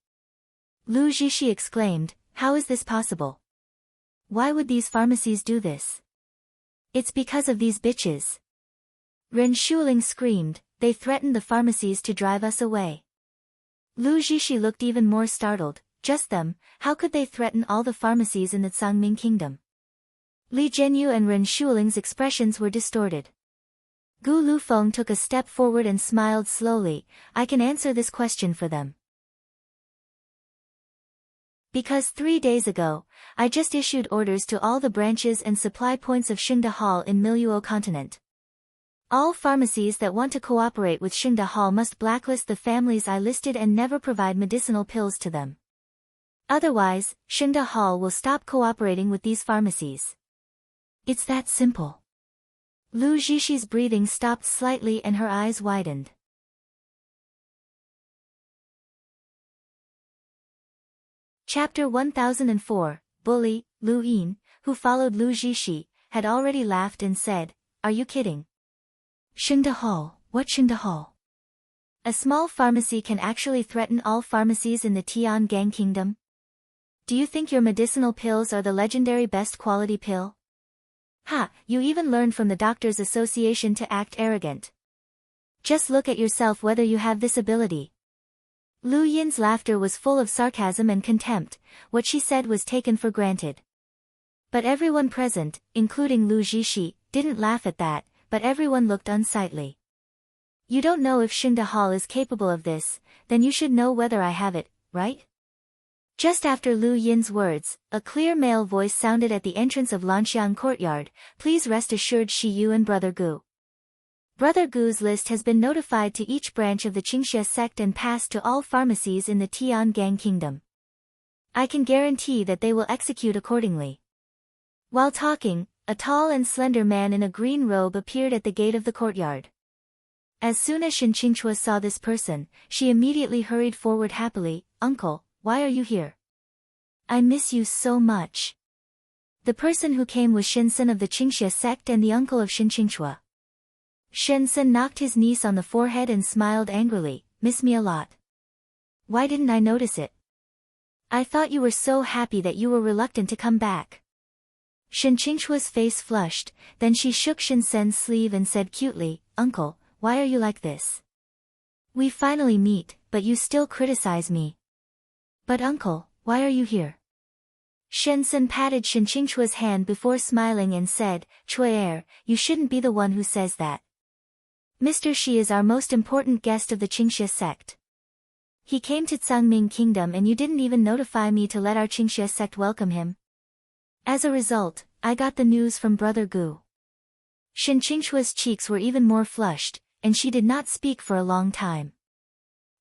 A: Lu Zhishi exclaimed, how is this possible? Why would these pharmacies do this? It's because of these bitches. Ren Shuling screamed, they threatened the pharmacies to drive us away. Lu Zhishi looked even more startled, just them, how could they threaten all the pharmacies in the Zhangming Kingdom? Li Zhenyu and Ren Shuling's expressions were distorted. Gu Lufeng took a step forward and smiled slowly, I can answer this question for them. Because 3 days ago, I just issued orders to all the branches and supply points of Xingde Hall in Miluo Continent. All pharmacies that want to cooperate with Xingde Hall must blacklist the families I listed and never provide medicinal pills to them. Otherwise, Xingde Hall will stop cooperating with these pharmacies. It's that simple. Lu Zhishi's breathing stopped slightly and her eyes widened. Chapter 1004, Bully, Lu Yin, who followed Lu Zhishi, had already laughed and said, are you kidding? Xingde Hall, what Xingde Hall? A small pharmacy can actually threaten all pharmacies in the Tiangang Kingdom? Do you think your medicinal pills are the legendary best quality pill? Ha, you even learned from the Doctors Association to act arrogant. Just look at yourself whether you have this ability. Lu Yin's laughter was full of sarcasm and contempt, what she said was taken for granted. But everyone present, including Lu Zhishi, didn't laugh at that, but everyone looked unsightly. You don't know if Xingde Hall is capable of this, then you should know whether I have it, right? Just after Lu Yin's words, a clear male voice sounded at the entrance of Lanxiang courtyard, please rest assured Xi Yue and Brother Gu. Brother Gu's list has been notified to each branch of the Qingxie sect and passed to all pharmacies in the Tiangang Kingdom. I can guarantee that they will execute accordingly. While talking, a tall and slender man in a green robe appeared at the gate of the courtyard. As soon as Shen Qingchua saw this person, she immediately hurried forward happily, Uncle, why are you here? I miss you so much. The person who came was Shensen of the Qingxia sect and the uncle of Qingchua. Shensen knocked his niece on the forehead and smiled angrily. Miss me a lot. Why didn't I notice it? I thought you were so happy that you were reluctant to come back. Qingchua's face flushed, then she shook Shensen's sleeve and said cutely, Uncle, why are you like this? We finally meet, but you still criticize me. But uncle, why are you here? Shensen patted Qingchua's hand before smiling and said, Cui, you shouldn't be the one who says that. Mr. Xi is our most important guest of the Qingxia sect. He came to Tsangming Kingdom and you didn't even notify me to let our Qingxia sect welcome him. As a result, I got the news from Brother Gu. Qingchua's cheeks were even more flushed, and she did not speak for a long time.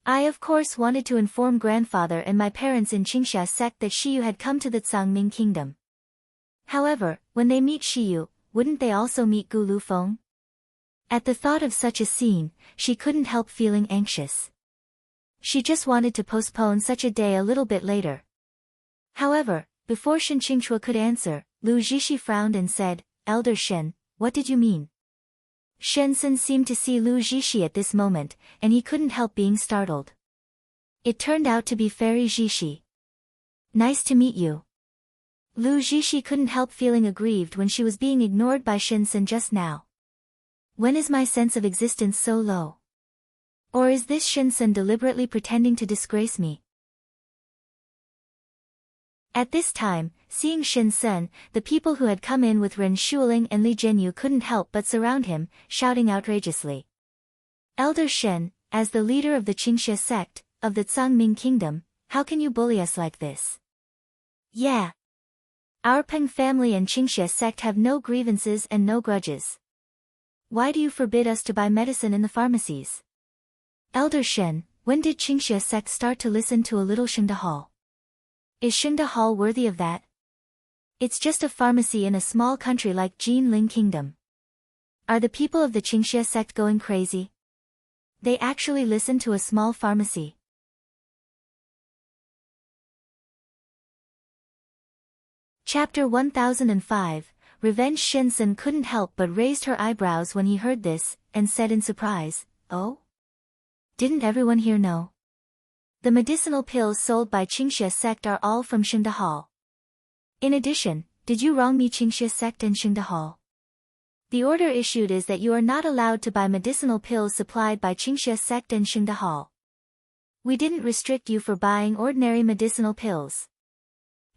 A: I of course wanted to inform grandfather and my parents in Qingxia sect that Xi Yue had come to the Tsangming Kingdom. However, when they meet Xi Yue, wouldn't they also meet Gu Lufeng? At the thought of such a scene, she couldn't help feeling anxious. She just wanted to postpone such a day a little bit later. However, before Qingchua could answer, Lu Zhishi frowned and said, Elder Shen, what did you mean? Shensen seemed to see Lu Zhishi at this moment, and he couldn't help being startled. It turned out to be Fairy Zhishi. Nice to meet you. Lu Zhishi couldn't help feeling aggrieved when she was being ignored by Shensen just now. When is my sense of existence so low? Or is this Shensen deliberately pretending to disgrace me? At this time, seeing Shensen, the people who had come in with Ren Shuling and Li Zhenyu couldn't help but surround him, shouting outrageously. Elder Shen, as the leader of the Qingxia sect, of the Tsangming Kingdom, how can you bully us like this? Yeah. Our Peng family and Qingxia sect have no grievances and no grudges. Why do you forbid us to buy medicine in the pharmacies? Elder Shen, when did Qingxia sect start to listen to a little Shengda Hall? Is Shengda Hall worthy of that? It's just a pharmacy in a small country like Jinling Kingdom. Are the people of the Qingxia sect going crazy? They actually listen to a small pharmacy. Chapter 1005, Revenge. Shensen couldn't help but raised her eyebrows when he heard this, and said in surprise, Oh? Didn't everyone here know? The medicinal pills sold by Qingxia sect are all from Shengda Hall. In addition, did you wrong me Qingxia sect and Shengda Hall? The order issued is that you are not allowed to buy medicinal pills supplied by Qingxia sect and Shengda Hall. We didn't restrict you for buying ordinary medicinal pills.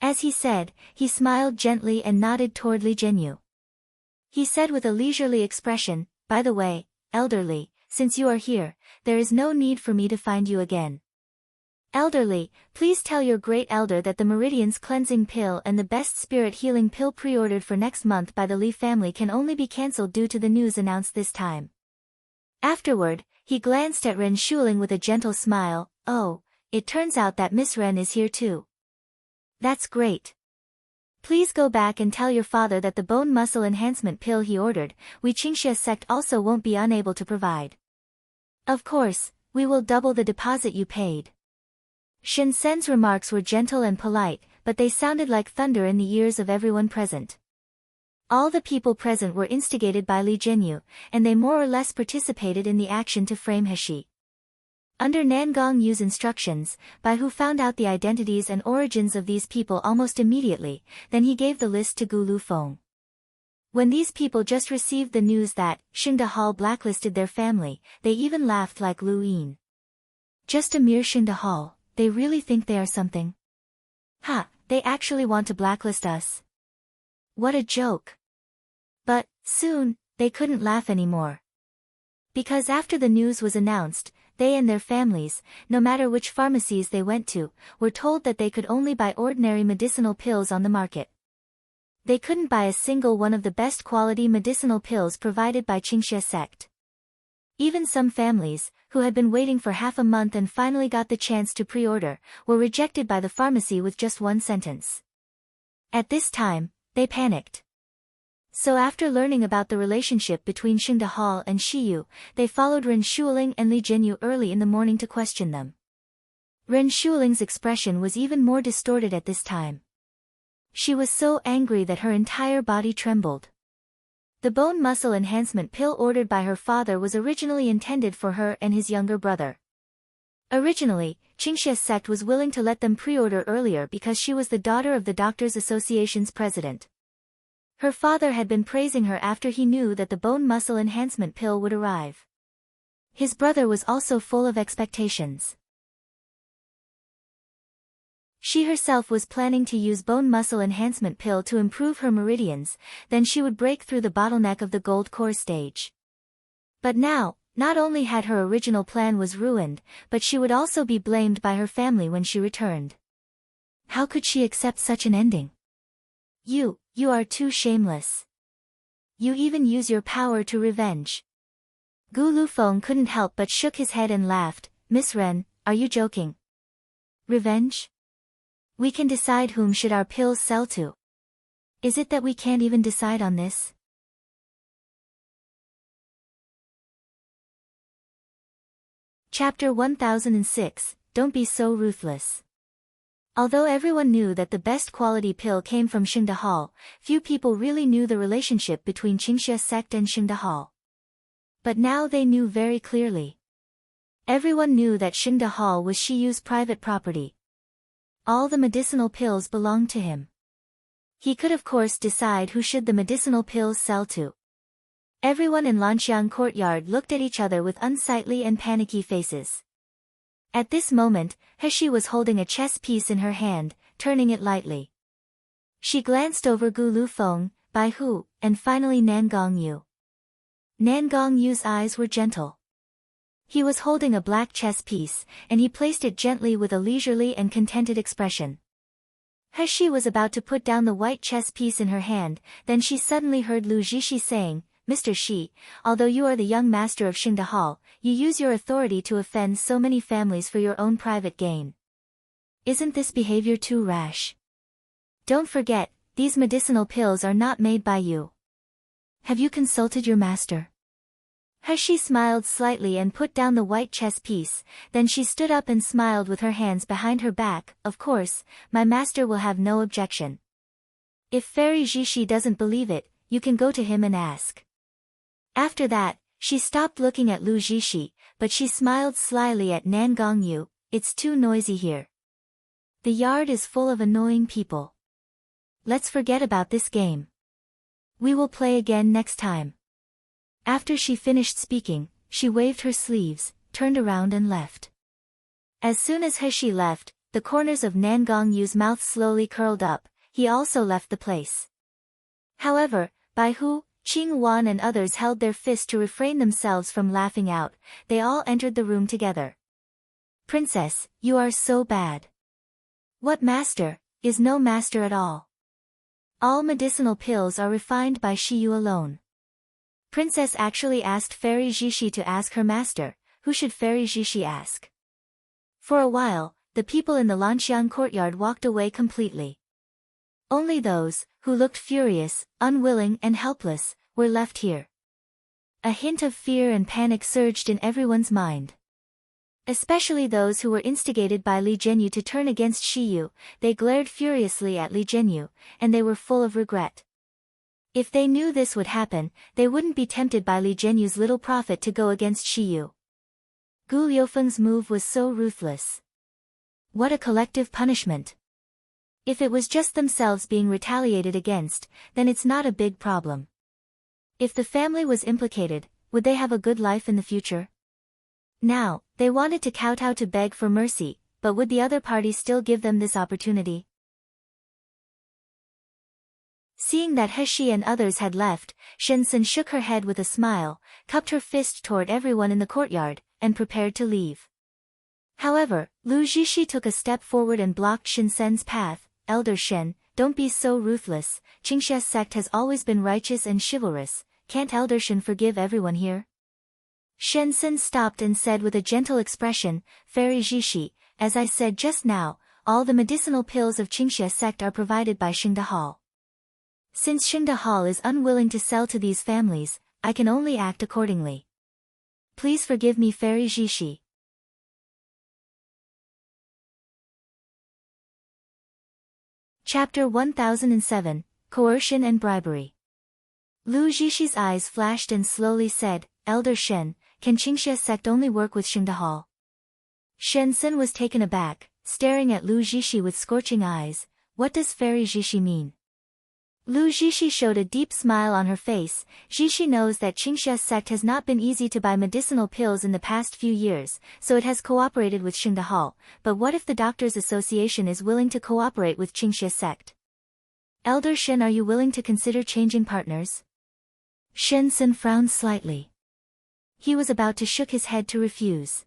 A: As he said, he smiled gently and nodded toward Li Zhenyu. He said with a leisurely expression, By the way, elderly, since you are here, there is no need for me to find you again. Elderly, please tell your great elder that the Meridian's cleansing pill and the best spirit healing pill pre-ordered for next month by the Li family can only be cancelled due to the news announced this time. Afterward, he glanced at Ren Shuling with a gentle smile. Oh, it turns out that Miss Ren is here too. That's great. Please go back and tell your father that the bone muscle enhancement pill he ordered, we Qingxia sect also won't be unable to provide. Of course, we will double the deposit you paid. Shensen's remarks were gentle and polite, but they sounded like thunder in the ears of everyone present. All the people present were instigated by Li Zhenyu, and they more or less participated in the action to frame Heshi. Under Nangong Yu's instructions, Bai Hu found out the identities and origins of these people almost immediately, then he gave the list to Gu Lufeng. When these people just received the news that Shengda Hall blacklisted their family, they even laughed like Lu Yin. Just a mere Shengda Hall. They really think they are something? Ha, they actually want to blacklist us? What a joke. But, soon, they couldn't laugh anymore. Because after the news was announced, they and their families, no matter which pharmacies they went to, were told that they could only buy ordinary medicinal pills on the market. They couldn't buy a single one of the best quality medicinal pills provided by Qingxia sect. Even some families, who had been waiting for half a month and finally got the chance to pre-order, were rejected by the pharmacy with just one sentence. At this time, they panicked. So after learning about the relationship between Shengda Hall and Xi Yue, they followed Ren Shuling and Li Zhenyu early in the morning to question them. Ren Shuling's expression was even more distorted at this time. She was so angry that her entire body trembled. The bone muscle enhancement pill ordered by her father was originally intended for her and his younger brother. Originally, Qingxie's sect was willing to let them pre-order earlier because she was the daughter of the Doctors Association's president. Her father had been praising her after he knew that the bone muscle enhancement pill would arrive. His brother was also full of expectations. She herself was planning to use bone muscle enhancement pill to improve her meridians, then she would break through the bottleneck of the gold core stage. But now, not only had her original plan was ruined, but she would also be blamed by her family when she returned. How could she accept such an ending? You are too shameless. You even use your power to revenge. Gu Lufeng couldn't help but shook his head and laughed. Miss Ren, are you joking? Revenge? We can decide whom should our pills sell to. Is it that we can't even decide on this? Chapter 1006, Don't Be So Ruthless. Although everyone knew that the best quality pill came from Xingde Hall, few people really knew the relationship between Qingxie sect and Xingde Hall. But now they knew very clearly. Everyone knew that Xingde Hall was Xi Yue's private property. All the medicinal pills belonged to him. He could of course decide who should the medicinal pills sell to. Everyone in Lanxiang courtyard looked at each other with unsightly and panicky faces. At this moment, He was holding a chess piece in her hand, turning it lightly. She glanced over Gu Lufeng, Bai Hu, and finally Nan Gongyu. Nan Gongyu's eyes were gentle. He was holding a black chess piece, and he placed it gently with a leisurely and contented expression. He was about to put down the white chess piece in her hand, then she suddenly heard Lu Zhishi saying, Mr. Xi, although you are the young master of Xingde Hall, you use your authority to offend so many families for your own private gain. Isn't this behavior too rash? Don't forget, these medicinal pills are not made by you. Have you consulted your master? He smiled slightly and put down the white chess piece, then she stood up and smiled with her hands behind her back. Of course, my master will have no objection. If Fairy Zhishi doesn't believe it, you can go to him and ask. After that, she stopped looking at Lu Zhishi, but she smiled slyly at Nan Gongyu. It's too noisy here. The yard is full of annoying people. Let's forget about this game. We will play again next time. After she finished speaking, she waved her sleeves, turned around and left. As soon as He left, the corners of Nan Gongyu's mouth slowly curled up. He also left the place. However, Bai Hu, Qing Wan and others held their fists to refrain themselves from laughing out. They all entered the room together. Princess, you are so bad. What master, is no master at all. All medicinal pills are refined by Xi Yue alone. Princess actually asked Fairy Zhishi to ask her master, who should Fairy Zhishi ask? For a while, the people in the Lanxiang courtyard walked away completely. Only those, who looked furious, unwilling and helpless, were left here. A hint of fear and panic surged in everyone's mind. Especially those who were instigated by Li Zhenyu to turn against Xi Yue. They glared furiously at Li Zhenyu, and they were full of regret. If they knew this would happen, they wouldn't be tempted by Li Zhenyu's little prophet to go against Xi Yue. Gu Liufeng's move was so ruthless. What a collective punishment. If it was just themselves being retaliated against, then it's not a big problem. If the family was implicated, would they have a good life in the future? Now, they wanted to kowtow to beg for mercy, but would the other party still give them this opportunity? Seeing that He and others had left, Shensen shook her head with a smile, cupped her fist toward everyone in the courtyard, and prepared to leave. However, Lu Zhishi took a step forward and blocked Shensen's path. Elder Shen, don't be so ruthless. Qingxie's sect has always been righteous and chivalrous. Can't Elder Shen forgive everyone here? Shensen stopped and said with a gentle expression, Fairy Zhishi, as I said just now, all the medicinal pills of Qingxie sect are provided by Xingde Hall. Since Xingde Hall is unwilling to sell to these families, I can only act accordingly. Please forgive me, Fairy Zhishi. Chapter 1007, Coercion and Bribery. Lu Zhixi's eyes flashed and slowly said, Elder Shen, can Qingxia sect only work with Xingde? Shen Sen was taken aback, staring at Lu Zhixi with scorching eyes. What does Fairy Zhixi mean? Lu Zhixi showed a deep smile on her face. Zhixi knows that Qingxia sect has not been easy to buy medicinal pills in the past few years, so it has cooperated with Xingde. But what if the Doctors Association is willing to cooperate with Qingxia sect? Elder Shen, are you willing to consider changing partners? Shen Sen frowned slightly. He was about to shake his head to refuse.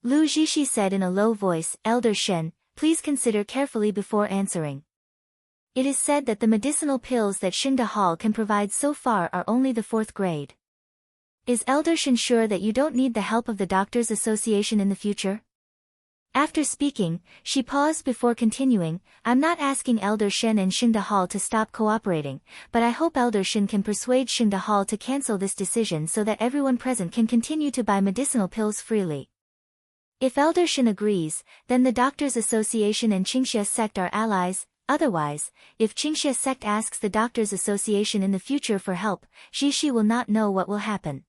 A: Lu Zhixi said in a low voice, Elder Shen, please consider carefully before answering. It is said that the medicinal pills that Xingde can provide so far are only the 4th grade. Is Elder Shen sure that you don't need the help of the Doctors Association in the future? After speaking, she paused before continuing, I'm not asking Elder Shen and Xingde to stop cooperating, but I hope Elder Shen can persuade Xingde to cancel this decision so that everyone present can continue to buy medicinal pills freely. If Elder Shen agrees, then the Doctors Association and Qingxia sect are allies. Otherwise, if Qingxia sect asks the Doctors Association in the future for help, Zhixi will not know what will happen.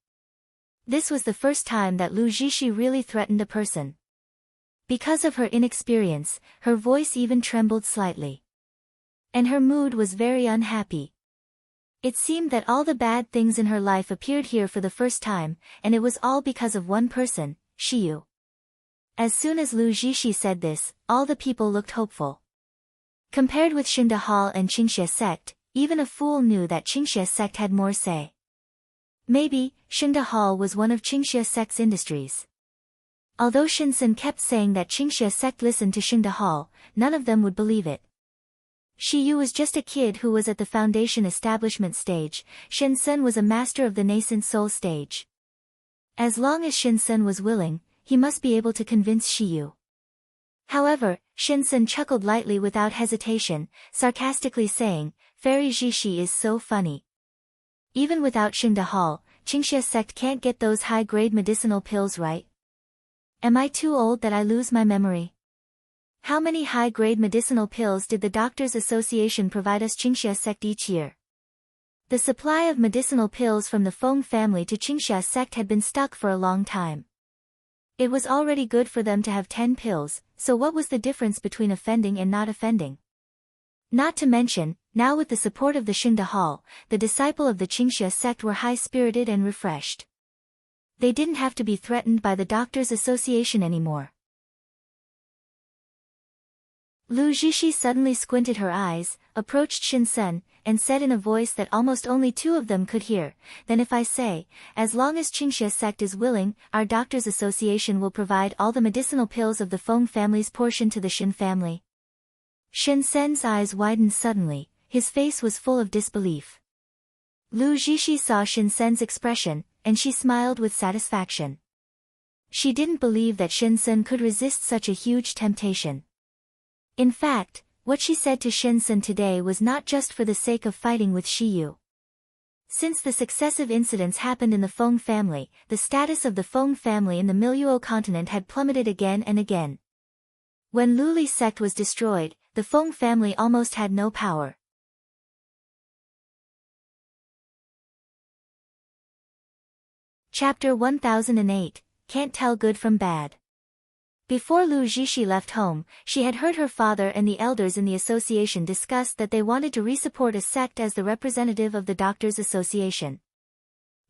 A: This was the first time that Lu Zhixi really threatened a person. Because of her inexperience, her voice even trembled slightly. And her mood was very unhappy. It seemed that all the bad things in her life appeared here for the first time, and it was all because of one person, Xi Yue. As soon as Lu Zhixi said this, all the people looked hopeful. Compared with Xingde and Qingxia sect, even a fool knew that Qingxia sect had more say. Maybe, Xingde was one of Qingxia sect's industries. Although Shen Sen kept saying that Qingxia sect listened to Xingde, none of them would believe it. Xi Yue was just a kid who was at the foundation establishment stage. Shen Sen was a master of the nascent soul stage. As long as Shen Sen was willing, he must be able to convince Xi Yue. However, Shen Sen chuckled lightly without hesitation, sarcastically saying, Fairy Zhixi is so funny. Even without Xingde, Qingxia sect can't get those high-grade medicinal pills, right? Am I too old that I lose my memory? How many high-grade medicinal pills did the Doctors Association provide us Qingxia sect each year? The supply of medicinal pills from the Feng family to Qingxia sect had been stuck for a long time. It was already good for them to have 10 pills, so what was the difference between offending and not offending? Not to mention, now with the support of the Xingde, the disciple of the Qingxia sect were high-spirited and refreshed. They didn't have to be threatened by the Doctors Association anymore. Lu Zhixi suddenly squinted her eyes, approached Shen Sen, and said in a voice that almost only 2 of them could hear, then if I say, as long as Qingxia sect is willing, our Doctors Association will provide all the medicinal pills of the Feng family's portion to the Shen family. Shen Sen's eyes widened suddenly, his face was full of disbelief. Lu Zhixi saw Shen Sen's expression, and she smiled with satisfaction. She didn't believe that Shen Sen could resist such a huge temptation. In fact, what she said to Shen Sen today was not just for the sake of fighting with Xi Yue. Since the successive incidents happened in the Feng family, the status of the Feng family in the Miluo continent had plummeted again and again. When Luli sect was destroyed, the Feng family almost had no power. Chapter 1008, Can't Tell Good from Bad. Before Lu Zhixi left home, she had heard her father and the elders in the association discuss that they wanted to resupport a sect as the representative of the Doctors Association.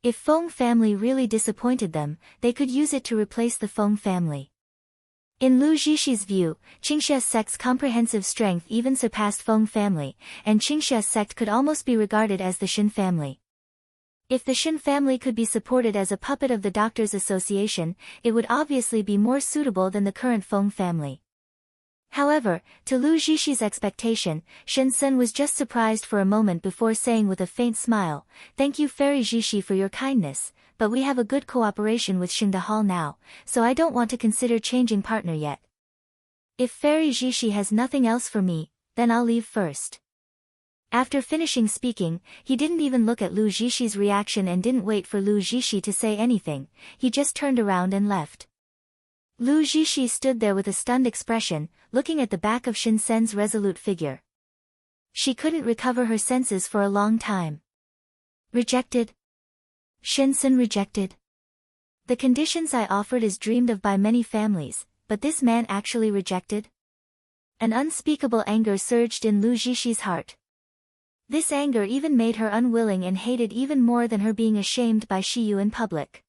A: If Feng family really disappointed them, they could use it to replace the Feng family. In Lu Zhixi's view, Qingxia sect's comprehensive strength even surpassed Feng family, and Qingxia sect could almost be regarded as the Shen family. If the Shen family could be supported as a puppet of the Doctors Association, it would obviously be more suitable than the current Feng family. However, to Lu Zhixi's expectation, Shen Sen was just surprised for a moment before saying with a faint smile, Thank you Fairy Zhixi for your kindness, but we have a good cooperation with Xingde now, so I don't want to consider changing partner yet. If Fairy Zhixi has nothing else for me, then I'll leave first. After finishing speaking, he didn't even look at Lu Zhixi's reaction and didn't wait for Lu Zhixi to say anything, he just turned around and left. Lu Zhixi stood there with a stunned expression, looking at the back of Shen Sen's resolute figure. She couldn't recover her senses for a long time. Rejected? Shinsen rejected? The conditions I offered is dreamed of by many families, but this man actually rejected? An unspeakable anger surged in Lu Zhishi's heart. This anger even made her unwilling and hated even more than her being ashamed by Xi Yue in public.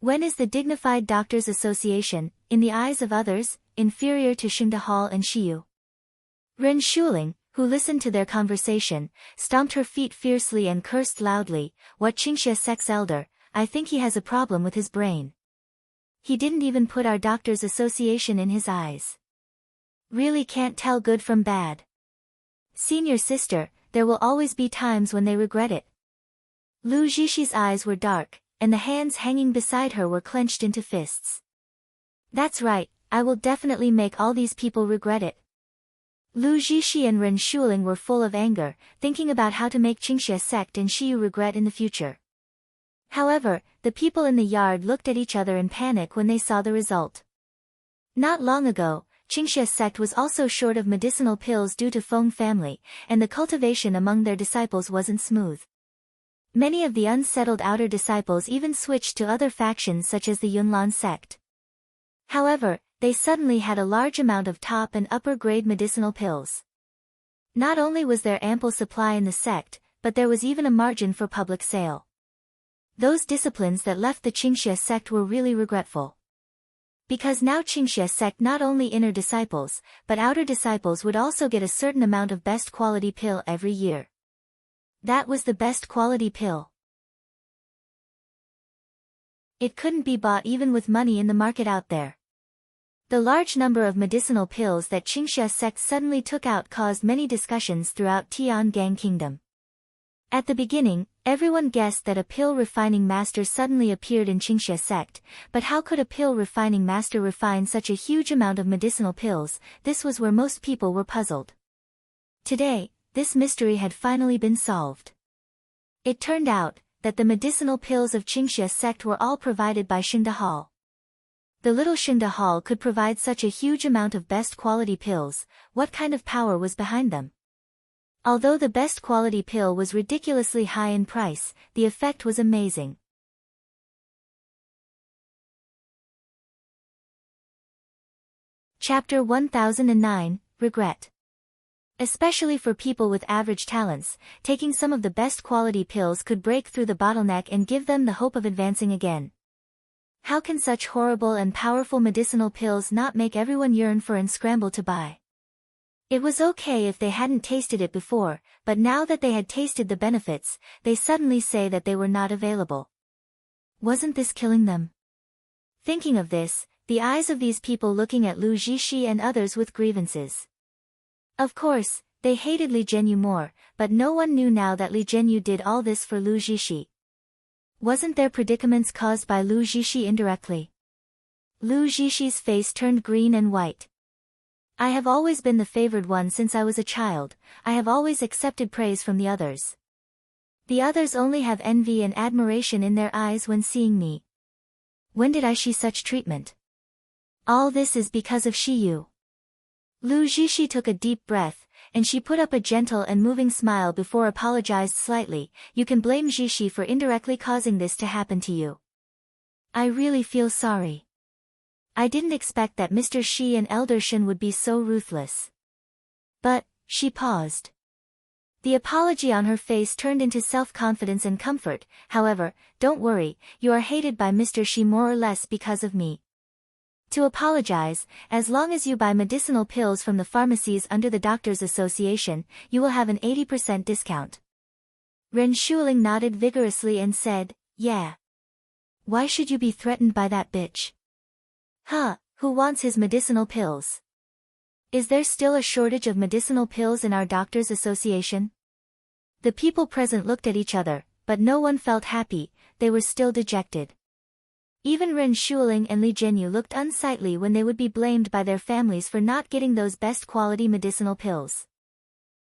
A: When is the dignified Doctors Association, in the eyes of others, inferior to Xingde Hall and Xi Yue? Ren Shuling, who listened to their conversation, stomped her feet fiercely and cursed loudly, "What Qingxie Sect's elder, I think he has a problem with his brain. He didn't even put our Doctors Association in his eyes. Really can't tell good from bad. Senior sister, there will always be times when they regret it." Lu Zhishi's eyes were dark, and the hands hanging beside her were clenched into fists. "That's right, I will definitely make all these people regret it." Lu Zhishi and Ren Shuling were full of anger, thinking about how to make Qingxie Sect and Xi Yue regret in the future. However, the people in the yard looked at each other in panic when they saw the result. Not long ago, Qingxie Sect was also short of medicinal pills due to Feng family, and the cultivation among their disciples wasn't smooth. Many of the unsettled outer disciples even switched to other factions such as the Yunlan sect. However, they suddenly had a large amount of top and upper grade medicinal pills. Not only was there ample supply in the sect, but there was even a margin for public sale. Those disciplines that left the Qingxie Sect were really regretful. Because now Qingxie Sect not only inner disciples, but outer disciples would also get a certain amount of best quality pill every year. That was the best quality pill. It couldn't be bought even with money in the market out there. The large number of medicinal pills that Qingxie Sect suddenly took out caused many discussions throughout Tiangang Kingdom. At the beginning, everyone guessed that a pill refining master suddenly appeared in Qingxie Sect, but how could a pill refining master refine such a huge amount of medicinal pills? This was where most people were puzzled. Today, this mystery had finally been solved. It turned out that the medicinal pills of Qingxie Sect were all provided by Xingde Hall. The little Xingde Hall could provide such a huge amount of best quality pills. What kind of power was behind them? Although the best quality pill was ridiculously high in price, the effect was amazing. Chapter 1009, Regret. Especially for people with average talents, taking some of the best quality pills could break through the bottleneck and give them the hope of advancing again. How can such horrible and powerful medicinal pills not make everyone yearn for and scramble to buy? It was okay if they hadn't tasted it before, but now that they had tasted the benefits, they suddenly say that they were not available. Wasn't this killing them? Thinking of this, the eyes of these people looking at Lu Zhishi and others with grievances. Of course, they hated Li Zhenyu more, but no one knew now that Li Zhenyu did all this for Lu Zhishi. Wasn't their predicaments caused by Lu Zhishi indirectly? Lu Zhishi's face turned green and white. I have always been the favored one since I was a child. I have always accepted praise from the others. The others only have envy and admiration in their eyes when seeing me. When did I see such treatment? All this is because of Xi Yue. Lu Zhishi took a deep breath, and she put up a gentle and moving smile before apologized slightly. You can blame Zhishi for indirectly causing this to happen to you. I really feel sorry. I didn't expect that Mr. Xi and Elder Shen would be so ruthless. But, she paused. The apology on her face turned into self-confidence and comfort. However, don't worry, you are hated by Mr. Xi more or less because of me. To apologize, as long as you buy medicinal pills from the pharmacies under the Doctors Association, you will have an 80% discount. Ren Shuling nodded vigorously and said, yeah. Why should you be threatened by that bitch? Huh, who wants his medicinal pills? Is there still a shortage of medicinal pills in our Doctors Association? The people present looked at each other, but no one felt happy, they were still dejected. Even Ren Shuling and Li Zhenyu looked unsightly when they would be blamed by their families for not getting those best quality medicinal pills.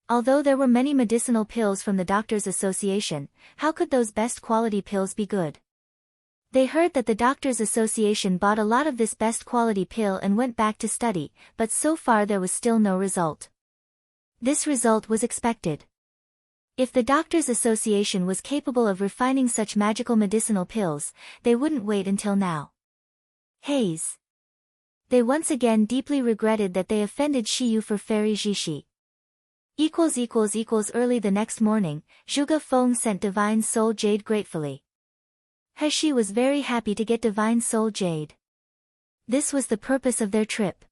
A: Although there were many medicinal pills from the Doctors Association, how could those best quality pills be good? They heard that the Doctors Association bought a lot of this best quality pill and went back to study, but so far there was still no result. This result was expected. If the Doctors' Association was capable of refining such magical medicinal pills, they wouldn't wait until now. Haze. They once again deeply regretted that they offended Xi Yue for fairy Zhishi. Early the next morning, Zhuge Feng sent Divine Soul Jade gratefully. He was very happy to get Divine Soul Jade. This was the purpose of their trip.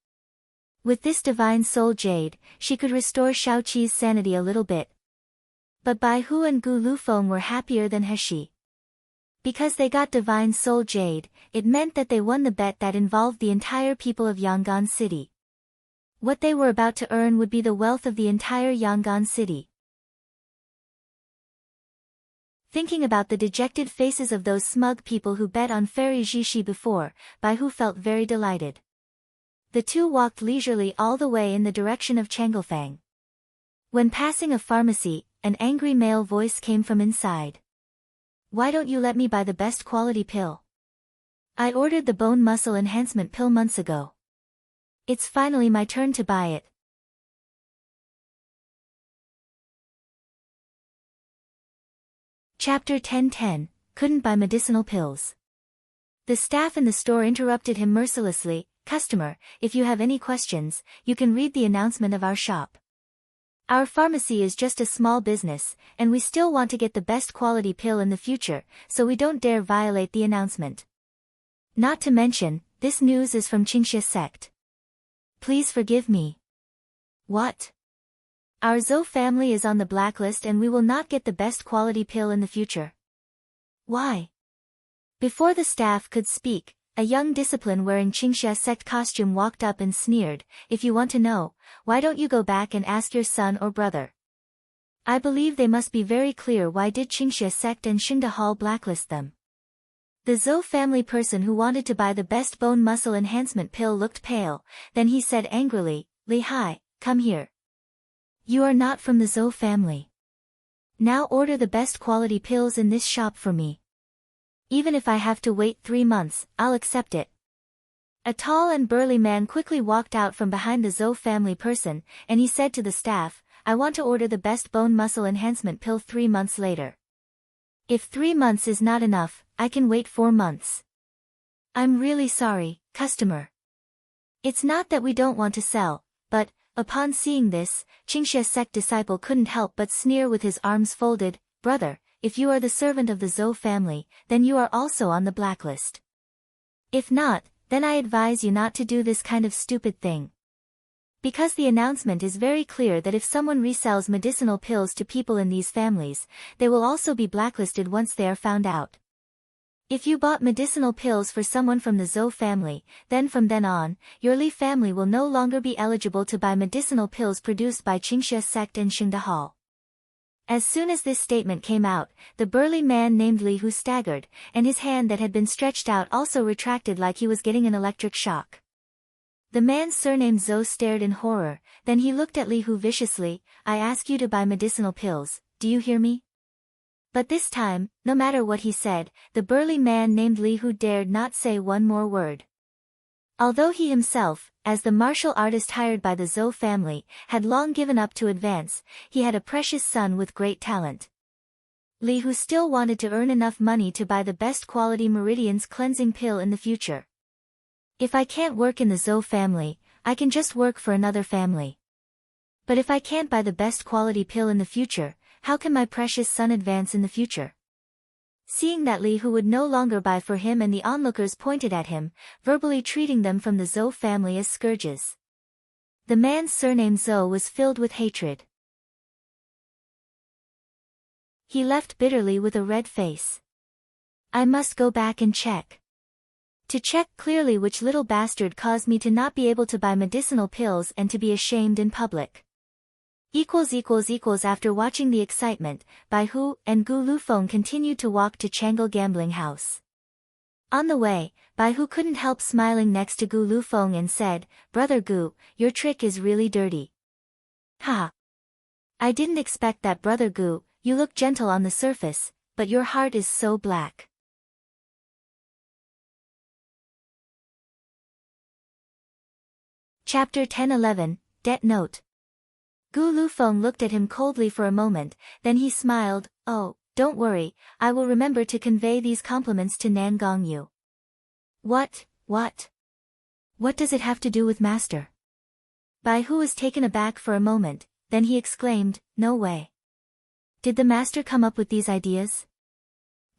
A: With this Divine Soul Jade, she could restore Shaoqi's sanity a little bit. But Bai Hu and Gu Lufeng were happier than He. Because they got Divine Soul Jade, it meant that they won the bet that involved the entire people of Yangon City. What they were about to earn would be the wealth of the entire Yangon City. Thinking about the dejected faces of those smug people who bet on Fairy Zhishi before, Bai Hu felt very delighted. The two walked leisurely all the way in the direction of Changelfang. When passing a pharmacy, an angry male voice came from inside. Why don't you let me buy the best quality pill? I ordered the bone muscle enhancement pill months ago. It's finally my turn to buy it. Chapter 10:10, Couldn't buy medicinal pills. The staff in the store interrupted him mercilessly. Customer, if you have any questions, you can read the announcement of our shop. Our pharmacy is just a small business, and we still want to get the best quality pill in the future, so we don't dare violate the announcement. Not to mention, this news is from Qingxia sect. Please forgive me. What? Our Zhou family is on the blacklist and we will not get the best quality pill in the future. Why? Before the staff could speak, a young discipline wearing Qingxia sect costume walked up and sneered, if you want to know, why don't you go back and ask your son or brother? I believe they must be very clear why did Qingxia sect and Xingda Hall blacklist them. The Zhou family person who wanted to buy the best bone muscle enhancement pill looked pale, then he said angrily, Li Hai, come here. You are not from the Zhou family. Now order the best quality pills in this shop for me. Even if I have to wait 3 months, I'll accept it. A tall and burly man quickly walked out from behind the Zhou family person, and he said to the staff, I want to order the best bone muscle enhancement pill 3 months later. If 3 months is not enough, I can wait 4 months. I'm really sorry, customer. It's not that we don't want to sell, but, upon seeing this, Qingxia sect disciple couldn't help but sneer with his arms folded, brother, if you are the servant of the Zhou family, then you are also on the blacklist. If not, then I advise you not to do this kind of stupid thing. Because the announcement is very clear that if someone resells medicinal pills to people in these families, they will also be blacklisted once they are found out. If you bought medicinal pills for someone from the Zhou family, then from then on, your Li family will no longer be eligible to buy medicinal pills produced by Qingxia sect and Xingda Hall. As soon as this statement came out, the burly man named Li Hu staggered, and his hand that had been stretched out also retracted like he was getting an electric shock. The man surnamed Zhou stared in horror, then he looked at Li Hu viciously, I ask you to buy medicinal pills, do you hear me? But this time, no matter what he said, the burly man named Li Hu dared not say one more word. Although he himself, as the martial artist hired by the Zhou family, had long given up to advance, he had a precious son with great talent. Li Hu still wanted to earn enough money to buy the best quality Meridian's cleansing pill in the future. If I can't work in the Zhou family, I can just work for another family. But if I can't buy the best quality pill in the future, how can my precious son advance in the future? Seeing that Li Hu would no longer buy for him and the onlookers pointed at him, verbally treating them from the Zhou family as scourges. The man's surname Zhou was filled with hatred. He left bitterly with a red face. I must go back and check. To check clearly which little bastard caused me to not be able to buy medicinal pills and to be ashamed in public. After watching the excitement, Bai Hu and Gu Lufeng continued to walk to Chang'e gambling house. On the way, Bai Hu couldn't help smiling next to Gu Lufeng and said, Brother Gu, your trick is really dirty. Ha! I didn't expect that, Brother Gu, you look gentle on the surface, but your heart is so black. Chapter 10:11, Debt Note. Gu Lufeng looked at him coldly for a moment, then he smiled. Oh, don't worry, I will remember to convey these compliments to Nan Gongyu. What? What does it have to do with master? Bai Hu was taken aback for a moment, then he exclaimed, no way. Did the master come up with these ideas?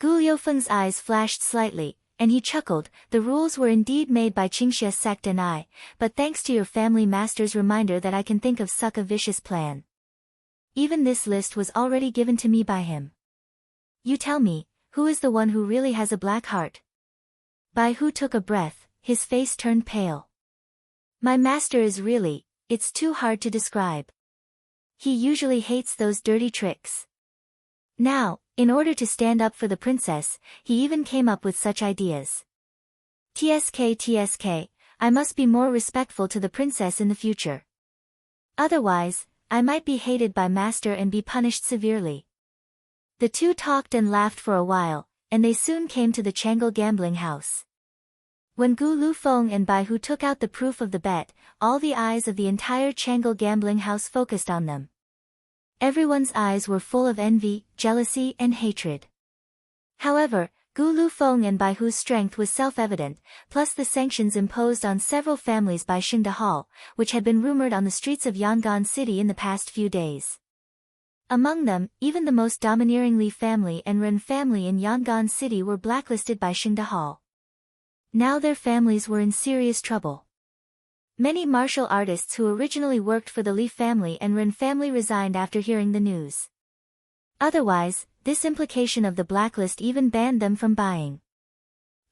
A: Gu Liufeng's eyes flashed slightly, and he chuckled. The rules were indeed made by Qingxia sect and I, but thanks to your family master's reminder that I can think of such a vicious plan. Even this list was already given to me by him. You tell me, who is the one who really has a black heart? Bai Hu took a breath, his face turned pale. My master is really, it's too hard to describe. He usually hates those dirty tricks. Now, in order to stand up for the princess, he even came up with such ideas. TSK, I must be more respectful to the princess in the future. Otherwise, I might be hated by master and be punished severely. The two talked and laughed for a while, and they soon came to the Chang'e gambling house. When Gu Lufeng and Bai Hu took out the proof of the bet, all the eyes of the entire Chang'e gambling house focused on them. Everyone's eyes were full of envy, jealousy and hatred. However, Gu Lufeng and Bai Hu's strength was self-evident, plus the sanctions imposed on several families by Xingde Hall, which had been rumored on the streets of Yangon City in the past few days. Among them, even the most domineering Li family and Ren family in Yangon City were blacklisted by Xingde Hall. Now their families were in serious trouble. Many martial artists who originally worked for the Li family and Ren family resigned after hearing the news. Otherwise, this implication of the blacklist even banned them from buying.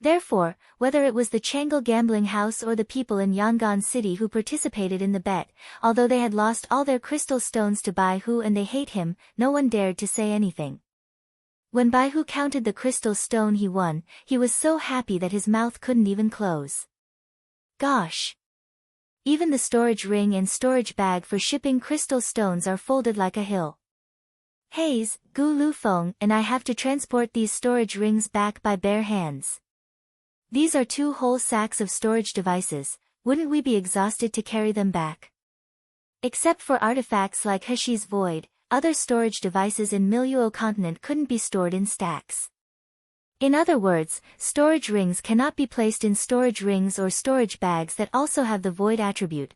A: Therefore, whether it was the Chang'e gambling house or the people in Yangon City who participated in the bet, although they had lost all their crystal stones to Bai Hu and they hate him, no one dared to say anything. When Bai Hu counted the crystal stone he won, he was so happy that his mouth couldn't even close. Gosh! Even the storage ring and storage bag for shipping crystal stones are folded like a hill. Haze, Gu Lufeng and I have to transport these storage rings back by bare hands. These are 2 whole sacks of storage devices, wouldn't we be exhausted to carry them back? Except for artifacts like Heshi's Void, other storage devices in Miluo continent couldn't be stored in stacks. In other words, storage rings cannot be placed in storage rings or storage bags that also have the void attribute.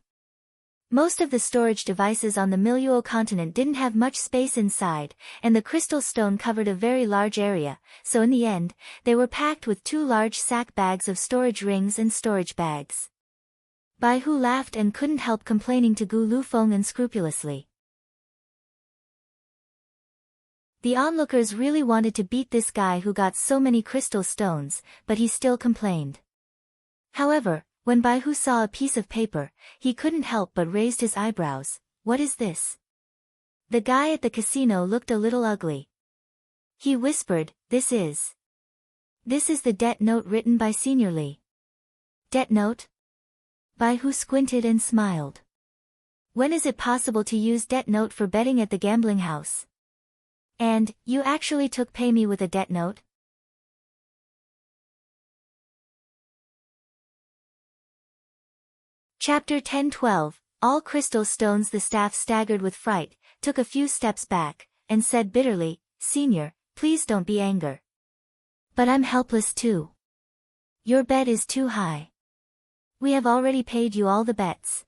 A: Most of the storage devices on the Miluo continent didn't have much space inside, and the crystal stone covered a very large area, so in the end, they were packed with 2 large sack bags of storage rings and storage bags. Bai Hu laughed and couldn't help complaining to Gu Lufeng unscrupulously. The onlookers really wanted to beat this guy who got so many crystal stones, but he still complained. However, when Bai Hu saw a piece of paper, he couldn't help but raised his eyebrows. What is this? The guy at the casino looked a little ugly. He whispered, This is the debt note written by Senior Li. Debt note? Bai Hu squinted and smiled. When is it possible to use debt note for betting at the gambling house? And, you actually took pay me with a debt note? Chapter 10-12, All crystal stones. The staff staggered with fright, took a few steps back, and said bitterly, Senior, please don't be angry. But I'm helpless too. Your bet is too high. We have already paid you all the bets.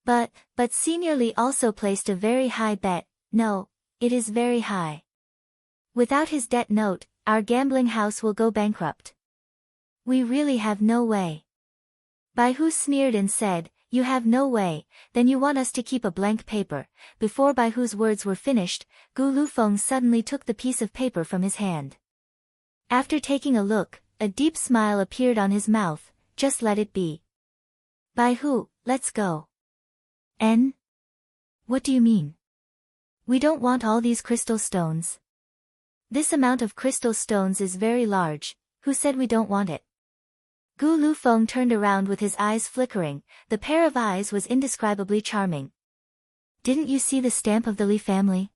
A: But Senior Li also placed a very high bet. No, it is very high. Without his debt note, our gambling house will go bankrupt. We really have no way. Bai Hu sneered and said, You have no way, then you want us to keep a blank paper. Before Bai Hu's words were finished, Gu Lufeng suddenly took the piece of paper from his hand. After taking a look, a deep smile appeared on his mouth. Just let it be. Bai Hu, let's go. N? What do you mean? We don't want all these crystal stones. This amount of crystal stones is very large. Who said we don't want it? Gu Lufeng turned around with his eyes flickering. The pair of eyes was indescribably charming. Didn't you see the stamp of the Li family?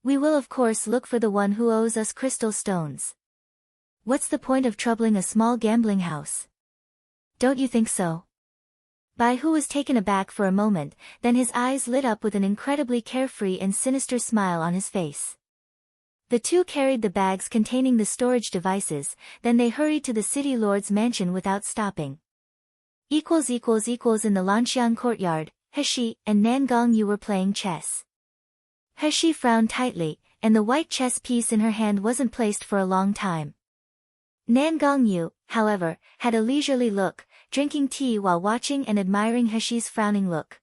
A: We will of course look for the one who owes us crystal stones. What's the point of troubling a small gambling house? Don't you think so? Bai Hu was taken aback for a moment, then his eyes lit up with an incredibly carefree and sinister smile on his face. The two carried the bags containing the storage devices, then they hurried to the city lord's mansion without stopping. In the Lanxiang courtyard, He and Nan Gongyu were playing chess. He frowned tightly, and the white chess piece in her hand wasn't placed for a long time. Nan Gongyu, however, had a leisurely look, drinking tea while watching and admiring He's frowning look.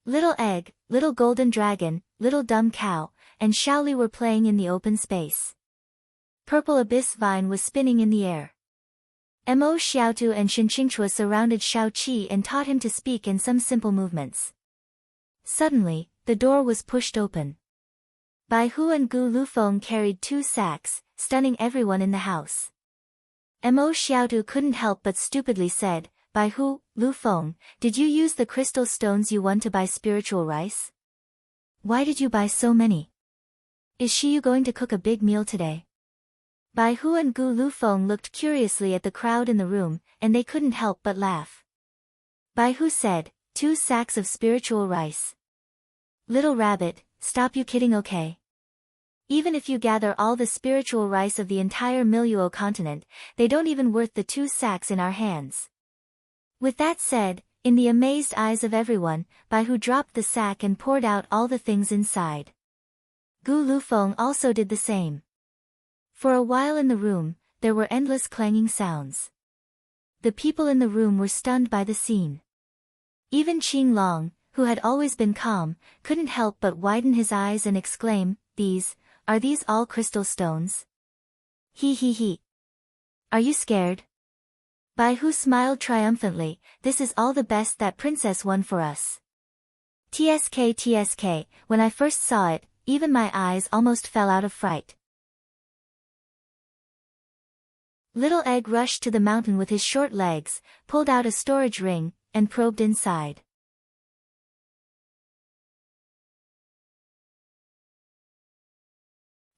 A: Little Egg, Little Golden Dragon, Little Dumb Cow, and Shaoli were playing in the open space. Purple Abyss Vine was spinning in the air. Mo Xiaotu and Shinqingchua surrounded Shao Qi and taught him to speak in some simple movements. Suddenly, the door was pushed open. Bai Hu and Gu Lufeng carried 2 sacks, stunning everyone in the house. Mo Xiaotu couldn't help but stupidly said, Bai Hu, Lufeng, did you use the crystal stones you won to buy spiritual rice? Why did you buy so many? Is Xi Yue going to cook a big meal today? Bai Hu and Gu Lufeng looked curiously at the crowd in the room, and they couldn't help but laugh. Bai Hu said, 2 sacks of spiritual rice. Little rabbit, stop you kidding, okay? Even if you gather all the spiritual rice of the entire Miluo continent, they don't even worth the 2 sacks in our hands. With that said, in the amazed eyes of everyone, Bai Hu dropped the sack and poured out all the things inside. Gu Lufeng also did the same. For a while in the room, there were endless clanging sounds. The people in the room were stunned by the scene. Even Qing Long, who had always been calm, couldn't help but widen his eyes and exclaim, Are these all crystal stones? He. Are you scared? Bai Hu smiled triumphantly, this is all the best that princess won for us. TSK, when I first saw it, even my eyes almost fell out of fright. Little Egg rushed to the mountain with his short legs, pulled out a storage ring, and probed inside.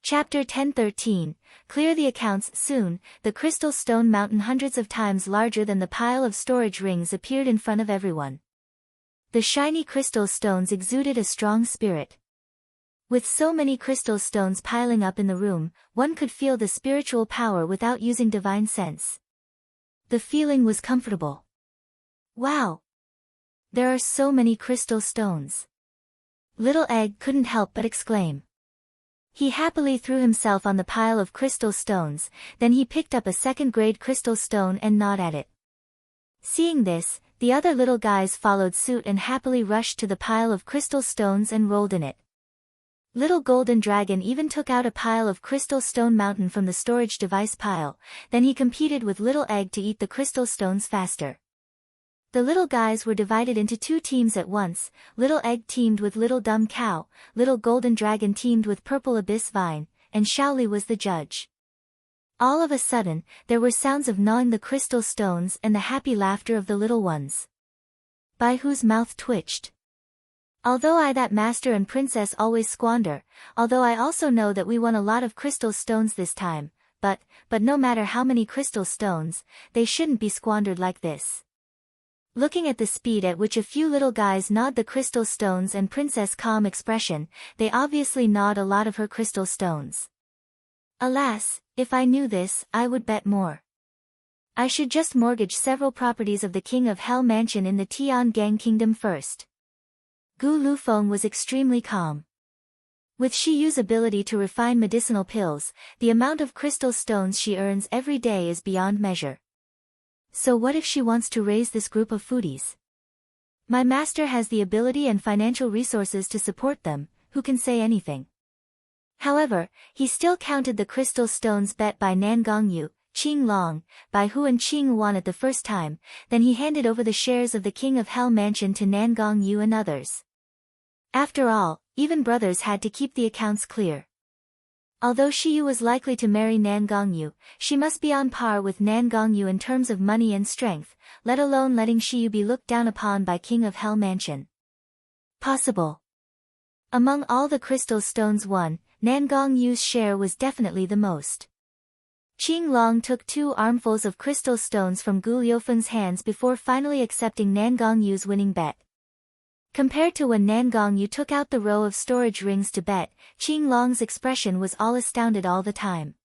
A: Chapter 10:13, Clear the accounts. Soon, the crystal stone mountain hundreds of times larger than the pile of storage rings appeared in front of everyone. The shiny crystal stones exuded a strong spirit. With so many crystal stones piling up in the room, one could feel the spiritual power without using divine sense. The feeling was comfortable. Wow! There are so many crystal stones. Little Egg couldn't help but exclaim. He happily threw himself on the pile of crystal stones, then he picked up a second-grade crystal stone and gnawed at it. Seeing this, the other little guys followed suit and happily rushed to the pile of crystal stones and rolled in it. Little Golden Dragon even took out a pile of crystal stone mountain from the storage device pile, then he competed with Little Egg to eat the crystal stones faster. The little guys were divided into 2 teams at once, Little Egg teamed with Little Dumb Cow, Little Golden Dragon teamed with Purple Abyss Vine, and Shaoli was the judge. All of a sudden, there were sounds of gnawing the crystal stones and the happy laughter of the little ones. Bai Hu's mouth twitched. Although that master and princess always squander, although I also know that we won a lot of crystal stones this time, but no matter how many crystal stones, they shouldn't be squandered like this. Looking at the speed at which a few little guys gnawed the crystal stones and Princess' calm expression, they obviously gnawed a lot of her crystal stones. Alas, if I knew this, I would bet more. I should just mortgage several properties of the King of Hell Mansion in the Tiangang Kingdom first. Gu Lufeng was extremely calm. With Xi Yue's ability to refine medicinal pills, the amount of crystal stones she earns every day is beyond measure. So what if she wants to raise this group of foodies? My master has the ability and financial resources to support them, who can say anything? However, he still counted the crystal stones bet by Nan Gongyu, Qing Long, Bai Hu and Xi Yue Won at the first time, then he handed over the shares of the King of Hell Mansion to Nan Gongyu and others. After all, even brothers had to keep the accounts clear. Although Xi Yue was likely to marry Nan Gongyu, she must be on par with Nan Gongyu in terms of money and strength, let alone letting Xi Yue be looked down upon by King of Hell Mansion. Possible. Among all the crystal stones won, Nan Gongyu's share was definitely the most. Qing Long took 2 armfuls of crystal stones from Gu Liufeng's hands before finally accepting Nan Gongyu's winning bet. Compared to when Nan Gongyu took out the row of storage rings to bet, Qing Long's expression was all astounded all the time.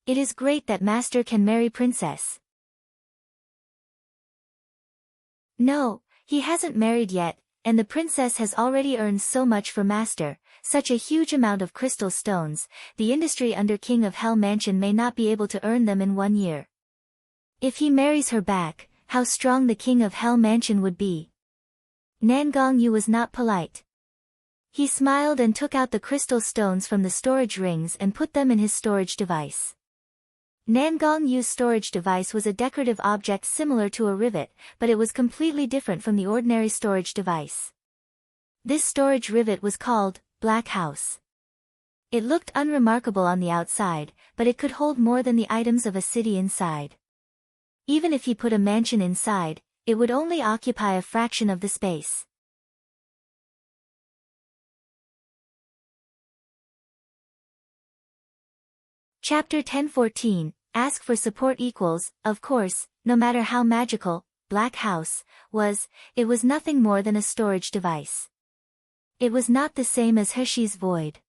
A: It is great that master can marry princess. No, he hasn't married yet, and the princess has already earned so much for master, such a huge amount of crystal stones, the industry under King of Hell Mansion may not be able to earn them in 1 year. If he marries her back, how strong the King of Hell Mansion would be. Nan Gongyu was not polite. He smiled and took out the crystal stones from the storage rings and put them in his storage device. Nan Gongyu's storage device was a decorative object similar to a rivet, but it was completely different from the ordinary storage device. This storage rivet was called Black House. It looked unremarkable on the outside, but it could hold more than the items of a city inside. Even if he put a mansion inside, it would only occupy a fraction of the space. Chapter 1014, Ask for Support equals, of course, no matter how magical, Black House was, it was nothing more than a storage device. It was not the same as Heshi's void.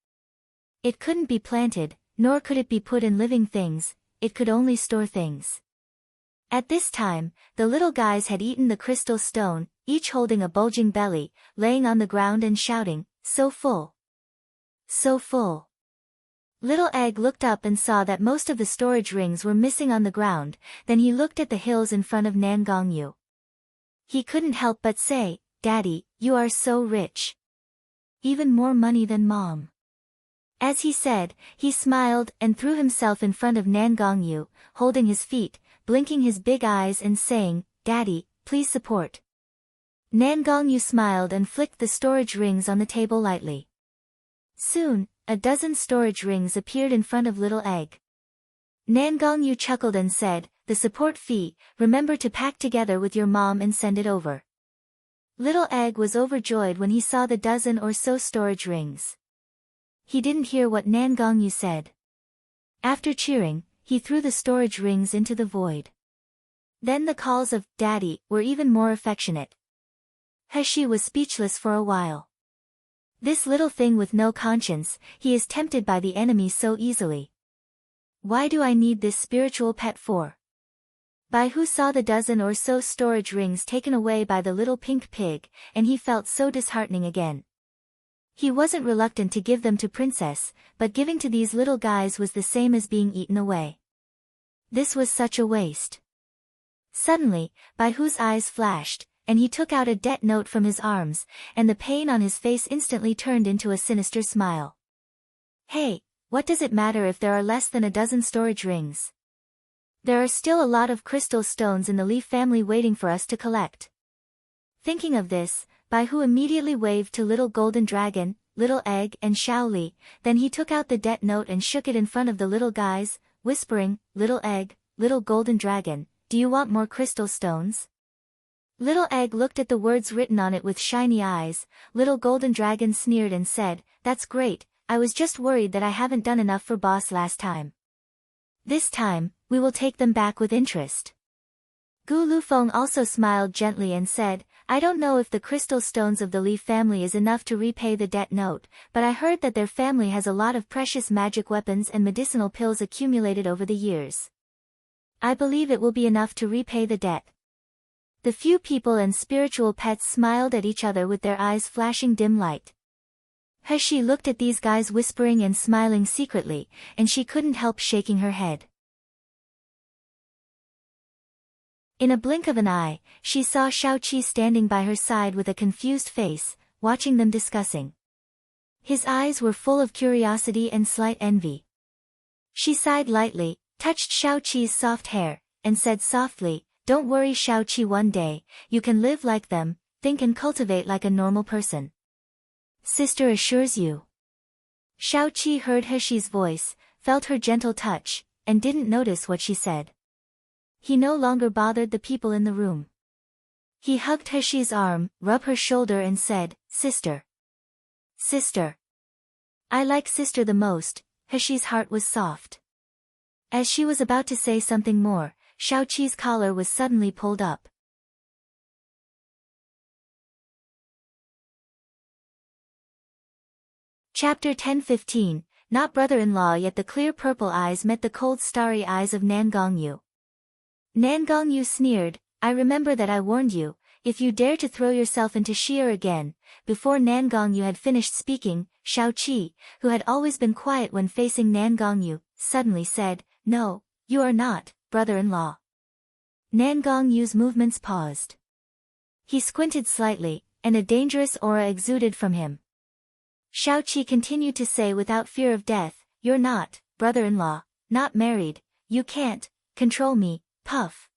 A: It couldn't be planted, nor could it be put in living things, it could only store things. At this time, the little guys had eaten the crystal stone, each holding a bulging belly, laying on the ground and shouting, "So full! So full!" Little Egg looked up and saw that most of the storage rings were missing on the ground, then he looked at the hills in front of Nan Gongyu. He couldn't help but say, "Daddy, you are so rich. Even more money than Mom." As he said, he smiled and threw himself in front of Nan Gongyu, holding his feet, blinking his big eyes and saying, "Daddy, please support." Nan Gongyu smiled and flicked the storage rings on the table lightly. Soon, a dozen storage rings appeared in front of Little Egg. Nan Gongyu chuckled and said, "The support fee, remember to pack together with your mom and send it over." Little Egg was overjoyed when he saw the dozen or so storage rings. He didn't hear what Nan Gongyu said. After cheering, he threw the storage rings into the void. Then the calls of "Daddy" were even more affectionate. Heshi was speechless for a while. This little thing with no conscience, he is tempted by the enemy so easily. Why do I need this spiritual pet for? Bai Hu saw the dozen or so storage rings taken away by the little pink pig, and he felt so disheartening again. He wasn't reluctant to give them to Princess, but giving to these little guys was the same as being eaten away. This was such a waste. Suddenly, Bai Hu's eyes flashed, and he took out a debt note from his arms, and the pain on his face instantly turned into a sinister smile. "Hey, what does it matter if there are less than a dozen storage rings? There are still a lot of crystal stones in the Leaf family waiting for us to collect." Thinking of this, Bai Hu immediately waved to Little Golden Dragon, Little Egg and Xiao Li, then he took out the debt note and shook it in front of the little guys, whispering, "Little Egg, Little Golden Dragon, do you want more crystal stones?" Little Egg looked at the words written on it with shiny eyes. Little Golden Dragon sneered and said, "That's great, I was just worried that I haven't done enough for boss last time. This time, we will take them back with interest." Gu Lufeng also smiled gently and said, "I don't know if the crystal stones of the Leaf family is enough to repay the debt note, but I heard that their family has a lot of precious magic weapons and medicinal pills accumulated over the years. I believe it will be enough to repay the debt." The few people and spiritual pets smiled at each other with their eyes flashing dim light. Heshi looked at these guys whispering and smiling secretly, and she couldn't help shaking her head. In a blink of an eye, she saw Xiaoqi standing by her side with a confused face, watching them discussing. His eyes were full of curiosity and slight envy. She sighed lightly, touched Xiaoqi's soft hair, and said softly, "Don't worry Xiaoqi, one day, you can live like them, think and cultivate like a normal person. Sister assures you." Xiaoqi heard Heshi's voice, felt her gentle touch, and didn't notice what she said. He no longer bothered the people in the room. He hugged Heshi's arm, rubbed her shoulder and said, "Sister. Sister. I like sister the most." Heshi's heart was soft. As she was about to say something more, Shao-Chi's collar was suddenly pulled up. Chapter 10:15, Not brother-in-law yet. The clear purple eyes met the cold starry eyes of Nan Gongyu. Nan Gongyu sneered, I remember that I warned you, if you dare to throw yourself into Xi again. Before Nan Gongyu had finished speaking, Shao-Chi, who had always been quiet when facing Nan Gongyu, suddenly said, No, you are not, brother-in-law. Nan Gongyu's movements paused. He squinted slightly, and a dangerous aura exuded from him. Shao-Chi continued to say without fear of death, You're not, brother-in-law, not married, you can't control me, puff.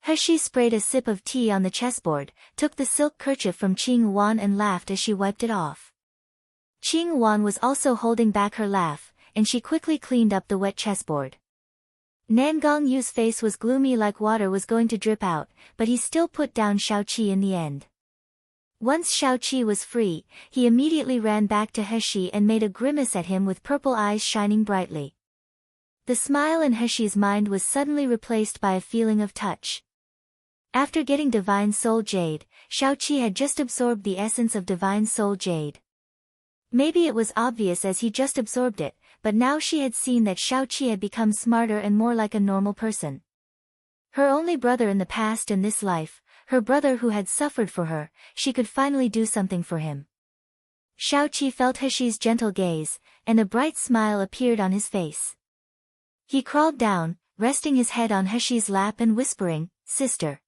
A: He sprayed a sip of tea on the chessboard, took the silk kerchief from Xi Yue Won and laughed as she wiped it off. Xi Yue Won was also holding back her laugh, and she quickly cleaned up the wet chessboard. Nan Gongyu's face was gloomy like water was going to drip out, but he still put down Shao-Chi in the end. Once Shao-Chi was free, he immediately ran back to He and made a grimace at him with purple eyes shining brightly. The smile in He's mind was suddenly replaced by a feeling of touch. After getting Divine Soul Jade, Shao-Chi had just absorbed the essence of Divine Soul Jade. Maybe it was obvious as he just absorbed it, but now she had seen that Shao-Chi had become smarter and more like a normal person. Her only brother in the past and this life, her brother who had suffered for her, she could finally do something for him. Shao-Chi felt He's gentle gaze, and a bright smile appeared on his face. He crawled down, resting his head on He's lap and whispering, Sister.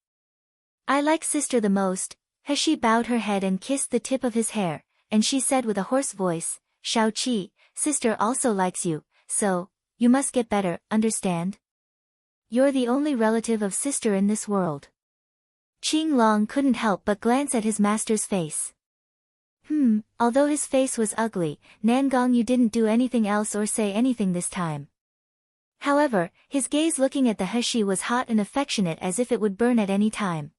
A: I like sister the most. He bowed her head and kissed the tip of his hair, and she said with a hoarse voice, Shao-Chi, sister also likes you, so, you must get better, understand? You're the only relative of sister in this world. Qing Long couldn't help but glance at his master's face. Although his face was ugly, Nan Gongyu didn't do anything else or say anything this time. However, his gaze looking at the He was hot and affectionate as if it would burn at any time.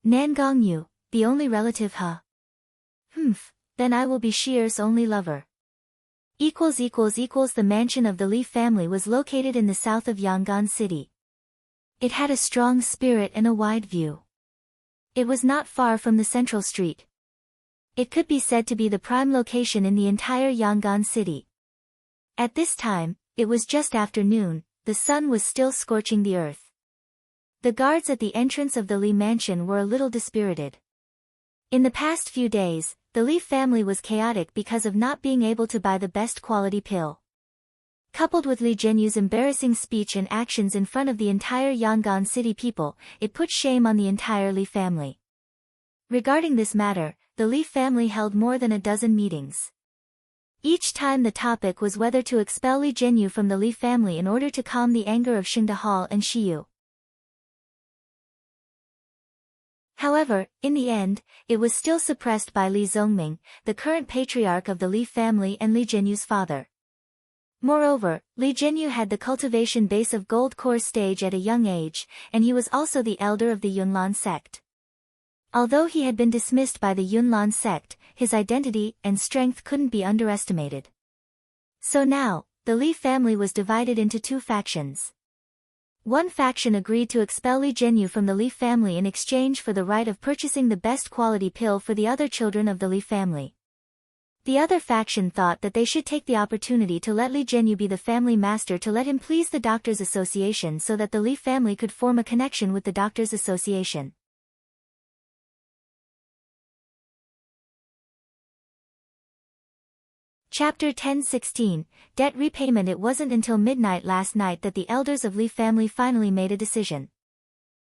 A: Nan Gongyu, the only relative, huh? Then I will be Shi's only lover. The mansion of the Li family was located in the south of Yangon City. It had a strong spirit and a wide view. It was not far from the central street. It could be said to be the prime location in the entire Yangon City. At this time, it was just afternoon, the sun was still scorching the earth. The guards at the entrance of the Li mansion were a little dispirited. In the past few days, the Li family was chaotic because of not being able to buy the best quality pill. Coupled with Li Zhenyu's embarrassing speech and actions in front of the entire Yangon City people, it put shame on the entire Li family. Regarding this matter, the Li family held more than a dozen meetings. Each time the topic was whether to expel Li Zhenyu from the Li family in order to calm the anger of Xingde Hall and Xi Yue. However, in the end, it was still suppressed by Li Zongming, the current patriarch of the Li family and Li Zhenyu's father. Moreover, Li Zhenyu had the cultivation base of gold core stage at a young age, and he was also the elder of the Yunlan sect. Although he had been dismissed by the Yunlan sect, his identity and strength couldn't be underestimated. So now, the Li family was divided into two factions. One faction agreed to expel Li Zhenyu from the Li family in exchange for the right of purchasing the best quality pill for the other children of the Li family. The other faction thought that they should take the opportunity to let Li Zhenyu be the family master to let him please the Doctors' Association so that the Li family could form a connection with the Doctors' Association. Chapter 10:16, Debt Repayment. It wasn't until midnight last night that the elders of Li family finally made a decision.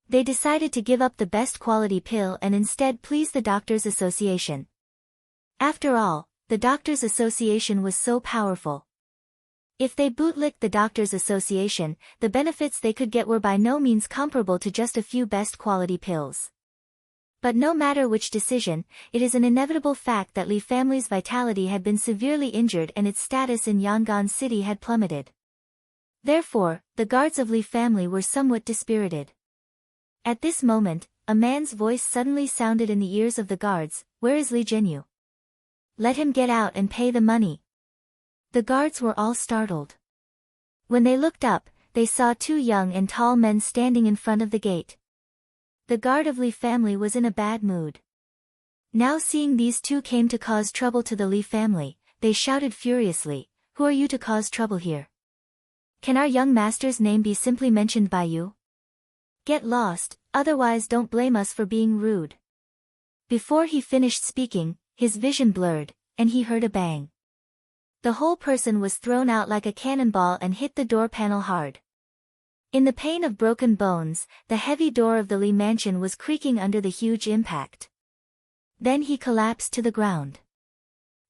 A: They decided to give up the best quality pill and instead please the Doctors' Association. After all, the Doctors' Association was so powerful. If they bootlicked the Doctors' Association, the benefits they could get were by no means comparable to just a few best quality pills. But no matter which decision, it is an inevitable fact that Li family's vitality had been severely injured and its status in Yangon City had plummeted. Therefore, the guards of Li family were somewhat dispirited. At this moment, a man's voice suddenly sounded in the ears of the guards, "Where is Li Zhenyu? Let him get out and pay the money." The guards were all startled. When they looked up, they saw two young and tall men standing in front of the gate. The guard of Li family was in a bad mood. Now seeing these two came to cause trouble to the Li family, they shouted furiously, "Who are you to cause trouble here? Can our young master's name be simply mentioned by you? Get lost, otherwise don't blame us for being rude." Before he finished speaking, his vision blurred, and he heard a bang. The whole person was thrown out like a cannonball and hit the door panel hard. In the pain of broken bones, the heavy door of the Li mansion was creaking under the huge impact. Then he collapsed to the ground.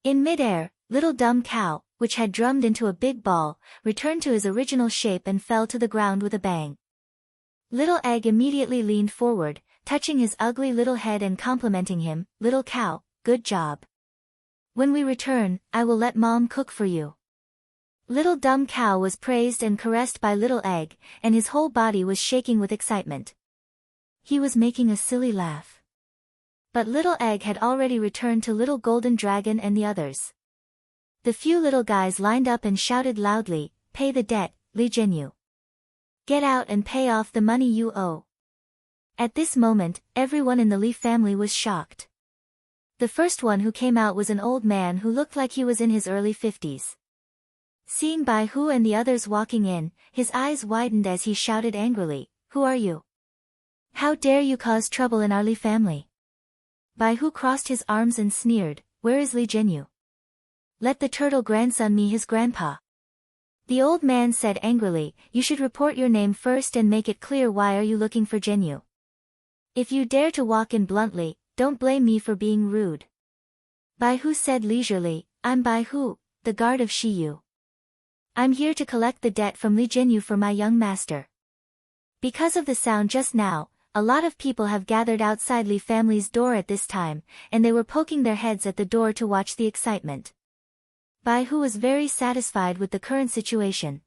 A: In midair, Little Dumb Cow, which had drummed into a big ball, returned to his original shape and fell to the ground with a bang. Little Egg immediately leaned forward, touching his ugly little head and complimenting him, "Little Cow, good job. When we return, I will let Mom cook for you." Little Dumb Cow was praised and caressed by Little Egg, and his whole body was shaking with excitement. He was making a silly laugh. But Little Egg had already returned to Little Golden Dragon and the others. The few little guys lined up and shouted loudly, "Pay the debt, Li Zhenyu. Get out and pay off the money you owe." At this moment, everyone in the Li family was shocked. The first one who came out was an old man who looked like he was in his early 50s. Seeing Bai Hu and the others walking in, his eyes widened as he shouted angrily, "Who are you? How dare you cause trouble in our Li family?" Bai Hu crossed his arms and sneered, "Where is Li Zhenyu? Let the turtle grandson me his grandpa." The old man said angrily, "You should report your name first and make it clear why are you looking for Zhenyu. If you dare to walk in bluntly, don't blame me for being rude." Bai Hu said leisurely, "I'm Bai Hu, the guard of Xi Yue. I'm here to collect the debt from Li Zhenyu for my young master." Because of the sound just now, a lot of people have gathered outside Li family's door at this time, and they were poking their heads at the door to watch the excitement. Bai Hu was very satisfied with the current situation.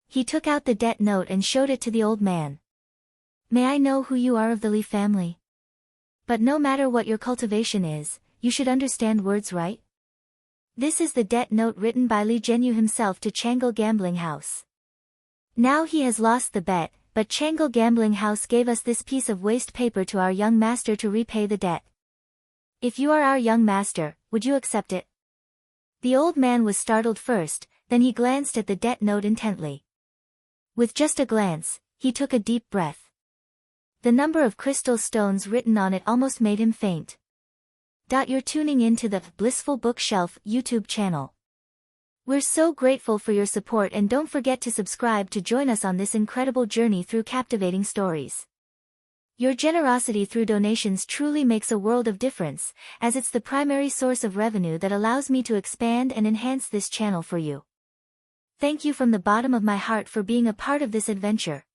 A: He took out the debt note and showed it to the old man. "May I know who you are of the Li family? But no matter what your cultivation is, you should understand words, right? This is the debt note written by Li Zhenyu himself to Changle Gambling House. Now he has lost the bet, but Changle Gambling House gave us this piece of waste paper to our young master to repay the debt. If you are our young master, would you accept it?" The old man was startled first, then he glanced at the debt note intently. With just a glance, he took a deep breath. The number of crystal stones written on it almost made him faint. You're tuning in to the Blissful Bookshelf YouTube channel. We're so grateful for your support, and don't forget to subscribe to join us on this incredible journey through captivating stories. Your generosity through donations truly makes a world of difference, as it's the primary source of revenue that allows me to expand and enhance this channel for you. Thank you from the bottom of my heart for being a part of this adventure.